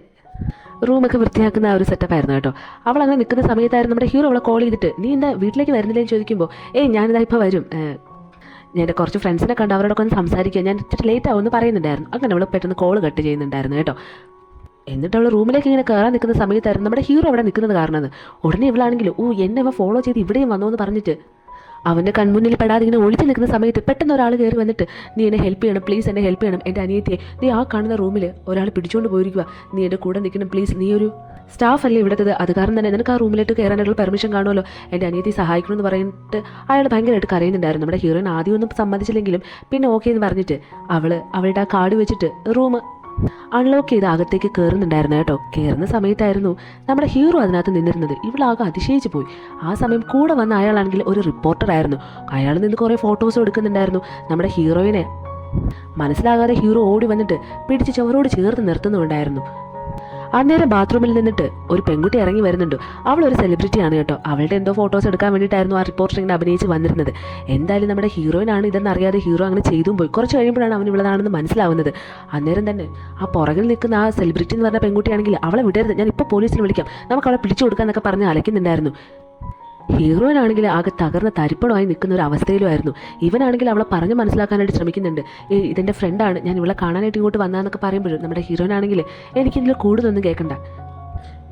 Speaker 1: റൂമൊക്കെ വൃത്തിയാക്കുന്ന ആ ഒരു സെറ്റപ്പായിരുന്നു കേട്ടോ. അവൾ അങ്ങനെ നിൽക്കുന്ന സമയത്തായിരുന്നു നമ്മുടെ ഹീറോ അവളെ കോൾ ചെയ്തിട്ട് നീ എന്താ വീട്ടിലേക്ക് വരുന്നില്ലെന്ന് ചോദിക്കുമ്പോൾ ഞാനിതാ ഇപ്പോൾ വരും, ഞാൻ എൻ്റെ കുറച്ച് ഫ്രണ്ട്സിനെ കണ്ട് അവരോടൊക്കെ ഒന്ന് സംസാരിക്കുക, ഞാൻ ഇച്ചിരി ലേറ്റ് ആവുമെന്ന് പറയുന്നുണ്ടായിരുന്നു. അങ്ങനെ അവൾ പെട്ടെന്ന് കോൾ കട്ട് ചെയ്യുന്നുണ്ടായിരുന്നു കേട്ടോ. എന്നിട്ട് അവൾ റൂമിലേക്ക് ഇങ്ങനെ കയറാൻ നിൽക്കുന്ന സമയത്തായിരുന്നു നമ്മുടെ ഹീറോ അവിടെ നിൽക്കുന്നത് കാരണം. ഉടനെ ഇവളാണെങ്കിൽ എന്നെ അവ ഫോളോ ചെയ്ത് ഇവിടെയും വന്നോ എന്ന് പറഞ്ഞിട്ട് അവൻ്റെ കൺമുന്നിൽ പെടാതെ ഇങ്ങനെ ഒളിച്ചു നിൽക്കുന്ന സമയത്ത് പെട്ടെന്ന് ഒരാൾ കയറി വന്നിട്ട് നീ എന്നെ ഹെൽപ്പ് ചെയ്യണം, പ്ലീസ് എന്നെ ഹെൽപ്പ് ചെയ്യണം, എൻ്റെ അനിയത്തിയെ നീ ആ കാണുന്ന റൂമിൽ ഒരാൾ പിടിച്ചുകൊണ്ട് പോയിരിക്കുക, നീ എൻ്റെ കൂടെ നിൽക്കണം പ്ലീസ്, നീ ഒരു സ്റ്റാഫ് അല്ലേ ഇവിടുത്തത്, അത് കാരണം തന്നെ നിനക്ക് ആ റൂമിലേക്ക് കയറാനായിട്ടുള്ള പെർമിഷൻ കാണുമല്ലോ, എൻ്റെ അനിയത്തി സഹായിക്കണമെന്ന് പറഞ്ഞിട്ട് അയാൾ ഭയങ്കരമായിട്ട് കരയുന്നുണ്ടായിരുന്നു. നമ്മുടെ ഹീറോയിൻ ആദ്യമൊന്നും സമ്മതിച്ചില്ലെങ്കിലും പിന്നെ ഓക്കെ എന്ന് പറഞ്ഞിട്ട് അവളുടെ ആ കാർഡ് വെച്ചിട്ട് റൂം അൺലോക്ക് ചെയ്ത് അകത്തേക്ക് കയറുന്നുണ്ടായിരുന്നു കേട്ടോ. കയറുന്ന സമയത്തായിരുന്നു നമ്മുടെ ഹീറോ അതിനകത്ത് നിന്നിരുന്നത്. ഇവളാകെ അതിശയിച്ചു പോയി. ആ സമയം കൂടെ വന്ന അയാളാണെങ്കിൽ ഒരു റിപ്പോർട്ടറായിരുന്നു. അയാൾ നിന്ന് കുറേ ഫോട്ടോസ് എടുക്കുന്നുണ്ടായിരുന്നു. നമ്മുടെ ഹീറോയിനെ മനസ്സിലാകാതെ ഹീറോ ഓടി വന്നിട്ട് പിടിച്ച് ചുവരോട് ചേർത്ത് നിർത്തുന്നുണ്ടായിരുന്നു. അന്നേരം ബാത്റൂമിൽ നിന്നിട്ട് ഒരു പെൺകുട്ടി ഇറങ്ങി വരുന്നുണ്ട്. അവളൊരു സെലിബ്രിറ്റിയാണ് കേട്ടോ. അവളുടെ എന്തോ ഫോട്ടോസ് എടുക്കാൻ വേണ്ടിയിട്ടായിരുന്നു ആ റിപ്പോർട്ടർ ഇങ്ങനെ അഭിനയിച്ച് വന്നിരുന്നത്. എന്തായാലും നമ്മുടെ ഹീറോയിനാണ് ഇതെന്നറിയാതെ ഹീറോ അങ്ങനെ ചെയ്തും പോയി. കുറച്ച് കഴിയുമ്പോഴാണ് അവൻ ഇവളതാണെന്ന് മനസ്സിലാവുന്നത്. അന്നേരം തന്നെ ആ പുറകിൽ നിൽക്കുന്ന ആ സെലിബ്രിറ്റി എന്ന് പറഞ്ഞ പെൺകുട്ടിയാണെങ്കിൽ അവളെ വിടരുത്, ഞാൻ ഇപ്പോൾ പോലീസിനെ വിളിക്കാം, നമുക്ക് അവളെ പിടിച്ചു കൊടുക്കാന്നൊക്കെ പറഞ്ഞ് അലയ്ക്കുന്നുണ്ടായിരുന്നു. ഹീറോയിനാണെങ്കിൽ ആകെ തകർന്ന തരിപ്പണമായി നിൽക്കുന്ന ഒരു അവസ്ഥയിലുമായിരുന്നു. ഇവനാണെങ്കിൽ അവളെ പറഞ്ഞ് മനസ്സിലാക്കാനായിട്ട് ശ്രമിക്കുന്നുണ്ട്. ഇതെൻ്റെ ഫ്രണ്ടാണ്, ഞാൻ ഇവളെ കാണാനായിട്ട് ഇങ്ങോട്ട് വന്നതെന്നൊക്കെ പറയുമ്പോഴും നമ്മുടെ ഹീറോയിനാണെങ്കിൽ എനിക്കിതിൽ കൂടുതലൊന്നും കേൾക്കണ്ട,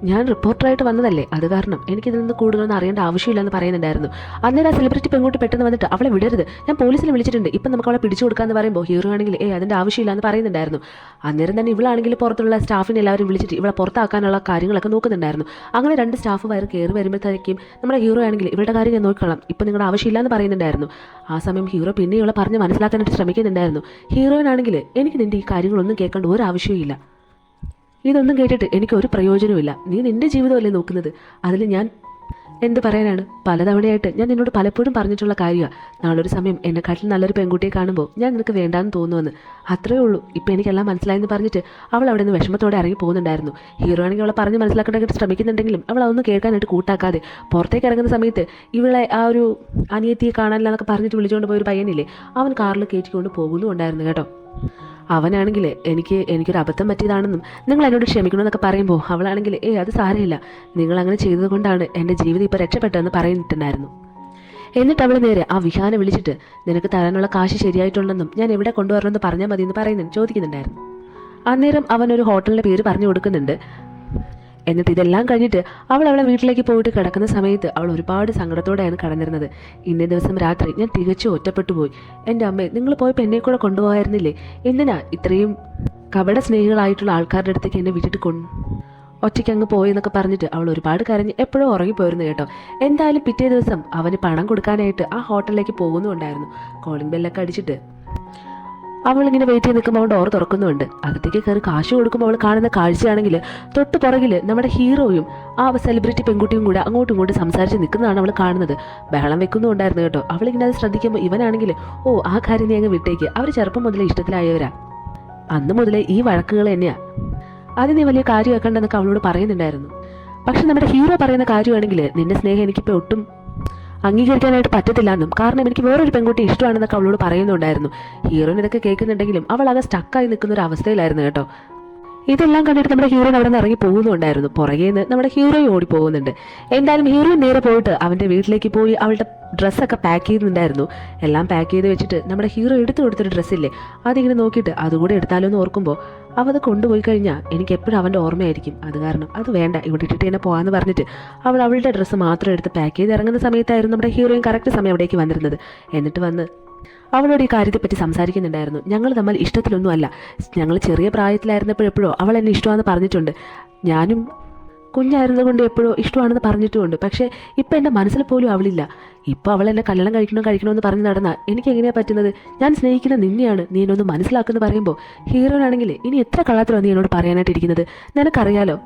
Speaker 1: ഞാൻ റിപ്പോർട്ടറായിട്ട് വന്നതല്ലേ, അത് കാരണം എനിക്കിതിൽ നിന്ന് കൂടുതലൊന്നും അറിയേണ്ട ആവശ്യമില്ലെന്ന് പറയുന്നുണ്ടായിരുന്നു. അന്നേരം ആ സെലിബ്രിറ്റി പെൺകുട്ടി പെട്ടെന്ന് വന്നിട്ട് അവളെ വിടരുത്, ഞാൻ പോലീസിനെ വിളിച്ചിട്ടുണ്ട്, ഇപ്പം നമുക്ക് അവളെ പിടിച്ചു കൊടുക്കാമെന്ന് പറയുമ്പോൾ ഹീറോ ആണെങ്കിൽ അതിൻ്റെ ആവശ്യമില്ല എന്ന് പറയുന്നുണ്ടായിരുന്നു. അന്നേരം തന്നെ ഇവളാണെങ്കിൽ പുറത്തുള്ള സ്റ്റാഫിനെ എല്ലാവരും വിളിച്ചിട്ട് ഇവളെ പുറത്താക്കാനുള്ള കാര്യങ്ങളൊക്കെ നോക്കുന്നുണ്ടായിരുന്നു. അങ്ങനെ 2 സ്റ്റാഫ് കയറി വരുമ്പോഴത്തേക്കും നമ്മുടെ ഹീറോ ആണെങ്കിൽ ഇവരുടെ കാര്യം ഞാൻ നോക്കിക്കോളാം, ഇപ്പം നിങ്ങളുടെ ആവശ്യമില്ല എന്ന് പറയുന്നുണ്ടായിരുന്നു. ആ സമയം ഹീറോ പിന്നെ ഇവളെ പറഞ്ഞ് മനസ്സിലാക്കാനായിട്ട് ശ്രമിക്കുന്നുണ്ടായിരുന്നു. ഹീറോയിനാണെങ്കിൽ എനിക്ക് നിൻ്റെ ഈ കാര്യങ്ങളൊന്നും കേൾക്കേണ്ട ഒരു ആവശ്യമില്ല, ഇതൊന്നും കേട്ടിട്ട് എനിക്കൊരു പ്രയോജനവുമില്ല, നീ നിൻ്റെ ജീവിതമല്ലേ നോക്കുന്നത്, അതിൽ ഞാൻ എന്ത് പറയാനാണ്, പലതവണയായിട്ട് ഞാൻ നിന്നോട് പലപ്പോഴും പറഞ്ഞിട്ടുള്ള കാര്യമാണ്, നാളൊരു സമയം എന്നെക്കാട്ടിൽ നല്ലൊരു പെൺകുട്ടിയെ കാണുമ്പോൾ ഞാൻ നിനക്ക് വേണ്ടാന്ന് തോന്നുമെന്ന്, അത്രേ ഉള്ളൂ, ഇപ്പം എനിക്കെല്ലാം മനസ്സിലായെന്ന് പറഞ്ഞിട്ട് അവൾ അവിടെ നിന്ന് വിഷമത്തോടെ ഇറങ്ങി പോകുന്നുണ്ടായിരുന്നു. ഹീറോ ആണെങ്കിൽ അവളെ പറഞ്ഞ് മനസ്സിലാക്കാനായിട്ട് ശ്രമിക്കുന്നുണ്ടെങ്കിലും അവൾ അതൊന്നും കേൾക്കാനായിട്ട് കൂട്ടാക്കാതെ പുറത്തേക്ക് ഇറങ്ങുന്ന സമയത്ത് ഇവളെ ആ ഒരു അനിയത്തിയെ കാണാനില്ല എന്നൊക്കെ പറഞ്ഞിട്ട് വിളിച്ചുകൊണ്ട് പോയൊരു പയ്യനില്ലേ, അവൻ കാറിൽ കയറ്റിക്കൊണ്ട് പോകുന്നുണ്ടായിരുന്നു കേട്ടോ. അവനാണെങ്കിൽ എനിക്കൊരു അബദ്ധം പറ്റിയതാണെന്നും നിങ്ങൾ എന്നോട് ക്ഷമിക്കണമെന്നൊക്കെ പറയുമ്പോൾ അവളാണെങ്കിൽ അത് സാരമില്ല, നിങ്ങളങ്ങനെ ചെയ്തത് കൊണ്ടാണ് എൻ്റെ ജീവിതം ഇപ്പോൾ രക്ഷപ്പെട്ടതെന്ന് പറയുന്നിട്ടുണ്ടായിരുന്നു. എന്നിട്ട് അവൾ നേരെ ആ വിഹാനെ വിളിച്ചിട്ട് നിനക്ക് തരാനുള്ള കാശ് ശരിയായിട്ടുണ്ടെന്നും ഞാൻ എവിടെ കൊണ്ടുവരണമെന്ന് പറഞ്ഞാൽ മതി എന്ന് ചോദിക്കുന്നുണ്ടായിരുന്നു. അന്നേരം അവനൊരു ഹോട്ടലിൻ്റെ പേര് പറഞ്ഞു കൊടുക്കുന്നുണ്ട്. എന്നിട്ട് ഇതെല്ലാം കഴിഞ്ഞിട്ട് അവളെ വീട്ടിലേക്ക് പോയിട്ട് കിടക്കുന്ന സമയത്ത് അവൾ ഒരുപാട് സങ്കടത്തോടെയാണ് കടന്നിരുന്നത്. ഇന്നേ ദിവസം രാത്രി ഞാൻ തികച്ചും ഒറ്റപ്പെട്ടു പോയി, എൻ്റെ അമ്മേ നിങ്ങൾ പോയപ്പോൾ എന്നെ കൂടെ കൊണ്ടുപോകായിരുന്നില്ലേ, എന്തിനാ ഇത്രയും കപട സ്നേഹികളായിട്ടുള്ള ആൾക്കാരുടെ അടുത്തേക്ക് എന്നെ വിട്ടിട്ട് ഒറ്റയ്ക്ക് അങ്ങ് പോയി എന്നൊക്കെ പറഞ്ഞിട്ട് അവൾ ഒരുപാട് കരഞ്ഞ് എപ്പോഴും ഉറങ്ങിപ്പോയിരുന്നു കേട്ടോ. എന്തായാലും പിറ്റേ ദിവസം അവന് പണം കൊടുക്കാനായിട്ട് ആ ഹോട്ടലിലേക്ക് പോകുന്നുണ്ടായിരുന്നു. കോളിംഗ് ബെല്ലൊക്കെ അടിച്ചിട്ട് അവളിങ്ങനെ വെയിറ്റ് ചെയ്ത് നിൽക്കുമ്പോൾ അവൾ ഡോർ തുറക്കുന്നുണ്ട്. അകത്തേക്ക് കയറി കാശ് കൊടുക്കുമ്പോൾ അവൾ കാണുന്ന കാഴ്ചയാണെങ്കിൽ തൊട്ട് പുറകിൽ നമ്മുടെ ഹീറോയും ആ സെലിബ്രിറ്റി പെൺകുട്ടിയും കൂടെ അങ്ങോട്ടും ഇങ്ങോട്ടും സംസാരിച്ച് നിൽക്കുന്നതാണ് അവൾ കാണുന്നത്. ബഹളം വെക്കുന്നുണ്ടായിരുന്നു കേട്ടോ. അവളിങ്ങനെ അത് ശ്രദ്ധിക്കുമ്പോൾ ഇവനാണെങ്കിൽ ആ കാര്യം നീ അങ്ങ് വിട്ടേക്ക്, അവർ ചെറുപ്പം മുതലേ ഇഷ്ടത്തിലായവരാ, അന്ന് മുതലേ ഈ വഴക്കുകൾ തന്നെയാ, അത് നീ വലിയ കാര്യം വെക്കണ്ടെന്നൊക്കെ അവളോട് പറയുന്നുണ്ടായിരുന്നു. പക്ഷെ നമ്മുടെ ഹീറോ പറയുന്ന കാര്യമാണെങ്കിൽ നിന്റെ സ്നേഹം എനിക്കിപ്പോൾ ഒട്ടും അംഗീകരിക്കാനായിട്ട് പറ്റത്തില്ല എന്നും, കാരണം എനിക്ക് വേറൊരു പെൺകുട്ടി ഇഷ്ടമാണെന്നൊക്കെ അവളോട് പറയുന്നുണ്ടായിരുന്നു. ഹീറോയിൻ ഇതൊക്കെ കേൾക്കുന്നുണ്ടെങ്കിലും അവൾ ആകെ സ്റ്റക്കായി നിൽക്കുന്ന ഒരു അവസ്ഥയിലായിരുന്നു കേട്ടോ. ഇതെല്ലാം കണ്ടിട്ട് നമ്മുടെ ഹീറോയിൻ അവിടെ നിന്ന് ഇറങ്ങി പോകുന്നുണ്ടായിരുന്നു. പുറകെ നിന്ന് നമ്മുടെ ഹീറോയും ഓടി പോകുന്നുണ്ട്. എന്തായാലും ഹീറോയിൻ നേരെ പോയിട്ട് അവൻ്റെ വീട്ടിലേക്ക് പോയി അവളുടെ ഡ്രസ്സൊക്കെ പാക്ക് ചെയ്യുന്നുണ്ടായിരുന്നു. എല്ലാം പാക്ക് ചെയ്ത് വെച്ചിട്ട് നമ്മുടെ ഹീറോ എടുത്തു കൊടുത്തൊരു ഡ്രസ്സില്ലേ, അതിങ്ങനെ നോക്കിയിട്ട് അതുകൂടെ എടുത്താലോ എന്ന് ഓർക്കുമ്പോൾ അവത് കൊണ്ടുപോയി കഴിഞ്ഞാൽ എനിക്ക് എപ്പോഴും അവൻ്റെ ഓർമ്മയായിരിക്കും, അത് കാരണം അത് വേണ്ട, ഇവിടെ ഇട്ടിട്ട് തന്നെ പോകാമെന്ന് പറഞ്ഞിട്ട് അവൾ അവളുടെ ഡ്രസ്സ് മാത്രം എടുത്ത് പാക്ക് ചെയ്ത് ഇറങ്ങുന്ന സമയത്തായിരുന്നു നമ്മുടെ ഹീറോയിൻ കറക്റ്റ് സമയം അവിടേക്ക് വന്നിരുന്നത്. എന്നിട്ട് വന്ന് അവളോട് ഈ കാര്യത്തെപ്പറ്റി സംസാരിക്കുന്നുണ്ടായിരുന്നു. ഞങ്ങൾ തമ്മിൽ ഇഷ്ടത്തിലൊന്നുമല്ല, ഞങ്ങൾ ചെറിയ പ്രായത്തിലായിരുന്നപ്പോഴെപ്പോഴോ അവൾ എന്നെ ഇഷ്ടമാണെന്ന് പറഞ്ഞിട്ടുണ്ട്, ഞാനും കുഞ്ഞായിരുന്നത് കൊണ്ട് എപ്പോഴോ ഇഷ്ടമാണെന്ന് പറഞ്ഞിട്ടുമുണ്ട്, പക്ഷേ ഇപ്പം എൻ്റെ മനസ്സിൽ പോലും അവളില്ല. ഇപ്പോൾ അവൾ എന്നെ കല്യാണം കഴിക്കണമെന്ന് പറഞ്ഞ് നടന്നാൽ എനിക്ക് എങ്ങനെയാണ് പറ്റുന്നത്, ഞാൻ സ്നേഹിക്കുന്ന നിന്നെയാണ്, നീ എന്നൊന്ന് മനസ്സിലാക്കുമെന്ന് പറയുമ്പോൾ ഹീറോയിനാണെങ്കിൽ ഇനി എത്ര കള്ളത്തിലാണ് നീ എന്നോട് പറയാനായിട്ടിരിക്കുന്നത്, നിനക്കറിയാലോ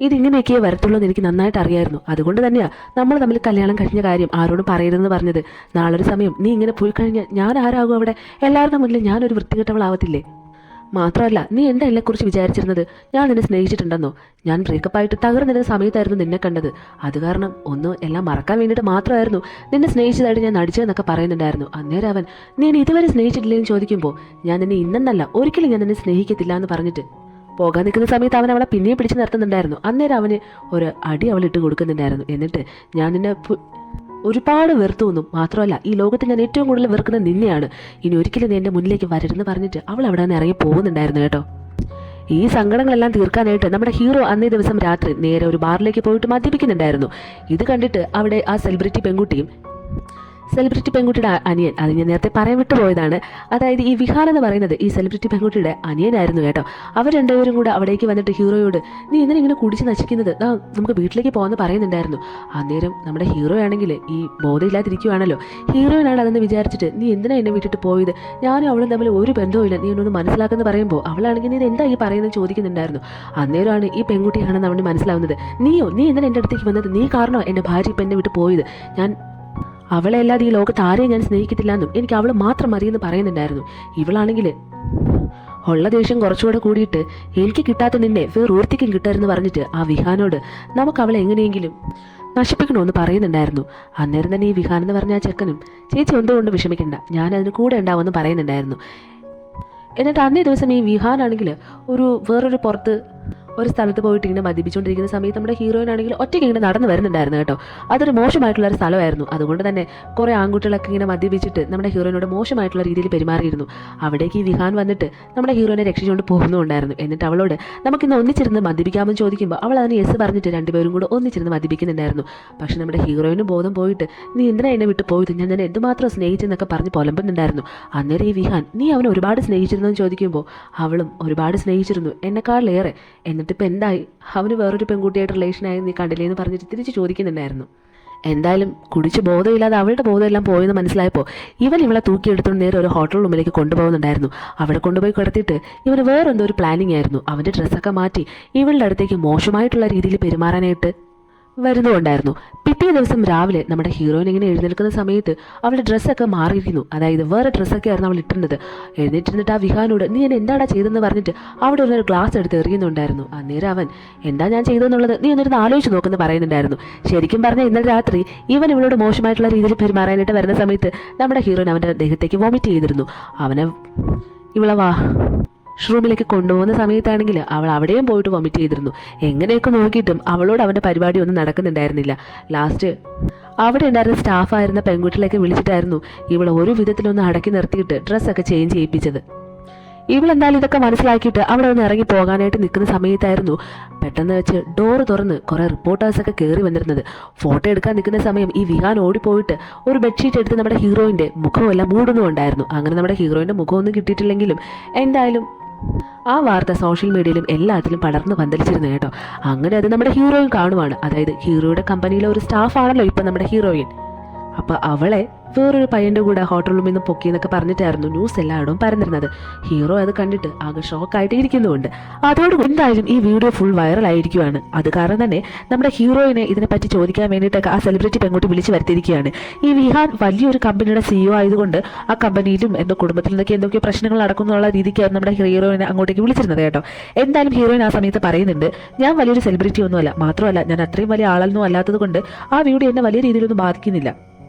Speaker 1: ഇതിങ്ങനെയൊക്കെയേ വരത്തുള്ളൂ എന്ന് എനിക്ക് നന്നായിട്ട് അറിയായിരുന്നു, അതുകൊണ്ട് തന്നെയാണ് നമ്മൾ തമ്മിൽ കല്യാണം കഴിഞ്ഞ കാര്യം ആരോടും പറയരുതെന്ന് പറഞ്ഞത്. നാളൊരു സമയം നീ ഇങ്ങനെ പോയി കഴിഞ്ഞാൽ ഞാൻ ആരാകും അവിടെ, എല്ലാവരുടെ മുന്നിൽ ഞാനൊരു വൃത്തികെട്ടവളാവത്തില്ലേ, മാത്രമല്ല നീ എന്താ എന്നെക്കുറിച്ച് വിചാരിച്ചിരുന്നത്, ഞാൻ നിന്നെ സ്നേഹിച്ചിട്ടുണ്ടെന്നോ, ഞാൻ ബ്രേക്കപ്പായിട്ട് തകർന്നിരുന്ന സമയത്തായിരുന്നു നിന്നെ കണ്ടത്, അത് കാരണം ഒന്ന് എല്ലാം മറക്കാൻ വേണ്ടിയിട്ട് മാത്രമായിരുന്നു നിന്നെ സ്നേഹിച്ചതായിട്ട് ഞാൻ നടിച്ചതെന്നൊക്കെ പറയുന്നുണ്ടായിരുന്നു. അന്നേരം അവൻ നീ എന്നെ ഇതുവരെ സ്നേഹിച്ചിട്ടില്ലെന്ന് ചോദിക്കുമ്പോൾ ഞാൻ നിന്നെ ഇന്നെന്നല്ല ഒരിക്കലും ഞാൻ നിന്നെ സ്നേഹിക്കത്തില്ല എന്ന് പറഞ്ഞിട്ട് പോകാൻ നിൽക്കുന്ന സമയത്ത് അവൻ അവളെ പിന്നെയും പിടിച്ച് നിർത്തുന്നുണ്ടായിരുന്നു. അന്നേരം അവന് ഒരു അടി അവളിട്ട് കൊടുക്കുന്നുണ്ടായിരുന്നു. എന്നിട്ട് ഞാൻ നിന്നെ ഒരുപാട് വെറുത്തു എന്നും, മാത്രമല്ല ഈ ലോകത്ത് ഞാൻ ഏറ്റവും കൂടുതൽ വെറുക്കുന്ന നിന്നെയാണ്, ഇനി ഒരിക്കലും നീ എൻ്റെ മുന്നിലേക്ക് വരരുതെന്ന് പറഞ്ഞിട്ട് അവൾ അവിടെ നിന്ന് ഇറങ്ങി പോകുന്നുണ്ടായിരുന്നു കേട്ടോ. ഈ സങ്കടങ്ങളെല്ലാം തീർക്കാനായിട്ട് നമ്മുടെ ഹീറോ അന്നേ ദിവസം രാത്രി നേരെ ഒരു ബാറിലേക്ക് പോയിട്ട് മദ്യപിക്കുന്നുണ്ടായിരുന്നു. ഇത് കണ്ടിട്ട് അവിടെ ആ സെലിബ്രിറ്റി പെൺകുട്ടിയും സെലിബ്രിറ്റി പെൺകുട്ടിയുടെ അനിയൻ, അത് ഞാൻ നേരത്തെ പറയാൻ വിട്ടുപോയതാണ്. അതായത് ഈ വിഹാൻ എന്ന് പറയുന്നത് ഈ സെലിബ്രിറ്റി പെൺകുട്ടിയുടെ അനിയനായിരുന്നു കേട്ടോ. അവർ രണ്ടുപേരും കൂടെ അവിടേക്ക് വന്നിട്ട് ഹീറോയോട് നീ എന്തിനാ ഇങ്ങനെ കുടിച്ച് നശിക്കുന്നത്, നമുക്ക് വീട്ടിലേക്ക് പോകുമെന്ന് പറയുന്നുണ്ടായിരുന്നു. അന്നേരം നമ്മുടെ ഹീറോ ആണെങ്കിൽ ഈ ബോധമില്ലാതിരിക്കുവാണല്ലോ. ഹീറോയിനാണ് അതെന്ന് വിചാരിച്ചിട്ട് നീ എന്തിനാ എന്നെ വിട്ടിട്ട് പോയത്, ഞാനും അവളും തമ്മിൽ ഒരു ബന്ധവുമില്ല, നീ എന്നൊന്ന് മനസ്സിലാക്കുന്നത് പറയുമ്പോൾ അവളാണെങ്കിൽ നീ എന്താ ഈ പറയുന്നത് ചോദിക്കുന്നുണ്ടായിരുന്നു. അന്നേരമാണ് ഈ പെൺകുട്ടിയാണെന്ന് അവന് മനസ്സിലാവുന്നത്. നീ എന്തിനാ എൻ്റെ അടുത്തേക്ക് വന്നത്, നീ കാരണോ എൻ്റെ ഭാര്യ ഇപ്പം എന്നെ വിട്ട് പോയത്, ഞാൻ അവളെ അല്ലാതെ ഈ ലോകത്ത് ആരെയും ഞാൻ സ്നേഹിക്കത്തില്ല എന്നും എനിക്ക് അവൾ മാത്രം മതിയെന്ന് പറയുന്നുണ്ടായിരുന്നു. ഇവളാണെങ്കിൽ ഉള്ള ദേഷ്യം കുറച്ചുകൂടെ കൂടിയിട്ട് എനിക്ക് കിട്ടാത്ത നിന്നെ വേറൊരുത്തിക്കും കിട്ടാമെന്ന് പറഞ്ഞിട്ട് ആ വിഹാനോട് നമുക്ക് അവളെ എങ്ങനെയെങ്കിലും നശിപ്പിക്കണമെന്ന് പറയുന്നുണ്ടായിരുന്നു. അന്നേരം തന്നെ ഈ വിഹാൻ എന്ന് പറഞ്ഞ ആ ചെക്കനും ചേച്ചി എന്തുകൊണ്ട് വിഷമിക്കണ്ട, ഞാൻ അതിന് കൂടെ ഉണ്ടാവുമെന്ന് പറയുന്നുണ്ടായിരുന്നു. എന്നിട്ട് അന്നേ ദിവസം ഈ വിഹാനാണെങ്കിൽ വേറൊരു പുറത്ത് ഒരു സ്ഥലത്ത് പോയിട്ട് ഇങ്ങനെ മദ്യപിച്ചുകൊണ്ടിരിക്കുന്ന സമയത്ത് നമ്മുടെ ഹീറോയിനാണെങ്കിൽ ഒറ്റയ്ക്ക് ഇങ്ങനെ നടന്നു വരുന്നുണ്ടായിരുന്നു കേട്ടോ. അതൊരു മോശമായിട്ടുള്ളൊരു സ്ഥലമായിരുന്നു. അതുകൊണ്ട് തന്നെ കുറേ ആൺകുട്ടികളൊക്കെ ഇങ്ങനെ മദ്യപിച്ചിട്ട് നമ്മുടെ ഹീറോയിനോട് മോശമായിട്ടുള്ള രീതിയിൽ പെരുമാറിയിരുന്നു. അവിടേക്ക് ഈ വിഹാൻ വന്നിട്ട് നമ്മുടെ ഹീറോയിനെ രക്ഷിച്ചുകൊണ്ട് പോകുന്നുണ്ടായിരുന്നു. എന്നിട്ട് അവളോട് നമുക്കിന്ന് ഒന്നിച്ചിരുന്ന് മദ്യപിക്കാമെന്ന് ചോദിക്കുമ്പോൾ അവൾ അതിന് യെസ് പറഞ്ഞിട്ട് രണ്ടുപേരും കൂടെ ഒന്നിച്ചിരുന്ന് മദ്യപിക്കുന്നുണ്ടായിരുന്നു. പക്ഷെ നമ്മുടെ ഹീറോയിന് ബോധം പോയിട്ട് നീ എന്തിനാ എന്നെ വിട്ട് പോയത്, ഞാൻ തന്നെ എന്തുമാത്രം സ്നേഹിച്ചെന്നൊക്കെ പറഞ്ഞ് പുലമ്പുന്നുണ്ടായിരുന്നു. അന്നേരം ഈ വിഹാൻ നീ അവനെ ഒരുപാട് സ്നേഹിച്ചിരുന്നു എന്ന് ചോദിക്കുമ്പോൾ അവളും ഒരുപാട് സ്നേഹിച്ചിരുന്നു, എന്നെക്കാളിലേറെ, എന്നിട്ട് ഇപ്പം എന്തായി, അവന് വേറൊരു പെൺകുട്ടിയായിട്ട് റിലേഷനായി നീ കണ്ടില്ലേ എന്ന് പറഞ്ഞിട്ട് തിരിച്ച് ചോദിക്കുന്നുണ്ടായിരുന്നു. എന്തായാലും കുടിച്ച് ബോധമില്ലാതെ അവളുടെ ബോധമെല്ലാം പോയെന്ന് മനസ്സിലായപ്പോൾ ഇവളെ തൂക്കിയെടുത്തുകൊണ്ട് നേരെ ഒരു ഹോട്ടൽ റൂമിലേക്ക് കൊണ്ടുപോകുന്നുണ്ടായിരുന്നു. അവിടെ കൊണ്ടുപോയി കിടത്തിയിട്ട് ഇവന് വേറെന്തോ ഒരു പ്ലാനിങ് ആയിരുന്നു. അവൻ്റെ ഡ്രസ്സൊക്കെ മാറ്റി ഇവളുടെ അടുത്തേക്ക് മോശമായിട്ടുള്ള രീതിയിൽ പെരുമാറാനായിട്ട് വരുന്നുണ്ടായിരുന്നു. പിറ്റേ ദിവസം രാവിലെ നമ്മുടെ ഹീറോയിൻ ഇങ്ങനെ എഴുന്നേൽക്കുന്ന സമയത്ത് അവളുടെ ഡ്രസ്സൊക്കെ മാറിയിരുന്നു. അതായത് വേറെ ഡ്രസ്സൊക്കെ ആയിരുന്നു അവൾ ഇട്ടിരുന്നത്. എഴുന്നേറ്റിരുന്നിട്ട് ആ വിഹാനോട് നീ എന്നെ എന്താടാ ചെയ്തെന്ന് പറഞ്ഞിട്ട് അവിടെ ഒരു ഗ്ലാസ് എടുത്ത് എറിയുന്നുണ്ടായിരുന്നു. അന്നേരം അവൻ എന്താ ഞാൻ ചെയ്തെന്നുള്ളത് നീ ഒന്നിരുന്ന് ആലോചിച്ച് നോക്കുന്നു പറയുന്നുണ്ടായിരുന്നു. ശരിക്കും പറഞ്ഞാൽ ഇന്നലെ രാത്രി ഇവളോട് മോശമായിട്ടുള്ള രീതിയിൽ പെരുമാറാനായിട്ട് വരുന്ന സമയത്ത് നമ്മുടെ ഹീറോയിൻ അവൻ്റെ ദേഹത്തേക്ക് വോമിറ്റ് ചെയ്തിരുന്നു. ഇവളെ വാഷ്റൂമിലേക്ക് കൊണ്ടുപോകുന്ന സമയത്താണെങ്കിൽ അവൾ അവിടെയും പോയിട്ട് വോമിറ്റ് ചെയ്തിരുന്നു. എങ്ങനെയൊക്കെ നോക്കിയിട്ടും അവളോട് അവൻ്റെ പരിപാടി ഒന്നും നടക്കുന്നുണ്ടായിരുന്നില്ല. ലാസ്റ്റ് അവിടെ ഉണ്ടായിരുന്ന സ്റ്റാഫായിരുന്ന പെൺകുട്ടികളെയൊക്കെ വിളിച്ചിട്ടായിരുന്നു ഇവളെ ഒരു വിധത്തിലൊന്ന് അടക്കി നിർത്തിയിട്ട് ഡ്രസ്സൊക്കെ ചേഞ്ച് ചെയ്യിപ്പിച്ചത്. ഇവളെന്തായാലും ഇതൊക്കെ മനസ്സിലാക്കിയിട്ട് അവിടെ ഒന്ന് ഇറങ്ങി പോകാനായിട്ട് നിൽക്കുന്ന സമയത്തായിരുന്നു പെട്ടെന്ന് വെച്ച് ഡോറ് തുറന്ന് കുറേ റിപ്പോർട്ടേഴ്സൊക്കെ കയറി വന്നിരുന്നത്. ഫോട്ടോ എടുക്കാൻ നിൽക്കുന്ന സമയം ഈ വിഹാൻ ഓടിപ്പോയിട്ട് ഒരു ബെഡ്ഷീറ്റ് എടുത്ത് നമ്മുടെ ഹീറോയിൻ്റെ മുഖമെല്ലാം മൂടുന്നുണ്ടായിരുന്നു. അങ്ങനെ നമ്മുടെ ഹീറോയിൻ്റെ മുഖമൊന്നും കിട്ടിയിട്ടില്ലെങ്കിലും എന്തായാലും ആ വാർത്ത സോഷ്യൽ മീഡിയയിലും എല്ലാത്തിലും പടർന്ന് പന്തലിച്ചിരുന്നു കേട്ടോ. അങ്ങനെ അത് നമ്മുടെ ഹീറോയിൻ കാണുവാണ്. അതായത് ഹീറോയുടെ കമ്പനിയിലെ ഒരു സ്റ്റാഫാണല്ലോ ഇപ്പം നമ്മുടെ ഹീറോയിൻ. അപ്പോൾ അവളെ വേറൊരു പയ്യൻ്റെ കൂടെ ഹോട്ടൽ റൂമിൽ നിന്ന് പൊക്കിയെന്നൊക്കെ പറഞ്ഞിട്ടായിരുന്നു ന്യൂസ് എല്ലായിടവും പരന്നിരുന്നത്. ഹീറോ അത് കണ്ടിട്ട് ആകെ ഷോക്കായിട്ട് ഇരിക്കുന്നുമുണ്ട്. അതോടുകൂടി എന്തായാലും ഈ വീഡിയോ ഫുൾ വൈറലായിരിക്കുകയാണ്. അത് കാരണം തന്നെ നമ്മുടെ ഹീറോയിനെ ഇതിനെപ്പറ്റി ചോദിക്കാൻ വേണ്ടിയിട്ടൊക്കെ ആ സെലിബ്രിറ്റി പെൺകുട്ടി വിളിച്ച് വരുത്തിയിരിക്കുകയാണ്. ഈ വിഹാൻ വലിയൊരു കമ്പനിയുടെ CEO ആയതുകൊണ്ട് ആ കമ്പനിയിലും എൻ്റെ കുടുംബത്തിൽ നിന്നൊക്കെ എന്തൊക്കെയോ പ്രശ്നങ്ങൾ നടക്കുന്നുള്ള രീതിക്കായിരുന്നു നമ്മുടെ ഹീറോയിനെ അങ്ങോട്ടേക്ക് വിളിച്ചിരുന്നത് കേട്ടോ. എന്തായാലും ഹീറോയിൻ ആ സമയത്ത് പറയുന്നുണ്ട് ഞാൻ വലിയൊരു സെലിബ്രിറ്റി ഒന്നുമല്ല, മാത്രമല്ല ഞാൻ അത്രയും വലിയ ആളൊന്നും അല്ലാത്തത് കൊണ്ട് ആ വീഡിയോ എന്നെ വലിയ രീതിയിലൊന്നും ബാധിക്കുന്നില്ല,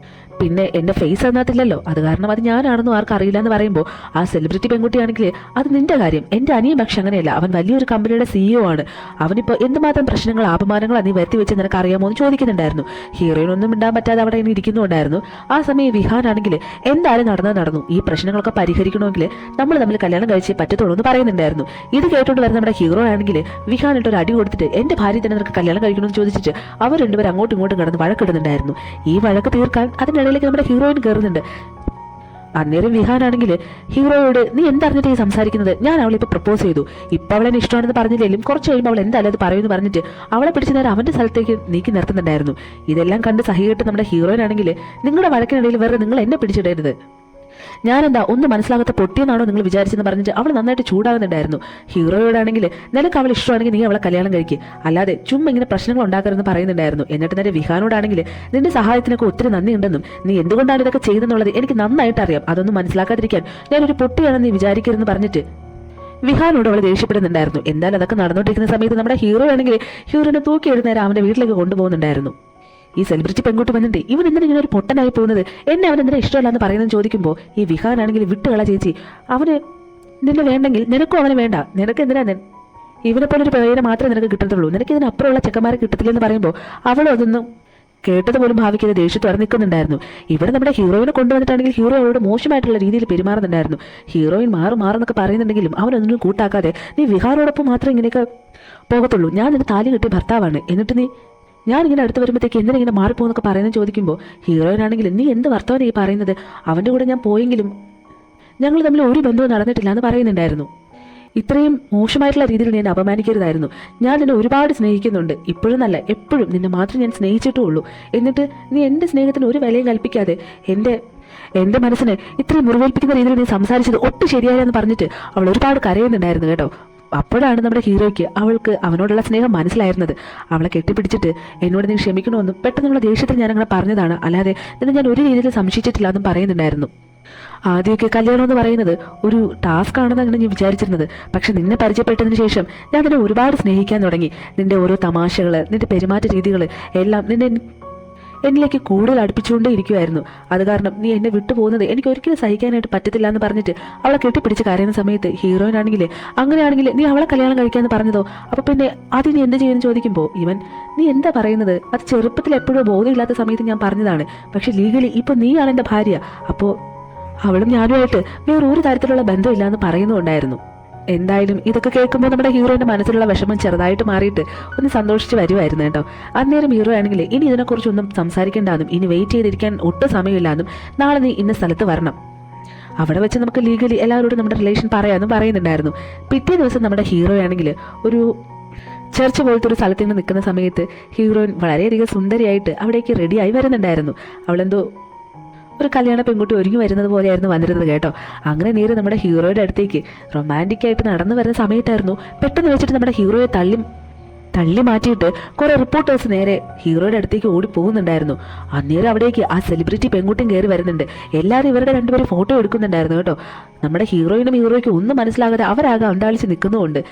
Speaker 1: പിന്നെ എൻ്റെ ഫേസ് അതിനകത്തില്ലല്ലോ, അത് കാരണം അത് ഞാനാണെന്നും ആർക്കും അറിയില്ല എന്ന് പറയുമ്പോൾ ആ സെലിബ്രിറ്റി പെൺകുട്ടിയാണെങ്കിൽ അത് നിന്റെ കാര്യം, എൻ്റെ അനിയൻ പക്ഷെ അങ്ങനെയല്ല, അവൻ വലിയൊരു കമ്പനിയുടെ CEO ആണ്, അവനിപ്പോൾ എന്തുമാത്രം പ്രശ്നങ്ങൾ അപമാനങ്ങൾ നീ വരുത്തി വെച്ച് നിനക്ക് അറിയാമോ എന്ന് ചോദിക്കുന്നുണ്ടായിരുന്നു. ഹീറോയിനൊന്നും മിണ്ടാൻ പറ്റാതെ അവിടെ ഇങ്ങനെ ഇരിക്കുന്നുണ്ടായിരുന്നു. ആ സമയം വിഹാനാണെങ്കിൽ എന്തായാലും നടന്നു, ഈ പ്രശ്നങ്ങളൊക്കെ പരിഹരിക്കണമെങ്കിൽ നമ്മൾ തമ്മിൽ കല്യാണം കഴിച്ചേ പറ്റത്തുള്ളൂ എന്ന് പറയുന്നുണ്ടായിരുന്നു. ഇത് കേട്ടോണ്ട് വരുന്ന നമ്മുടെ ഹീറോ ആണെങ്കിൽ വിഹാനിട്ട് ഒരു അടി കൊടുത്തിട്ട് എൻ്റെ ഭാര്യ തന്നെ നിനക്ക് കല്യാണം കഴിക്കണമെന്ന് ചോദിച്ചിട്ട് അവർ രണ്ടുപേരും അങ്ങോട്ടും ഇങ്ങോട്ടും കിടന്ന് വഴക്കിടുന്നുണ്ടായിരുന്നു. ഈ വഴക്ക് തീർക്കാൻ അതിനിടയിലേക്ക് നമ്മുടെ ഹീറോയിൻ കയറുന്നുണ്ട്. അന്നേരം വിഹാനാണെങ്കിൽ ഹീറോയോട് നീ എന്തറിഞ്ഞിട്ട് ഈ സംസാരിക്കുന്നത്, ഞാൻ അവളെ ഇപ്പോൾ പ്രപ്പോസ് ചെയ്തു, ഇപ്പം അവളെന്നെ ഇഷ്ടമാണെന്ന് പറഞ്ഞില്ലെങ്കിലും കുറച്ച് കഴിയുമ്പോൾ അവൾ എന്തായാലും അത് പറയുമെന്ന് പറഞ്ഞിട്ട് അവളെ പിടിച്ച് നേരം അവൻ്റെ സ്ഥലത്തേക്ക് നീക്കി നിർത്തുന്നുണ്ടായിരുന്നു. ഇതെല്ലാം കണ്ട് സഹികെട്ട് നമ്മുടെ ഹീറോയിനാണെങ്കിൽ നിങ്ങളുടെ വഴക്കിനിടയിൽ വേറെ നിങ്ങൾ എന്നെ പിടിച്ചിടരുത്, ഞാനെന്താ ഒന്നും മനസ്സിലാകാത്ത പൊട്ടിയെന്നാണോ നിങ്ങൾ വിചാരിച്ചെന്ന് പറഞ്ഞിട്ട് അവൾ നന്നായിട്ട് ചൂടാകുന്നുണ്ടായിരുന്നു. ഹീറോയോടാണെങ്കിൽ നിനക്ക് അവൾ ഇഷ്ടമാണെങ്കിൽ നീ അവളെ കല്യാണം കഴിക്കുക, അല്ലാതെ ചുമ്മാ ഇങ്ങനെ പ്രശ്നങ്ങൾ ഉണ്ടാക്കരുതെന്ന് പറയുന്നുണ്ടായിരുന്നു. എന്നിട്ട് നേരെ വിഹാനോടാണെങ്കിൽ നിന്റെ സഹായത്തിനൊക്കെ ഒത്തിരി നന്ദിയുണ്ടെന്നും നീ എന്തുകൊണ്ടാണ് ഇതൊക്കെ ചെയ്തെന്നുള്ളത് എനിക്ക് നന്നായിട്ട് അറിയാം, അതൊന്നും മനസ്സിലാക്കാതിരിക്കാൻ ഞാനൊരു പൊട്ടിയാണെന്ന് നീ വിചാരിക്കരുതെന്ന് പറഞ്ഞിട്ട് വിഹാനോട് അവൾ ദേഷ്യപ്പെടുന്നുണ്ടായിരുന്നു. എന്തായാലും അതൊക്കെ നടന്നുകൊണ്ടിരിക്കുന്ന സമയത്ത് നമ്മുടെ ഹീറോ ആണെങ്കിൽ ഹീറോനെ തൂക്കി എഴുന്നേരം അവൻ്റെ വീട്ടിലേക്ക് കൊണ്ടുപോകുന്നുണ്ടായിരുന്നു. ഈ സെലിബ്രിറ്റി പെൺകുട്ടി വന്നിട്ട് ഇവൻ എന്തിനാ ഇങ്ങനെ ഒരു പൊട്ടനായി പോകുന്നത്, എന്നെ അവൻ എന്തിനാ ഇഷ്ടമല്ല എന്ന് പറയുന്നതെന്ന് ചോദിക്കുമ്പോൾ ഈ വിഹാനാണെങ്കിൽ വിട്ടുകള ചേച്ചി, അവന് നിന്നെ വേണ്ടെങ്കിൽ നിനക്കും അവനെ വേണ്ട, നിനക്ക് എന്തിനാ ഇവനെ പോലെ ഒരു പേരെ മാത്രമേ നിനക്ക് കിട്ടത്തുള്ളൂ, നിനക്ക് ഇതിനപ്പുറമുള്ള ചെക്കന്മാരെ കിട്ടത്തില്ലെന്ന് പറയുമ്പോൾ അവളും അതൊന്നും കേട്ടത് പോലും ഭാവിക്കാതെ ദേഷ്യത്തോടെ നിൽക്കുന്നുണ്ടായിരുന്നു. ഇവിടെ നമ്മുടെ ഹീറോയിനെ കൊണ്ടുവന്നിട്ടാണെങ്കിൽ ഹീറോ അവരോട് മോശമായിട്ടുള്ള രീതിയിൽ പെരുമാറുന്നുണ്ടായിരുന്നു. ഹീറോയിൻ മാറുന്നൊക്കെ പറയുന്നുണ്ടെങ്കിലും അവനൊന്നും കൂട്ടാക്കാതെ നീ വിഹാനോടൊപ്പം മാത്രമേ ഇങ്ങനെയൊക്കെ പോകത്തുള്ളൂ, ഞാൻ നിന്റെ താലി കിട്ടിയ ഭർത്താവാണ്, എന്നിട്ട് നീ ഞാനിങ്ങനെ അടുത്ത് വരുമ്പോഴത്തേക്ക് എന്തിനിങ്ങനെ മാറിപ്പോന്നൊക്കെ പറയുന്നത് ചോദിക്കുമ്പോൾ ഹീറോയിനാണെങ്കിൽ നീ എന്ത് വർത്തമാനം ഈ പറയുന്നത്, അവൻ്റെ കൂടെ ഞാൻ പോയെങ്കിലും ഞങ്ങൾ തമ്മിൽ ഒരു ബന്ധവും നടന്നിട്ടില്ല എന്ന് പറയുന്നുണ്ടായിരുന്നു. ഇത്രയും മോശമായിട്ടുള്ള രീതിയിൽ ഞാൻ അപമാനിക്കരുതായിരുന്നു. ഞാൻ നിന്നെ ഒരുപാട് സ്നേഹിക്കുന്നുണ്ട്, ഇപ്പോഴും നല്ല എപ്പോഴും നിന്നെ മാത്രമേ ഞാൻ സ്നേഹിച്ചിട്ടുള്ളൂ. എന്നിട്ട് നീ എൻ്റെ സ്നേഹത്തിന് ഒരു വിലയും കൽപ്പിക്കാതെ എൻ്റെ മനസ്സിനെ ഇത്രയും മുറിവേൽപ്പിക്കുന്ന രീതിയിൽ നീ സംസാരിച്ചത് ഒട്ടും ശരിയായെന്ന് പറഞ്ഞിട്ട് അവൾ ഒരുപാട് കരയുന്നുണ്ടായിരുന്നു കേട്ടോ. അപ്പോഴാണ് നമ്മുടെ ഹീറോയ്ക്ക് അവൾക്ക് അവനോടുള്ള സ്നേഹം മനസ്സിലായിരുന്നത്. അവളെ കെട്ടിപ്പിടിച്ചിട്ട് എന്നോട് നീ ക്ഷമിക്കണമെന്നും പെട്ടെന്നുള്ള ദേഷ്യത്തിൽ ഞാൻ അങ്ങനെ പറഞ്ഞതാണ്, അല്ലാതെ നിന്നെ ഞാൻ ഒരു രീതിയിൽ സംശയിച്ചിട്ടില്ല എന്നും പറയുന്നുണ്ടായിരുന്നു. ആദ്യമൊക്കെ കല്യാണം എന്ന് പറയുന്നത് ഒരു ടാസ്ക് ആണെന്ന് അങ്ങനെ ഞാൻ വിചാരിച്ചിരുന്നത്. പക്ഷെ നിന്നെ പരിചയപ്പെട്ടതിന് ശേഷം ഞാൻ നിന്നെ ഒരുപാട് സ്നേഹിക്കാൻ തുടങ്ങി. നിന്റെ ഓരോ തമാശകൾ, നിന്റെ പെരുമാറ്റ രീതികൾ എല്ലാം നിന്നെ എന്നിലേക്ക് കൂടുതൽ അടുപ്പിച്ചുകൊണ്ടേ ഇരിക്കുമായിരുന്നു. അത് കാരണം നീ എന്നെ വിട്ടു പോകുന്നത് എനിക്ക് ഒരിക്കലും സഹിക്കാനായിട്ട് പറ്റത്തില്ല എന്ന് പറഞ്ഞിട്ട് അവളെ കെട്ടിപ്പിടിച്ച് കരയുന്ന സമയത്ത് ഹീറോയിനാണെങ്കിൽ അങ്ങനെയാണെങ്കിൽ നീ അവളെ കല്യാണം കഴിക്കാമെന്ന് പറഞ്ഞതോ, അപ്പോൾ പിന്നെ അത് നീ എന്ത് ചെയ്യുമെന്ന് ചോദിക്കുമ്പോൾ ഇവൻ നീ എന്താ പറയുന്നത്, അത് ചെറുപ്പത്തിൽ എപ്പോഴോ ബോധമില്ലാത്ത സമയത്ത് ഞാൻ പറഞ്ഞതാണ്, പക്ഷെ ലീഗലി ഇപ്പോൾ നീയാണ് എൻ്റെ ഭാര്യ, അപ്പോൾ അവളും ഞാനുമായിട്ട് വേറൊരു തരത്തിലുള്ള ബന്ധമില്ല എന്ന് പറയുന്നുണ്ടായിരുന്നു. എന്തായാലും ഇതൊക്കെ കേൾക്കുമ്പോൾ നമ്മുടെ ഹീറോയുടെ മനസ്സിലുള്ള വിഷമം ചെറുതായിട്ട് മാറിയിട്ട് ഒന്ന് സന്തോഷിച്ച് വരുമായിരുന്നു കേട്ടോ. അന്നേരം ഹീറോ ആണെങ്കിൽ ഇനി ഇതിനെക്കുറിച്ചൊന്നും സംസാരിക്കേണ്ടെന്നും ഇനി വെയിറ്റ് ചെയ്തിരിക്കാൻ ഒട്ടും സമയമില്ലാന്നും നാളെ നീ ഇന്ന സ്ഥലത്ത് വരണം, അവിടെ വെച്ച് നമുക്ക് ലീഗലി എല്ലാവരോടും നമ്മുടെ റിലേഷൻ പറയാമെന്നും പറയുന്നുണ്ടായിരുന്നു. പിറ്റേ ദിവസം നമ്മുടെ ഹീറോ ആണെങ്കിൽ ഒരു ചർച്ച് പോലത്തെ ഒരു സ്ഥലത്ത് നിന്ന് നിൽക്കുന്ന സമയത്ത് ഹീറോയിൻ വളരെയധികം സുന്ദരിയായിട്ട് അവിടേക്ക് റെഡിയായി വരുന്നുണ്ടായിരുന്നു. അവളെന്തോ ഒരു കല്യാണ പെൺകുട്ടി ഒരുങ്ങി വരുന്നത് പോലെയായിരുന്നു വന്നിരുന്നത് കേട്ടോ. അങ്ങനെ നേരെ നമ്മുടെ ഹീറോയുടെ അടുത്തേക്ക് റൊമാൻറ്റിക് ആയിട്ട് നടന്നു വരുന്ന സമയത്തായിരുന്നു പെട്ടെന്ന് വെച്ചിട്ട് നമ്മുടെ ഹീറോയെ തള്ളി മാറ്റിയിട്ട് കുറെ റിപ്പോർട്ടേഴ്സ് നേരെ ഹീറോയുടെ അടുത്തേക്ക് ഓടി പോകുന്നുണ്ടായിരുന്നു. അന്നേരം അവിടേക്ക് ആ സെലിബ്രിറ്റി പെൺകുട്ടിയും കയറി വരുന്നുണ്ട്. എല്ലാവരും ഇവരുടെ രണ്ടുപേരും ഫോട്ടോ എടുക്കുന്നുണ്ടായിരുന്നു കേട്ടോ. നമ്മുടെ ഹീറോയിനും ഹീറോയ്ക്കും ഒന്നും മനസ്സിലാകാതെ അവരാകെ അണ്ടാളിച്ച് നിൽക്കുന്നുമുണ്ട്.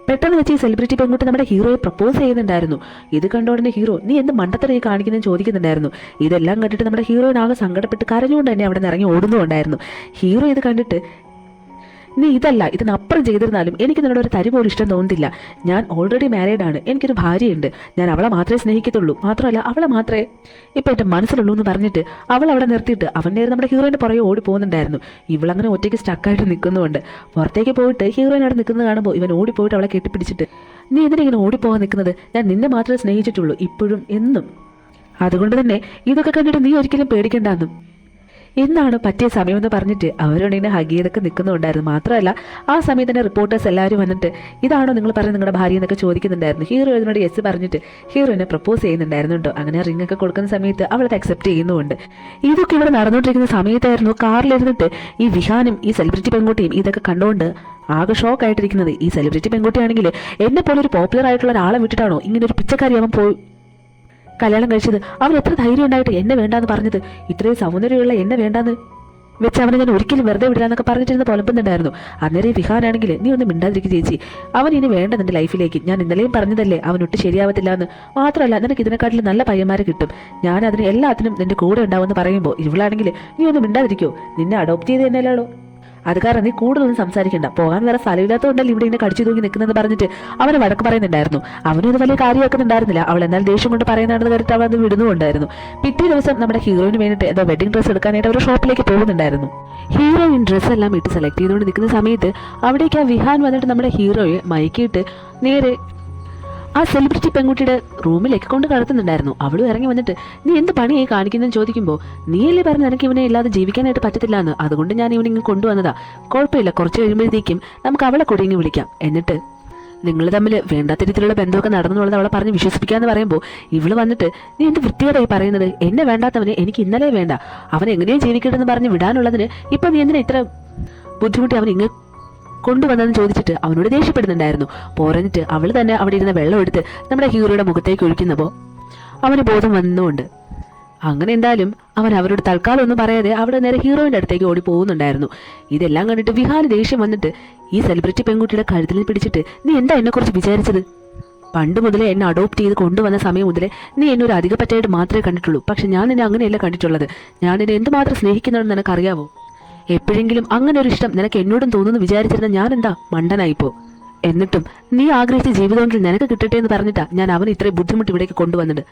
Speaker 1: പെട്ടെന്ന് വെച്ച് ഈ സെലിബ്രിറ്റി പെൺകുട്ടി നമ്മുടെ ഹീറോയെ പ്രപ്പോസ് ചെയ്യുന്നുണ്ടായിരുന്നു. ഇത് കണ്ടോടനെ ഹീറോ നീ എന്ത് മണ്ടത്തരം കാണിക്കുന്നതെന്ന് ചോദിക്കുന്നുണ്ടായിരുന്നു. ഇതെല്ലാം കണ്ടിട്ട് നമ്മുടെ ഹീറോയിനാകെ സങ്കടപ്പെട്ട് കരഞ്ഞുകൊണ്ട് തന്നെ അവിടെ നിന്ന് ഇറങ്ങി ഓടുന്നുണ്ടായിരുന്നു. ഹീറോ ഇത് കണ്ടിട്ട് നീ ഇതല്ല ഇതിനപ്പുറം ചെയ്തിരുന്നാലും എനിക്ക് നിന്നോട് ഒരു തരി പോലും ഇഷ്ടം തോന്നുന്നില്ല. ഞാൻ ഓൾറെഡി മാരീഡ് ആണ്, എനിക്കൊരു ഭാര്യയുണ്ട്, ഞാൻ അവളെ മാത്രമേ സ്നേഹിക്കത്തുള്ളൂ, മാത്രമല്ല അവളെ മാത്രമേ ഇപ്പം എൻ്റെ മനസ്സിലുള്ളൂ എന്ന് പറഞ്ഞിട്ട് അവൾ അവിടെ നിർത്തിയിട്ട് അവൻ നേരെ നമ്മുടെ ഹീറോയിൻ്റെ പുറകെ ഓടി പോകുന്നുണ്ടായിരുന്നു. ഇവളങ്ങനെ ഒറ്റയ്ക്ക് സ്റ്റക്കായിട്ട് നിൽക്കുന്നുണ്ട്. പുറത്തേക്ക് പോയിട്ട് ഹീറോയിൻ അവിടെ നിൽക്കുന്നത് കാണുമ്പോൾ ഇവൻ ഓടിപ്പോയിട്ട് അവളെ കെട്ടിപ്പിടിച്ചിട്ട് നീ എന്തിനിങ്ങനെ ഓടിപ്പോകാൻ നിൽക്കുന്നത്, ഞാൻ നിന്നെ മാത്രമേ സ്നേഹിച്ചിട്ടുള്ളൂ ഇപ്പോഴും എന്നും, അതുകൊണ്ട് തന്നെ ഇതൊക്കെ കണ്ടിട്ട് നീ ഒരിക്കലും പേടിക്കണ്ടെന്നും എന്നാണ് പറ്റിയ സമയമെന്ന് പറഞ്ഞിട്ട് അവരോടിങ്ങനെ ഹഗ് ചെയ്തൊക്കെ നിൽക്കുന്നുണ്ടായിരുന്നു. മാത്രമല്ല ആ സമയത്ത് തന്നെ റിപ്പോർട്ടേഴ്സ് എല്ലാവരും വന്നിട്ട് ഇതാണോ നിങ്ങൾ പറഞ്ഞ നിങ്ങളുടെ ഭാര്യ എന്നൊക്കെ ചോദിക്കുന്നുണ്ടായിരുന്നു. ഹീറോ ഇതിനോട് യെസ് പറഞ്ഞിട്ട് ഹീറോയിനെ പ്രപ്പോസ് ചെയ്യുന്നുണ്ടായിരുന്നു കേട്ടോ. അങ്ങനെ റിംഗ് ഒക്കെ കൊടുക്കുന്ന സമയത്ത് അവളത് അക്സെപ്റ്റ് ചെയ്യുന്നുമുണ്ട്. ഇതൊക്കെ ഇവിടെ നടന്നുകൊണ്ടിരിക്കുന്ന സമയത്തായിരുന്നു കാറിലിരുന്നിട്ട് ഈ വിഹാനും ഈ സെലിബ്രിറ്റി പെൺകുട്ടിയും ഇതൊക്കെ കണ്ടുകൊണ്ട് ആകെ ഷോക്ക് ആയിട്ടിരിക്കുന്നത്. ഈ സെലിബ്രിറ്റി പെൺകുട്ടിയാണെങ്കിൽ എന്നെ പോലെ ഒരു പോപ്പുലർ ആയിട്ടുള്ള ഒരാളെ വിട്ടിട്ടാണോ ഇങ്ങനെ ഒരു പിച്ചക്കാരി അവൻ പോയി കല്യാണം കഴിച്ചത്, അവൻ എത്ര ധൈര്യം ഉണ്ടായിട്ട് എന്നെ വേണ്ടാന്ന് പറഞ്ഞത്, ഇത്രയും സൗന്ദര്യമുള്ള എന്നെ വേണ്ടാന്ന് വെച്ച് അവനെ ഞാൻ ഒരിക്കലും വെറുതെ വിടില്ല എന്നൊക്കെ പറഞ്ഞിട്ടിരുന്ന് പുലമ്പുന്നുണ്ടായിരുന്നു. അന്നേരം വിഹാനാണെങ്കിൽ നീ ഒന്ന് മിണ്ടാതിരിക്കും ചേച്ചി, അവൻ ഇനി വേണ്ട നിന്റെ ലൈഫിലേക്ക്, ഞാൻ ഇന്നലെയും പറഞ്ഞതല്ലേ അവനൊട്ട് ശരിയാവത്തില്ല എന്ന്, മാത്രമല്ല നിനക്ക് ഇതിനെക്കാട്ടിലും നല്ല പയ്യന്മാരെ കിട്ടും, ഞാൻ അതിന് എല്ലാത്തിനും നിന്റെ കൂടെ ഉണ്ടാവുമെന്ന് പറയുമ്പോൾ ഇവളാണെങ്കിൽ നീ ഒന്ന് മിണ്ടാതിരിക്കോ, നിന്നെ അഡോപ്റ്റ് ചെയ്ത് തന്നെയല്ലോ, അത് കാരണം നീ കൂടുതലൊന്നും സംസാരിക്കണ്ട, പോകാൻ വേറെ സ്ഥലമില്ലാത്തതുകൊണ്ടല്ലേ ഇവിടെ ഇങ്ങനെ കടിച്ചു തൂങ്ങി നിൽക്കുന്നതെന്ന് പറഞ്ഞിട്ട് അവനെ വഴക്ക് പറയുന്നുണ്ടായിരുന്നു. അവനും ഇത് വലിയ കാര്യമാക്കുന്നുണ്ടായിരുന്നില്ല. അവൾ എന്നാൽ ദേഷ്യം കൊണ്ട് പറയുന്നതാണെന്ന് കരുത്ത് അവൻ അത് വിടുന്നുണ്ടായിരുന്നു. പിറ്റേ ദിവസം നമ്മുടെ ഹീറോയിന് വേണ്ടിയിട്ട് ഏതോ വെഡിങ് ഡ്രസ്സ് എടുക്കാനായിട്ട് ഒരു ഷോപ്പിലേക്ക് പോകുന്നുണ്ടായിരുന്നു. ഹീറോയിൻ ഡ്രസ്സ് എല്ലാം ഇട്ട് സെലക്ട് ചെയ്തുകൊണ്ട് നിൽക്കുന്ന സമയത്ത് അവിടേക്ക് ആ വിഹാൻ വന്നിട്ട് നമ്മുടെ ഹീറോയെ മയക്കിയിട്ട് നേരെ ആ സെലിബ്രിറ്റി പെൺകുട്ടിയുടെ റൂമിലേക്ക് കൊണ്ട് കടത്തുന്നുണ്ടായിരുന്നു. അവളും ഇറങ്ങി വന്നിട്ട് നീ എന്ത് പണിയായി കാണിക്കുന്നതെന്ന് ചോദിക്കുമ്പോൾ നീയല്ലേ പറഞ്ഞ് എനിക്ക് ഇവനെ ഇല്ലാതെ ജീവിക്കാനായിട്ട് പറ്റത്തില്ല എന്ന്, അതുകൊണ്ട് ഞാൻ ഇവനിങ്ങ് കൊണ്ടുവന്നതാ, കുഴപ്പമില്ല, കുറച്ച് കഴിയുമ്പോഴത്തേക്കും നമുക്ക് അവളെ കൂടി വിളിക്കാം, എന്നിട്ട് നിങ്ങൾ തമ്മിൽ വേണ്ടാത്ത രീതിയിലുള്ള ബന്ധമൊക്കെ നടന്നുള്ളത് അവളെ പറഞ്ഞ് വിശ്വസിപ്പിക്കാന്ന് പറയുമ്പോൾ ഇവള് വന്നിട്ട് നീ എന്ത് വൃത്തിയോടായി പറയുന്നത്, എന്നെ വേണ്ടാത്തവന് എനിക്ക് ഇന്നലെ വേണ്ട, അവൻ എങ്ങനെയും ജീവിക്കട്ടെന്ന് പറഞ്ഞ് വിടാനുള്ളതിന് ഇപ്പം നീ എന്തിനാ ഇത്ര ബുദ്ധിമുട്ടി അവൻ ഇങ്ങ് കൊണ്ടുവന്നതെന്ന് ചോദിച്ചിട്ട് അവനോട് ദേഷ്യപ്പെടുന്നുണ്ടായിരുന്നു. പോരഞ്ഞിട്ട് അവൾ തന്നെ അവിടെ ഇരുന്ന വെള്ളം എടുത്ത് നമ്മുടെ ഹീറോയുടെ മുഖത്തേക്ക് ഒഴിക്കുന്നപ്പോൾ അവന് ബോധം വന്നുകൊണ്ട് അങ്ങനെ എന്തായാലും അവൻ അവരോട് തൽക്കാലം ഒന്നും പറയാതെ അവിടെ നേരെ ഹീറോയിൻ്റെ അടുത്തേക്ക് ഓടി പോകുന്നുണ്ടായിരുന്നു. ഇതെല്ലാം കണ്ടിട്ട് വിഹാന് ദേഷ്യം വന്നിട്ട് ഈ സെലിബ്രിറ്റി പെൺകുട്ടിയുടെ കഴുത്തിൽ പിടിച്ചിട്ട് നീ എന്താ എന്നെക്കുറിച്ച് വിചാരിച്ചത്, പണ്ട് മുതലേ എന്നെ അഡോപ്റ്റ് ചെയ്ത് കൊണ്ടുവന്ന സമയം മുതലേ നീ എന്നെ ഒരു അധികപ്പറ്റായിട്ട് മാത്രമേ കണ്ടിട്ടുള്ളൂ, പക്ഷെ ഞാൻ നിന്നെ അങ്ങനെയല്ല കണ്ടിട്ടുള്ളത്, ഞാൻ നിന്നെ എന്തുമാത്രം സ്നേഹിക്കുന്നുണ്ടെന്ന് നിനക്കറിയാവോ, എപ്പോഴെങ്കിലും അങ്ങനെ ഒരു ഇഷ്ടം നിനക്ക് എന്നോടും തോന്നുന്നു വിചാരിച്ചിരുന്ന ഞാൻ എന്താ മണ്ടനായിപ്പോ, എന്നിട്ടും നീ ആഗ്രഹിച്ച ജീവിതമെങ്കിൽ നിനക്ക് കിട്ടട്ടെ എന്ന് പറഞ്ഞിട്ടാ ഞാൻ അവനെ ഇത്രയും ബുദ്ധിമുട്ട് ഇവിടേക്ക് കൊണ്ടുവന്നത്,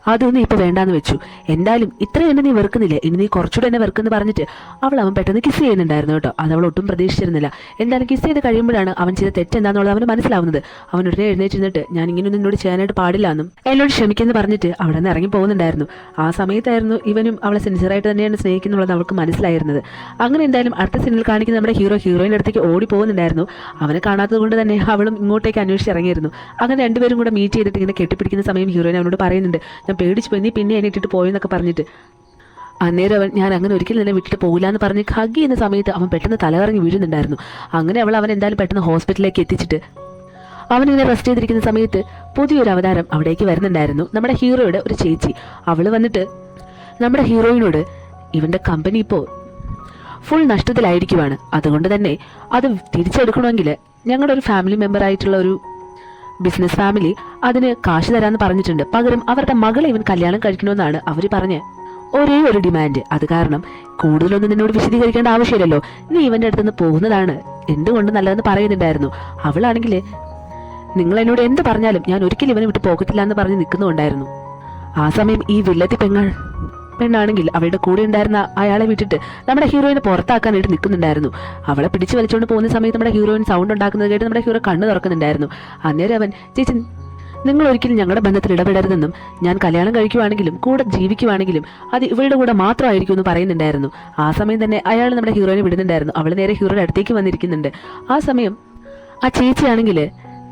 Speaker 1: അതൊന്നും ഇപ്പോൾ വേണ്ടാന്ന് വെച്ചു. എന്തായാലും ഇത്രയും എന്നെ നീ വെറുക്കുന്നില്ലേ, ഇനി നീ കുറച്ചുകൂടെ എന്നെ വെറുക്കെന്ന് പറഞ്ഞിട്ട് അവൻ പെട്ടെന്ന് കിസ് ചെയ്യുന്നുണ്ടായിരുന്നു കേട്ടോ. അത് അവൾ ഒട്ടും പ്രതീക്ഷിച്ചിരുന്നില്ല. എന്തായാലും കിസ് ചെയ്ത് കഴിയുമ്പോഴാണ് അവൻ ചെയ്ത തെറ്റെന്താണെന്നുള്ളത് അവന് മനസ്സിലാവുന്നത്. അവൻ ഉടനെ എഴുന്നേറ്റിരുന്നിട്ട് ഞാൻ ഇങ്ങനെ നിന്നോട് ചെയ്യാനായിട്ട് പാടില്ല എന്നും എന്നോട് ക്ഷമിക്കെന്ന് പറഞ്ഞിട്ട് അവിടെ നിന്ന് ഇറങ്ങി പോകുന്നുണ്ടായിരുന്നു. ആ സമയത്തായിരുന്നു ഇവനും അവളെ സിൻസിയറായിട്ട് തന്നെയാണ് സ്നേഹിക്കുന്നുള്ളത് അവൾക്ക് മനസ്സിലായിരുന്നത്. അങ്ങനെ എന്തായാലും അടുത്ത സീനിൽ കാണിക്കുന്ന നമ്മുടെ ഹീറോയിൻ്റെ അടുത്തേക്ക് ഓടി പോകുന്നുണ്ടായിരുന്നു. അവനെ കാണാത്തത് കൊണ്ട് തന്നെ അവളും ഇങ്ങോട്ടേക്ക് അന്വേഷിച്ച് ഇറങ്ങിയിരുന്നു. അങ്ങനെ രണ്ടുപേരും കൂടെ മീറ്റ് ചെയ്തിട്ട് ഇങ്ങനെ കെട്ടിപ്പിടിക്കുന്ന സമയം ഹീറോയിൻ അവനോട് പറയുന്നുണ്ട്, ഞാൻ പേടിച്ചു പോയി, നീ പിന്നെ എന്നെ ഇട്ടിട്ട് പോയെന്നൊക്കെ പറഞ്ഞിട്ട്. അന്നേരം അവൻ ഞാൻ അങ്ങനെ ഒരിക്കലും തന്നെ വിട്ടിട്ട് പോകില്ല എന്ന് പറഞ്ഞ് ഹഗ് ചെയ്യുന്ന സമയത്ത് അവൻ പെട്ടെന്ന് തലകറങ്ങി വീഴുന്നുണ്ടായിരുന്നു. അങ്ങനെ അവൻ എന്തായാലും പെട്ടെന്ന് ഹോസ്പിറ്റലിലേക്ക് എത്തിച്ചിട്ട് അവനിങ്ങനെ റെസ്റ്റ് ചെയ്തിരിക്കുന്ന സമയത്ത് പുതിയൊരു അവതാരം അവിടേക്ക് വരുന്നുണ്ടായിരുന്നു. നമ്മുടെ ഹീറോയുടെ ഒരു ചേച്ചി. അവൾ വന്നിട്ട് നമ്മുടെ ഹീറോയിനോട് ഇവൻ്റെ കമ്പനി ഇപ്പോൾ ഫുൾ നഷ്ടത്തിലായിരിക്കുവാണ്, അതുകൊണ്ട് തന്നെ അത് തിരിച്ചെടുക്കണമെങ്കിൽ ഞങ്ങളുടെ ഒരു ഫാമിലി മെമ്പർ ആയിട്ടുള്ള ഒരു ബിസിനസ് ഫാമിലി അതിന് കാശ് തരാമെന്ന് പറഞ്ഞിട്ടുണ്ട്. പകരം അവരുടെ മകളെ ഇവൻ കല്യാണം കഴിക്കണമെന്നാണ് അവർ പറഞ്ഞ് ഒരേ ഒരു ഡിമാൻഡ്. അത് കാരണം കൂടുതലൊന്നും നിന്നോട് വിശദീകരിക്കേണ്ട ആവശ്യമില്ലല്ലോ, നീ ഇവൻ്റെ അടുത്തുനിന്ന് പോകുന്നതാണ് എന്തുകൊണ്ട് നല്ലതെന്ന് പറയുന്നുണ്ടായിരുന്നു. അവളാണെങ്കിൽ നിങ്ങൾ എന്നോട് എന്ത് പറഞ്ഞാലും ഞാൻ ഒരിക്കലും ഇവനെ വിട്ട് പോകത്തില്ല എന്ന് പറഞ്ഞ് നിൽക്കുന്നുണ്ടായിരുന്നു. ആ സമയം ഈ വില്ലത്തി പെണ്ണാണെങ്കിൽ അവളുടെ കൂടെ ഉണ്ടായിരുന്ന അയാളെ വിട്ടിട്ട് നമ്മുടെ ഹീറോയിനെ പുറത്താക്കാനായിട്ട് നിൽക്കുന്നുണ്ടായിരുന്നു. അവളെ പിടിച്ചു വലിച്ചുകൊണ്ട് പോകുന്ന സമയത്ത് നമ്മുടെ ഹീറോയിൻ സൗണ്ട് ഉണ്ടാക്കുന്നത് കേട്ട് നമ്മുടെ ഹീറോ കണ്ണ് തുറക്കുന്നുണ്ടായിരുന്നു. അന്നേരം അവൻ ചേച്ചി നിങ്ങൾ ഒരിക്കലും ഞങ്ങളുടെ ബന്ധത്തിൽ ഇടപെടരുതെന്നും ഞാൻ കല്യാണം കഴിക്കുവാണെങ്കിലും കൂടെ ജീവിക്കുവാണെങ്കിലും അത് ഇവളുടെ കൂടെ മാത്രമായിരിക്കും എന്ന് പറയുന്നുണ്ടായിരുന്നു. ആ സമയം തന്നെ അയാൾ നമ്മുടെ ഹീറോയിനെ വിടുന്നുണ്ടായിരുന്നു. അവൾ നേരെ ഹീറോയുടെ അടുത്തേക്ക് വന്നിരിക്കുന്നുണ്ട്. ആ സമയം ആ ചേച്ചിയാണെങ്കിൽ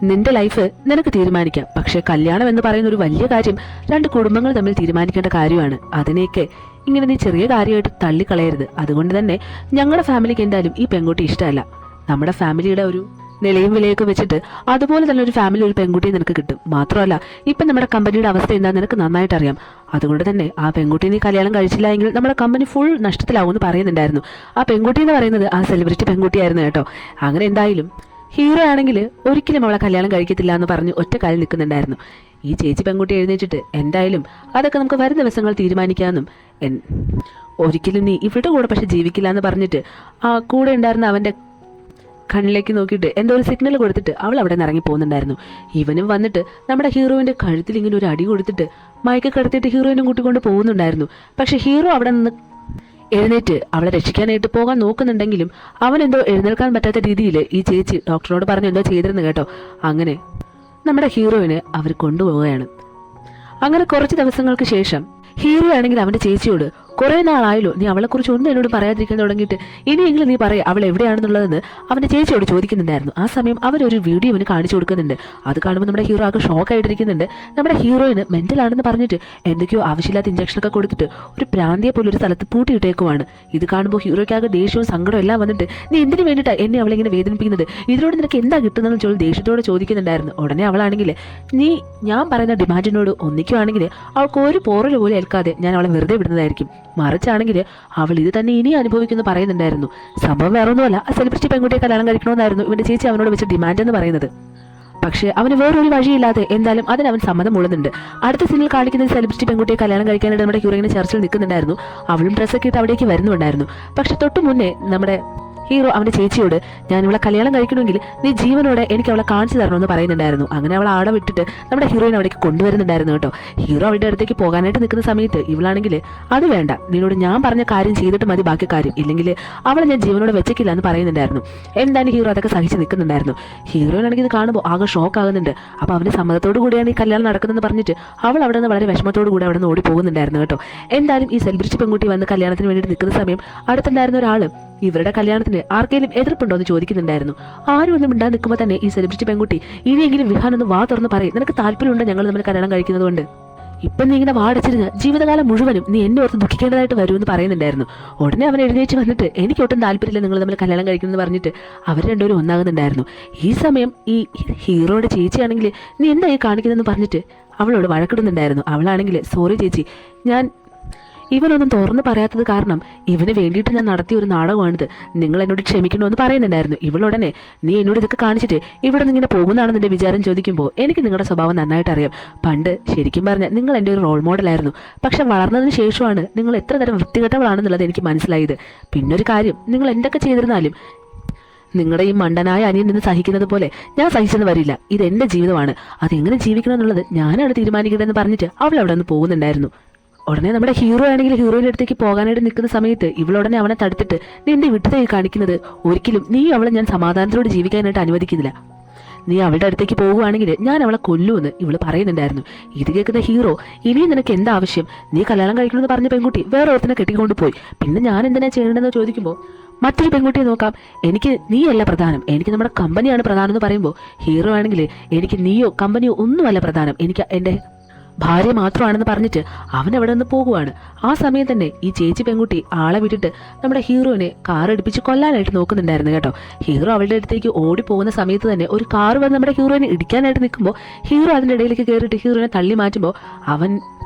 Speaker 1: നിന്റെ ലൈഫ് നിനക്ക് തീരുമാനിക്കാം, പക്ഷെ കല്യാണം എന്ന് പറയുന്ന ഒരു വലിയ കാര്യം രണ്ട് കുടുംബങ്ങൾ തമ്മിൽ തീരുമാനിക്കേണ്ട കാര്യമാണ്. അതിനെയൊക്കെ ഇങ്ങനെ നീ ചെറിയ കാര്യമായിട്ട് തള്ളിക്കളയരുത്. അതുകൊണ്ട് തന്നെ ഞങ്ങളുടെ ഫാമിലിക്ക് എന്തായാലും ഈ പെൺകുട്ടി ഇഷ്ടമല്ല. നമ്മുടെ ഫാമിലിയുടെ ഒരു നിലയും വിലയൊക്കെ വെച്ചിട്ട് അതുപോലെ തന്നെ ഒരു ഫാമിലി ഒരു പെൺകുട്ടിയെ നിനക്ക് കിട്ടും. മാത്രമല്ല ഇപ്പം നമ്മുടെ കമ്പനിയുടെ അവസ്ഥ എന്താണെന്ന് നിനക്ക് നന്നായിട്ട് അറിയാം. അതുകൊണ്ട് തന്നെ ആ പെൺകുട്ടി നീ കല്യാണം കഴിച്ചില്ല എങ്കിൽ നമ്മുടെ കമ്പനി ഫുൾ നഷ്ടത്തിലാവും എന്ന് പറയുന്നുണ്ടായിരുന്നു. ആ പെൺകുട്ടി എന്ന് പറയുന്നത് ആ സെലിബ്രിറ്റി പെൺകുട്ടിയായിരുന്നു കേട്ടോ. അങ്ങനെ എന്തായാലും ഹീറോ ആണെങ്കിൽ ഒരിക്കലും അവളെ കല്യാണം കഴിക്കത്തില്ല എന്ന് പറഞ്ഞ് ഒറ്റ കാലിൽ നിൽക്കുന്നുണ്ടായിരുന്നു. ഈ ചേച്ചി പെൺകുട്ടി എഴുന്നേറ്റിട്ട് എന്തായാലും അതൊക്കെ നമുക്ക് വരും ദിവസങ്ങൾ തീരുമാനിക്കാമെന്നും ഒരിക്കലും നീ ഇവരുടെ കൂടെ പക്ഷെ ജീവിക്കില്ല എന്ന് പറഞ്ഞിട്ട് ആ കൂടെ ഉണ്ടായിരുന്ന അവൻ്റെ കണ്ണിലേക്ക് നോക്കിയിട്ട് എന്തോ ഒരു സിഗ്നൽ കൊടുത്തിട്ട് അവൾ അവിടെ നിന്ന് ഇറങ്ങി പോകുന്നുണ്ടായിരുന്നു. ഇവനും വന്നിട്ട് നമ്മുടെ ഹീറോയിൻ്റെ കഴുത്തിൽ ഇങ്ങനെ ഒരു അടി കൊടുത്തിട്ട് മയക്കെ കിടത്തിയിട്ട് ഹീറോയിനും കൂട്ടിക്കൊണ്ട് പോകുന്നുണ്ടായിരുന്നു. പക്ഷെ ഹീറോ അവിടെ നിന്ന് എഴുന്നേറ്റ് അവളെ രക്ഷിക്കാനായിട്ട് പോകാൻ നോക്കുന്നുണ്ടെങ്കിലും അവനെന്തോ എഴുന്നേൽക്കാൻ പറ്റാത്ത രീതിയിൽ ഈ ചേച്ചി ഡോക്ടറോട് പറഞ്ഞ് എന്തോ ചെയ്തിരുന്നു കേട്ടോ. അങ്ങനെ നമ്മുടെ ഹീറോയിനെ അവർ കൊണ്ടുപോവുകയാണ്. അങ്ങനെ കുറച്ച് ദിവസങ്ങൾക്ക് ശേഷം ഹീറോ ആണെങ്കിൽ അവൻ്റെ ചേച്ചിയോട് കുറേ നാളായല്ലോ നീ അവളെക്കുറിച്ച് ഒന്നും എന്നോട് പറയാതിരിക്കാൻ തുടങ്ങിയിട്ട്, ഇനിയെങ്കിലും നീ പറയാം അവൾ എവിടെയാണെന്നുള്ളതെന്ന് അവൻ്റെ ചേച്ചിയോട് ചോദിക്കുന്നുണ്ടായിരുന്നു. ആ സമയം അവരൊരു വീഡിയോ അവന് കാണിച്ചു കൊടുക്കുന്നുണ്ട്. അത് കാണുമ്പോൾ നമ്മുടെ ഹീറോ ആകെ ഷോക്കായിട്ടിരിക്കുന്നുണ്ട്. നമ്മുടെ ഹീറോയിന് മെൻ്റലാണെന്ന് പറഞ്ഞിട്ട് എന്തൊക്കെയോ ആവശ്യമില്ലാത്ത ഇഞ്ചക്ഷനൊക്കെ കൊടുത്തിട്ട് ഒരു പ്രാന്തിയെ പോലെ ഒരു സ്ഥലത്ത് പൂട്ടിയിട്ടേക്കുവാണ്. ഇത് കാണുമ്പോൾ ഹീറോയ്ക്കാകെ ദേഷ്യവും സങ്കടവും എല്ലാം വന്നിട്ട് നീ എന്തിനു വേണ്ടിയിട്ടാണ് എന്നെ അവളിങ്ങനെ വേദനിപ്പിക്കുന്നത്, ഇതിലൂടെ നിനക്ക് എന്താ കിട്ടുന്നതെന്ന് ദേഷ്യത്തോടെ ചോദിക്കുന്നുണ്ടായിരുന്നു. ഉടനെ അവളാണെങ്കിൽ നീ ഞാൻ പറയുന്ന ഡിമാൻഡിനോട് ഒന്നിക്കുവാണെങ്കിൽ അവൾക്ക് ഒരു പോറൽ പോലും ഏൽക്കാതെ ഞാൻ അവളെ വെറുതെ വിടുന്നതായിരിക്കും, മറിച്ചാണെങ്കിൽ അവൾ ഇത് തന്നെ ഇനി അനുഭവിക്കുന്നു പറയുന്നുണ്ടായിരുന്നു. സംഭവം വേറൊന്നുമല്ല, ആ സെലിബ്രിറ്റി പെൺകുട്ടിയെ കല്യാണം കഴിക്കണമെന്നായിരുന്നു ഇവൻ്റെ ചേച്ചി അവനോട് വെച്ച ഡിമാൻഡ് എന്ന് പറയുന്നത്. പക്ഷേ അവന് വേറൊരു വഴിയില്ലാതെ എന്തായാലും അതിന് അവൻ സമ്മതം മൂളുന്നുണ്ട്. അടുത്ത സീനിൽ കാണിക്കുന്ന സെലിബ്രിറ്റി പെൺകുട്ടിയെ കല്യാണം കഴിക്കാനായിട്ട് നമ്മുടെ ഹീറോയിനെ ചർച്ചിൽ നിൽക്കുന്നുണ്ടായിരുന്നു. അവളും ഡ്രസ്സൊക്കെ ഇട്ട് അവിടേക്ക് വരുന്നുണ്ടായിരുന്നു. പക്ഷെ തൊട്ട് മുന്നേ നമ്മുടെ ഹീറോ അവൻ്റെ ചേച്ചിയോട് ഞാൻ ഇവളെ കല്യാണം കഴിക്കണമെങ്കിൽ നീ ജീവനോടെ എനിക്ക് അവളെ കാണിച്ചു തരണമെന്ന് പറയുന്നുണ്ടായിരുന്നു. അങ്ങനെ അവളെ ആടെ വിട്ടിട്ട് നമ്മുടെ ഹീറോയിൻ അവിടേക്ക് കൊണ്ടുവരുന്നുണ്ടായിരുന്നു കേട്ടോ. ഹീറോ അവളുടെ അടുത്തേക്ക് പോകാനായിട്ട് നിൽക്കുന്ന സമയത്ത് ഇവളാണെങ്കിൽ അത് വേണ്ട, നിന്നോട് ഞാൻ പറഞ്ഞ കാര്യം ചെയ്തിട്ട് മതി ബാക്കി കാര്യം, ഇല്ലെങ്കിൽ അവളെ ഞാൻ ജീവനോടെ വെച്ചേക്കില്ല എന്ന് പറയുന്നുണ്ടായിരുന്നു. എന്തായാലും ഹീറോ അതൊക്കെ സഹിച്ച് നിൽക്കുന്നുണ്ടായിരുന്നു. ഹീറോയിനാണെങ്കിൽ ഇത് കാണുമ്പോൾ ആകെ ഷോക്ക് ആകുന്നുണ്ട്. അപ്പോൾ അവൻ്റെ സമ്മതത്തോടു കൂടിയാണ് ഈ കല്യാണം നടക്കുന്നതെന്ന് പറഞ്ഞിട്ട് അവൾ അവിടെ നിന്ന് വളരെ വിഷമത്തോടു കൂടി അവിടെ നിന്ന് ഓടി പോകുന്നുണ്ടായിരുന്നു കേട്ടോ. എന്തായാലും ഈ സെലിബ്രിറ്റി പെൺകുട്ടി വന്ന് കല്യാണത്തിന് വേണ്ടിയിട്ട് നിൽക്കുന്ന സമയം അടുത്തുണ്ടായിരുന്ന ഒരാൾ ഇവരുടെ കല്യാണത്തിന് ആർക്കെങ്കിലും എതിർപ്പുണ്ടോ എന്ന് ചോദിക്കുന്നുണ്ടായിരുന്നു. ആരും ഒന്നും മിണ്ടാൻ നിൽക്കുമ്പോൾ തന്നെ ഈ സെലിബ്രിറ്റി പെൺകുട്ടി ഇനിയെങ്കിലും വിഹാനൊന്ന് വാ തുറന്ന് പറയും, നിനക്ക് താല്പര്യമുണ്ടോ ഞങ്ങൾ നമ്മൾ കല്യാണം കഴിക്കുന്നത് കൊണ്ട്, ഇപ്പം നീ ഇങ്ങനെ വാടച്ചിരുന്ന് ജീവിതകാലം മുഴുവനും നീ എന്നെ ഓർത്ത് ദുഃഖിക്കേണ്ടതായിട്ട് വരുമെന്ന് പറയുന്നുണ്ടായിരുന്നു. ഉടനെ അവൻ എഴുന്നേറ്റ് വന്നിട്ട് എനിക്ക് ഒട്ടും താല്പര്യമില്ല നിങ്ങൾ തമ്മിൽ കല്യാണം കഴിക്കുമെന്ന് പറഞ്ഞിട്ട് അവർ രണ്ടുപേരും ഒന്നാകുന്നുണ്ടായിരുന്നു. ഈ സമയം ഈ ഹീറോയുടെ ചേച്ചിയാണെങ്കിൽ നീ എന്താ ഈ കാണിക്കുന്നതെന്ന് പറഞ്ഞിട്ട് അവളോട് വഴക്കിടുന്നുണ്ടായിരുന്നു. അവളാണെങ്കിൽ സോറി ചേച്ചി, ഞാൻ ഇവനൊന്നും തുറന്ന് പറയാത്തത് കാരണം ഇവന് വേണ്ടിയിട്ട് ഞാൻ നടത്തിയ ഒരു നാടകമാണിത്, നിങ്ങൾ എന്നോട് ക്ഷമിക്കണമെന്ന് പറയുന്നുണ്ടായിരുന്നു. ഇവളുടനെ നീ എന്നോട് ഇതൊക്കെ കാണിച്ചിട്ട് ഇവിടെ നിന്ന് ഇങ്ങനെ പോകുന്നതാണെന്ന് എൻ്റെ വിചാരം ചോദിക്കുമ്പോൾ എനിക്ക് നിങ്ങളുടെ സ്വഭാവം നന്നായിട്ട് അറിയാം. പണ്ട് ശരിക്കും പറഞ്ഞാൽ നിങ്ങൾ എൻ്റെ ഒരു റോൾ മോഡലായിരുന്നു. പക്ഷെ വളർന്നതിന് ശേഷമാണ് നിങ്ങൾ എത്ര തരം വൃത്തികെട്ടവളാണെന്നുള്ളത് എനിക്ക് മനസ്സിലായത്. പിന്നൊരു കാര്യം, നിങ്ങൾ എന്തൊക്കെ ചെയ്തിരുന്നാലും നിങ്ങളുടെ ഈ മണ്ടനായ അനിയൻ നിന്ന് സഹിക്കുന്നത് പോലെ ഞാൻ സഹിച്ചെന്ന് വരില്ല. ഇത് എന്റെ ജീവിതമാണ്, അതെങ്ങനെ ജീവിക്കണം എന്നുള്ളത് ഞാനാണ് തീരുമാനിക്കേണ്ടതെന്ന് പറഞ്ഞിട്ട് അവൾ അവിടെ നിന്ന് പോകുന്നുണ്ടായിരുന്നു. ഉടനെ നമ്മുടെ ഹീറോ ആണെങ്കിൽ ഹീറോയിൻ്റെ അടുത്തേക്ക് പോകാനായിട്ട് നിൽക്കുന്ന സമയത്ത് ഇവളുടനെ അവനെ തടുത്തിട്ട് നീ എന്റെ വിട്ടതേക്ക് കാണിക്കുന്നത്, ഒരിക്കലും നീ അവളെ ഞാൻ സമാധാനത്തോടെ ജീവിക്കാനായിട്ട് അനുവദിക്കുന്നില്ല. നീ അവളുടെ അടുത്തേക്ക് പോകുവാണെങ്കിൽ ഞാൻ അവളെ കൊല്ലുമെന്ന് ഇവള് പറയുന്നുണ്ടായിരുന്നു. ഇത് കേൾക്കുന്ന ഹീറോ, ഇനിയും നിനക്ക് എന്താ ആവശ്യം? നീ കല്യാണം കഴിക്കണമെന്ന് പറഞ്ഞ പെൺകുട്ടി വേറെ ഒരുത്തിനെ കെട്ടിക്കൊണ്ട് പോയി, പിന്നെ ഞാൻ എന്തിനാ ചെയ്യേണ്ടതെന്ന് ചോദിക്കുമ്പോൾ മറ്റൊരു പെൺകുട്ടിയെ നോക്കാം, എനിക്ക് നീയല്ല പ്രധാനം, എനിക്ക് നമ്മുടെ കമ്പനിയാണ് പ്രധാനം എന്ന് പറയുമ്പോൾ ഹീറോ ആണെങ്കിൽ എനിക്ക് നീയോ കമ്പനിയോ ഒന്നുമല്ല പ്രധാനം, എനിക്ക് എൻ്റെ ഭാര്യ മാത്രമാണെന്ന് പറഞ്ഞിട്ട് അവൻ അവിടെ നിന്ന് പോകുവാണ്. ആ സമയം തന്നെ ഈ ചേച്ചി പെൺകുട്ടി ആളെ വിട്ടിട്ട് നമ്മുടെ ഹീറോയിനെ കാർ എടുപ്പിച്ച് കൊല്ലാനായിട്ട് നോക്കുന്നുണ്ടായിരുന്നു കേട്ടോ. ഹീറോ അവളുടെ അടുത്തേക്ക് ഓടി പോകുന്ന സമയത്ത് തന്നെ ഒരു കാർ വന്ന് നമ്മുടെ ഹീറോയിനെ ഇടിക്കാനായിട്ട് നിൽക്കുമ്പോൾ ഹീറോ അതിൻ്റെ ഇടയിലേക്ക് കയറിയിട്ട് ഹീറോയിനെ തള്ളി മാറ്റുമ്പോൾ അവൻ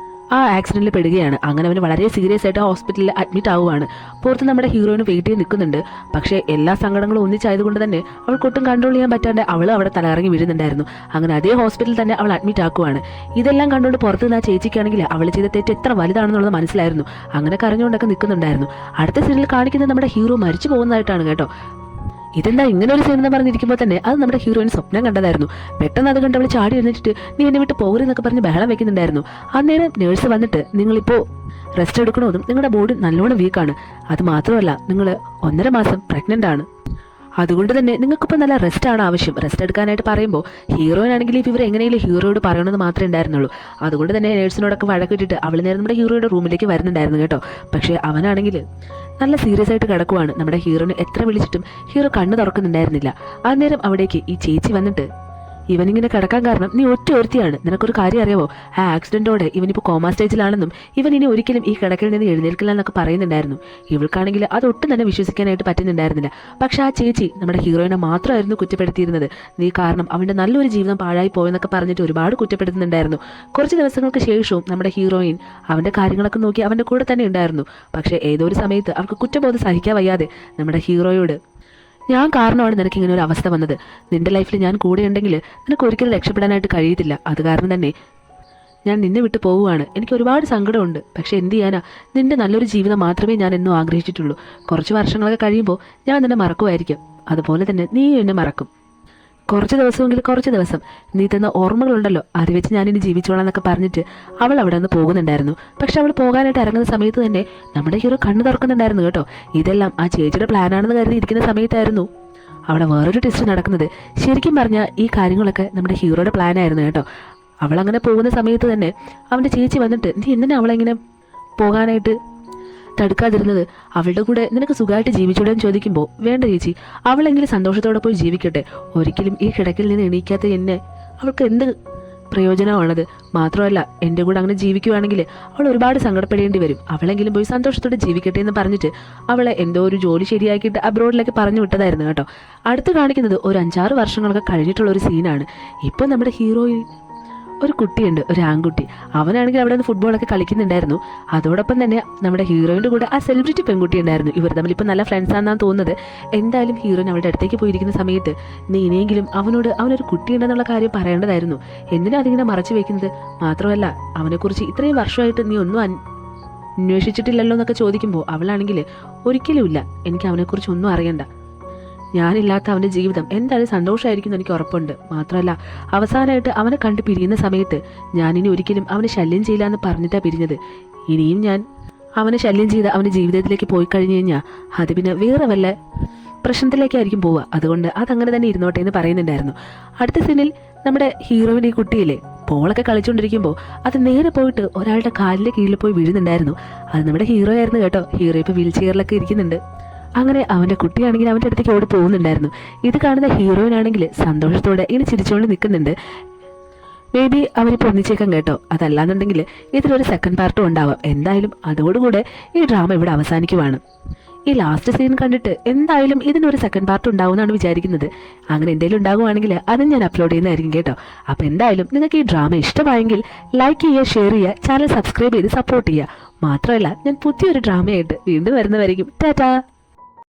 Speaker 1: ആ ആക്സിഡന്റിൽ പെടുകയാണ്. അങ്ങനെ അവന് വളരെ സീരിയസ് ആയിട്ട് ഹോസ്പിറ്റലിൽ അഡ്മിറ്റ് ആവുകയാണ്. പുറത്ത് നമ്മുടെ ഹീറോയിന് വെയിറ്റ് ചെയ്ത് നിൽക്കുന്നുണ്ട്. പക്ഷേ എല്ലാ സങ്കടങ്ങളും ഒന്നിച്ചായതുകൊണ്ട് തന്നെ അവൾക്കൊട്ടും കൺട്രോൾ ചെയ്യാൻ പറ്റാണ്ട് അവൾ അവിടെ തലകറങ്ങി വീഴുന്നുണ്ടായിരുന്നു. അങ്ങനെ അതേ ഹോസ്പിറ്റലിൽ തന്നെ അവൾ അഡ്മിറ്റ് ആക്കുവാണ്. ഇതെല്ലാം കണ്ടുകൊണ്ട് പുറത്ത് നിന്ന് ആ ചേച്ചിക്കാണെങ്കിൽ അവൾ ചെയ്ത തെറ്റ് എത്ര വലുതാണെന്നുള്ളത് മനസ്സിലായിരുന്നു. അങ്ങനെ കരഞ്ഞുകൊണ്ടൊക്കെ നിൽക്കുന്നുണ്ടായിരുന്നു. അടുത്ത സീനിൽ കാണിക്കുന്നത് നമ്മുടെ ഹീറോ മരിച്ചു പോകുന്നതായിട്ടാണ് കേട്ടോ. ഇതെന്താ ഇങ്ങനെ ഒരു സീൻ എന്ന് പറഞ്ഞിരിക്കുമ്പോൾ തന്നെ അത് നമ്മുടെ ഹീറോയിൻ സ്വപ്നം കണ്ടതായിരുന്നു. പെട്ടെന്ന് അത് കണ്ട് അവൾ ചാടി എഴുന്നിട്ട് നീ എന്നെ വിട്ട് പോകരുതെന്നൊക്കെ പറഞ്ഞ് ബഹളം വെക്കുന്നുണ്ടായിരുന്നു. അന്നേരം നേഴ്സ് വന്നിട്ട് നിങ്ങളിപ്പോൾ റെസ്റ്റ് എടുക്കണമെന്നും നിങ്ങളുടെ ബോഡി നല്ലോണം വീക്കാണ്, അത് മാത്രമല്ല നിങ്ങൾ 1.5 മാസം പ്രഗ്നന്റ് ആണ്, അതുകൊണ്ട് തന്നെ നിങ്ങൾക്കിപ്പോൾ നല്ല റെസ്റ്റ് ആണ് ആവശ്യം. റെസ്റ്റ് എടുക്കാനായിട്ട് പറയുമ്പോൾ ഹീറോയിനാണെങ്കിൽ ഈ വിവരം എങ്ങനെയെങ്കിലും ഹീറോയോട് പറയണമെന്ന് മാത്രമേ ഉണ്ടായിരുന്നുള്ളൂ. അതുകൊണ്ട് തന്നെ നേഴ്സിനോടൊക്കെ വഴക്കിട്ടിട്ട് അവൾ നേരെ നമ്മുടെ ഹീറോയുടെ റൂമിലേക്ക് വരുന്നുണ്ടായിരുന്നു കേട്ടോ. പക്ഷേ അവനാണെങ്കിൽ നല്ല സീരിയസ് ആയിട്ട് കിടക്കുവാണ്. നമ്മുടെ ഹീറോനെ എത്ര വിളിച്ചിട്ടും ഹീറോ കണ്ണ് തുറക്കുന്നുണ്ടായിരുന്നില്ല. അന്നേരം അവിടേക്ക് ഈ ചേച്ചി വന്നിട്ട് ഇവനിങ്ങനെ കിടക്കാൻ കാരണം നീ ഒറ്റ ഒരുത്തിയാണ്, നിനക്കൊരു കാര്യം അറിയാമോ, ആ ആക്സിഡന്റോടെ ഇവനിപ്പോൾ കോമാ സ്റ്റേജിലാണെന്നും ഇവൻ ഇനി ഒരിക്കലും ഈ കിടക്കിൽ നിന്ന് എഴുന്നേൽക്കില്ല എന്നൊക്കെ പറയുന്നുണ്ടായിരുന്നു. ഇവൾക്കാണെങ്കിൽ അതൊട്ടും തന്നെ വിശ്വസിക്കാനായിട്ട് പറ്റുന്നുണ്ടായിരുന്നില്ല. പക്ഷെ ആ ചേച്ചി നമ്മുടെ ഹീറോയിനെ മാത്രമായിരുന്നു കുറ്റപ്പെടുത്തിയിരുന്നത്. നീ കാരണം അവൻ്റെ നല്ലൊരു ജീവിതം പാഴായി പോയെന്നൊക്കെ പറഞ്ഞിട്ട് ഒരുപാട് കുറ്റപ്പെടുത്തുന്നുണ്ടായിരുന്നു. കുറച്ച് ദിവസങ്ങൾക്ക് ശേഷവും നമ്മുടെ ഹീറോയിൻ അവൻ്റെ കാര്യങ്ങളൊക്കെ നോക്കി അവൻ്റെ കൂടെ തന്നെ ഉണ്ടായിരുന്നു. പക്ഷേ ഏതോ ഒരു സമയത്ത് അവർക്ക് കുറ്റബോധം സഹിക്കാൻ വയ്യാതെ നമ്മുടെ ഹീറോയോട് ഞാൻ കാരണമാണ് നിനക്ക് ഇങ്ങനെ ഒരു അവസ്ഥ വന്നത്, നിന്റെ ലൈഫിൽ ഞാൻ കൂടെ ഉണ്ടെങ്കിൽ നിനക്ക് ഒരിക്കലും രക്ഷപ്പെടാനായിട്ട് കഴിയത്തില്ല, അത് കാരണം തന്നെ ഞാൻ നിന്നെ വിട്ട് പോവുകയാണ്, എനിക്ക് ഒരുപാട് സങ്കടമുണ്ട്, പക്ഷെ എന്ത് ചെയ്യാനാ, നിന്റെ നല്ലൊരു ജീവിതം മാത്രമേ ഞാൻ എന്നും ആഗ്രഹിച്ചിട്ടുള്ളൂ. കുറച്ച് വർഷങ്ങളൊക്കെ കഴിയുമ്പോൾ ഞാൻ നിന്നെ മറക്കുമായിരിക്കും, അതുപോലെ തന്നെ നീ എന്നെ മറക്കും. കുറച്ച് ദിവസം നീ തന്ന ഓർമ്മകളുണ്ടല്ലോ അത് വെച്ച് ഞാനിനി ജീവിച്ചോളാം എന്നൊക്കെ പറഞ്ഞിട്ട് അവൾ അവിടെ നിന്ന് പോകുന്നുണ്ടായിരുന്നു. പക്ഷെ അവൾ പോകാനായിട്ട് ഇറങ്ങുന്ന സമയത്ത് തന്നെ നമ്മുടെ ഹീറോ കണ്ണു തുറക്കുന്നുണ്ടായിരുന്നു കേട്ടോ. ഇതെല്ലാം ആ ചേച്ചിയുടെ പ്ലാനാണെന്ന് കരുതി ഇരിക്കുന്ന സമയത്തായിരുന്നു അവിടെ വേറൊരു ടെസ്റ്റ് നടക്കുന്നത്. ശരിക്കും പറഞ്ഞാൽ ഈ കാര്യങ്ങളൊക്കെ നമ്മുടെ ഹീറോയുടെ പ്ലാനായിരുന്നു കേട്ടോ. അവളങ്ങനെ പോകുന്ന സമയത്ത് തന്നെ അവൻ്റെ ചേച്ചി വന്നിട്ട് നീ എന്തിനാ അവളെങ്ങനെ പോകാനായിട്ട് തടുക്കാതിരുന്നത്, അവളുടെ കൂടെ നിനക്ക് സുഖമായിട്ട് ജീവിച്ചൂടെ എന്ന് ചോദിക്കുമ്പോൾ വേണ്ട ചേച്ചി, അവളെങ്കിലും സന്തോഷത്തോടെ പോയി ജീവിക്കട്ടെ, ഒരിക്കലും ഈ കിടക്കിൽ നിന്ന് എണീക്കാത്ത എന്നെ അവൾക്ക് എന്ത് പ്രയോജനമാണത്, മാത്രമല്ല എൻ്റെ കൂടെ അങ്ങനെ ജീവിക്കുവാണെങ്കിൽ അവൾ ഒരുപാട് സങ്കടപ്പെടേണ്ടി വരും, അവളെങ്കിലും പോയി സന്തോഷത്തോടെ ജീവിക്കട്ടെ എന്ന് പറഞ്ഞിട്ട് അവളെ എന്തോ ഒരു ജോലി ശരിയാക്കിയിട്ട് അബ്രോഡിലേക്ക് പറഞ്ഞു വിട്ടതായിരുന്നു കേട്ടോ. അടുത്ത് കാണിക്കുന്നത് ഒരു 5-6 വർഷങ്ങളൊക്കെ കഴിഞ്ഞിട്ടുള്ള ഒരു സീനാണ്. ഇപ്പോൾ നമ്മുടെ ഹീറോയിൻ ഒരു കുട്ടിയുണ്ട്, ഒരു ആൺകുട്ടി. അവനാണെങ്കിൽ അവിടെ നിന്ന് ഫുട്ബോളൊക്കെ കളിക്കുന്നുണ്ടായിരുന്നു. അതോടൊപ്പം തന്നെ നമ്മുടെ ഹീറോയിൻ്റെ കൂടെ ആ സെലിബ്രിറ്റി പെൺകുട്ടി ഉണ്ടായിരുന്നു. ഇവർ തമ്മിൽ ഇപ്പം നല്ല ഫ്രണ്ട്സാണെന്നാണ് തോന്നുന്നത്. എന്തായാലും ഹീറോയിൻ അവളുടെ അടുത്തേക്ക് പോയിരിക്കുന്ന സമയത്ത് നീ ഇനിയെങ്കിലും അവനൊരു കുട്ടിയുണ്ടെന്നുള്ള കാര്യം പറയേണ്ടതായിരുന്നു, എന്തിനാ അതിങ്ങനെ മറച്ചു വെക്കുന്നത്, മാത്രമല്ല അവനെക്കുറിച്ച് ഇത്രയും വർഷമായിട്ട് നീ ഒന്നും അന്വേഷിച്ചിട്ടില്ലല്ലോ എന്നൊക്കെ ചോദിക്കുമ്പോൾ അവളാണെങ്കിൽ ഒരിക്കലുമില്ല, എനിക്ക് അവനെക്കുറിച്ച് ഒന്നും അറിയണ്ട, ഞാനില്ലാത്ത അവൻ്റെ ജീവിതം എന്തായാലും സന്തോഷമായിരിക്കും എന്ന് എനിക്ക് ഉറപ്പുണ്ട്, മാത്രമല്ല അവസാനമായിട്ട് അവനെ കണ്ട് പിരിയുന്ന സമയത്ത് ഞാനിനി ഒരിക്കലും അവനെ ശല്യം ചെയ്യില്ല എന്ന് പറഞ്ഞിട്ടാണ് പിരിഞ്ഞത്, ഇനിയും ഞാൻ അവനെ ശല്യം ചെയ്ത് അവൻ്റെ ജീവിതത്തിലേക്ക് പോയി കഴിഞ്ഞ് കഴിഞ്ഞാൽ അത് പിന്നെ വേറെ വല്ല പ്രശ്നത്തിലേക്കായിരിക്കും പോവുക, അതുകൊണ്ട് അതങ്ങനെ തന്നെ ഇരുന്നോട്ടെ എന്ന് പറയുന്നുണ്ടായിരുന്നു. അടുത്ത സീനിൽ നമ്മുടെ ഹീറോയിൻ്റെ ഈ കുട്ടിയില്ലേ ബോളൊക്കെ കളിച്ചുകൊണ്ടിരിക്കുമ്പോൾ അത് നേരെ പോയിട്ട് ഒരാളുടെ കാലിൻ്റെ കീഴിൽ പോയി വീഴുന്നുണ്ടായിരുന്നു. അത് നമ്മുടെ ഹീറോ ആയിരുന്നു കേട്ടോ. ഹീറോ ഇപ്പോൾ വീൽ ചെയറിലൊക്കെ ഇരിക്കുന്നുണ്ട്. അങ്ങനെ അവൻ്റെ കുട്ടിയാണെങ്കിൽ അവൻ്റെ അടുത്തേക്ക് ഓടി പോകുന്നുണ്ടായിരുന്നു. ഇത് കാണുന്ന ഹീറോയിനാണെങ്കിൽ സന്തോഷത്തോടെ ഇങ്ങനെ ചിരിച്ചുകൊണ്ട് നിൽക്കുന്നുണ്ട്. മേ ബി അവരിപ്പോൾ ഒന്നിച്ചേക്കാൻ കേട്ടോ, അതല്ലാന്നുണ്ടെങ്കിൽ ഇതിലൊരു സെക്കൻഡ് പാർട്ടും ഉണ്ടാവാം. എന്തായാലും അതോടുകൂടെ ഈ ഡ്രാമ ഇവിടെ അവസാനിക്കുവാണ്. ഈ ലാസ്റ്റ് സീൻ കണ്ടിട്ട് എന്തായാലും ഇതിനൊരു സെക്കൻഡ് പാർട്ട് ഉണ്ടാവുമെന്നാണ് വിചാരിക്കുന്നത്. അങ്ങനെ എന്തെങ്കിലും ഉണ്ടാകുവാണെങ്കിൽ അതും ഞാൻ അപ്ലോഡ് ചെയ്യുന്നതായിരിക്കും കേട്ടോ. അപ്പോൾ എന്തായാലും നിങ്ങൾക്ക് ഈ ഡ്രാമ ഇഷ്ടമായെങ്കിൽ ലൈക്ക് ചെയ്യുക, ഷെയർ ചെയ്യുക, ചാനൽ സബ്സ്ക്രൈബ് ചെയ്ത് സപ്പോർട്ട് ചെയ്യുക. മാത്രമല്ല ഞാൻ പുതിയൊരു ഡ്രാമയായിട്ട് വീണ്ടും വരുന്നവരായിരിക്കും. ടാറ്റാ.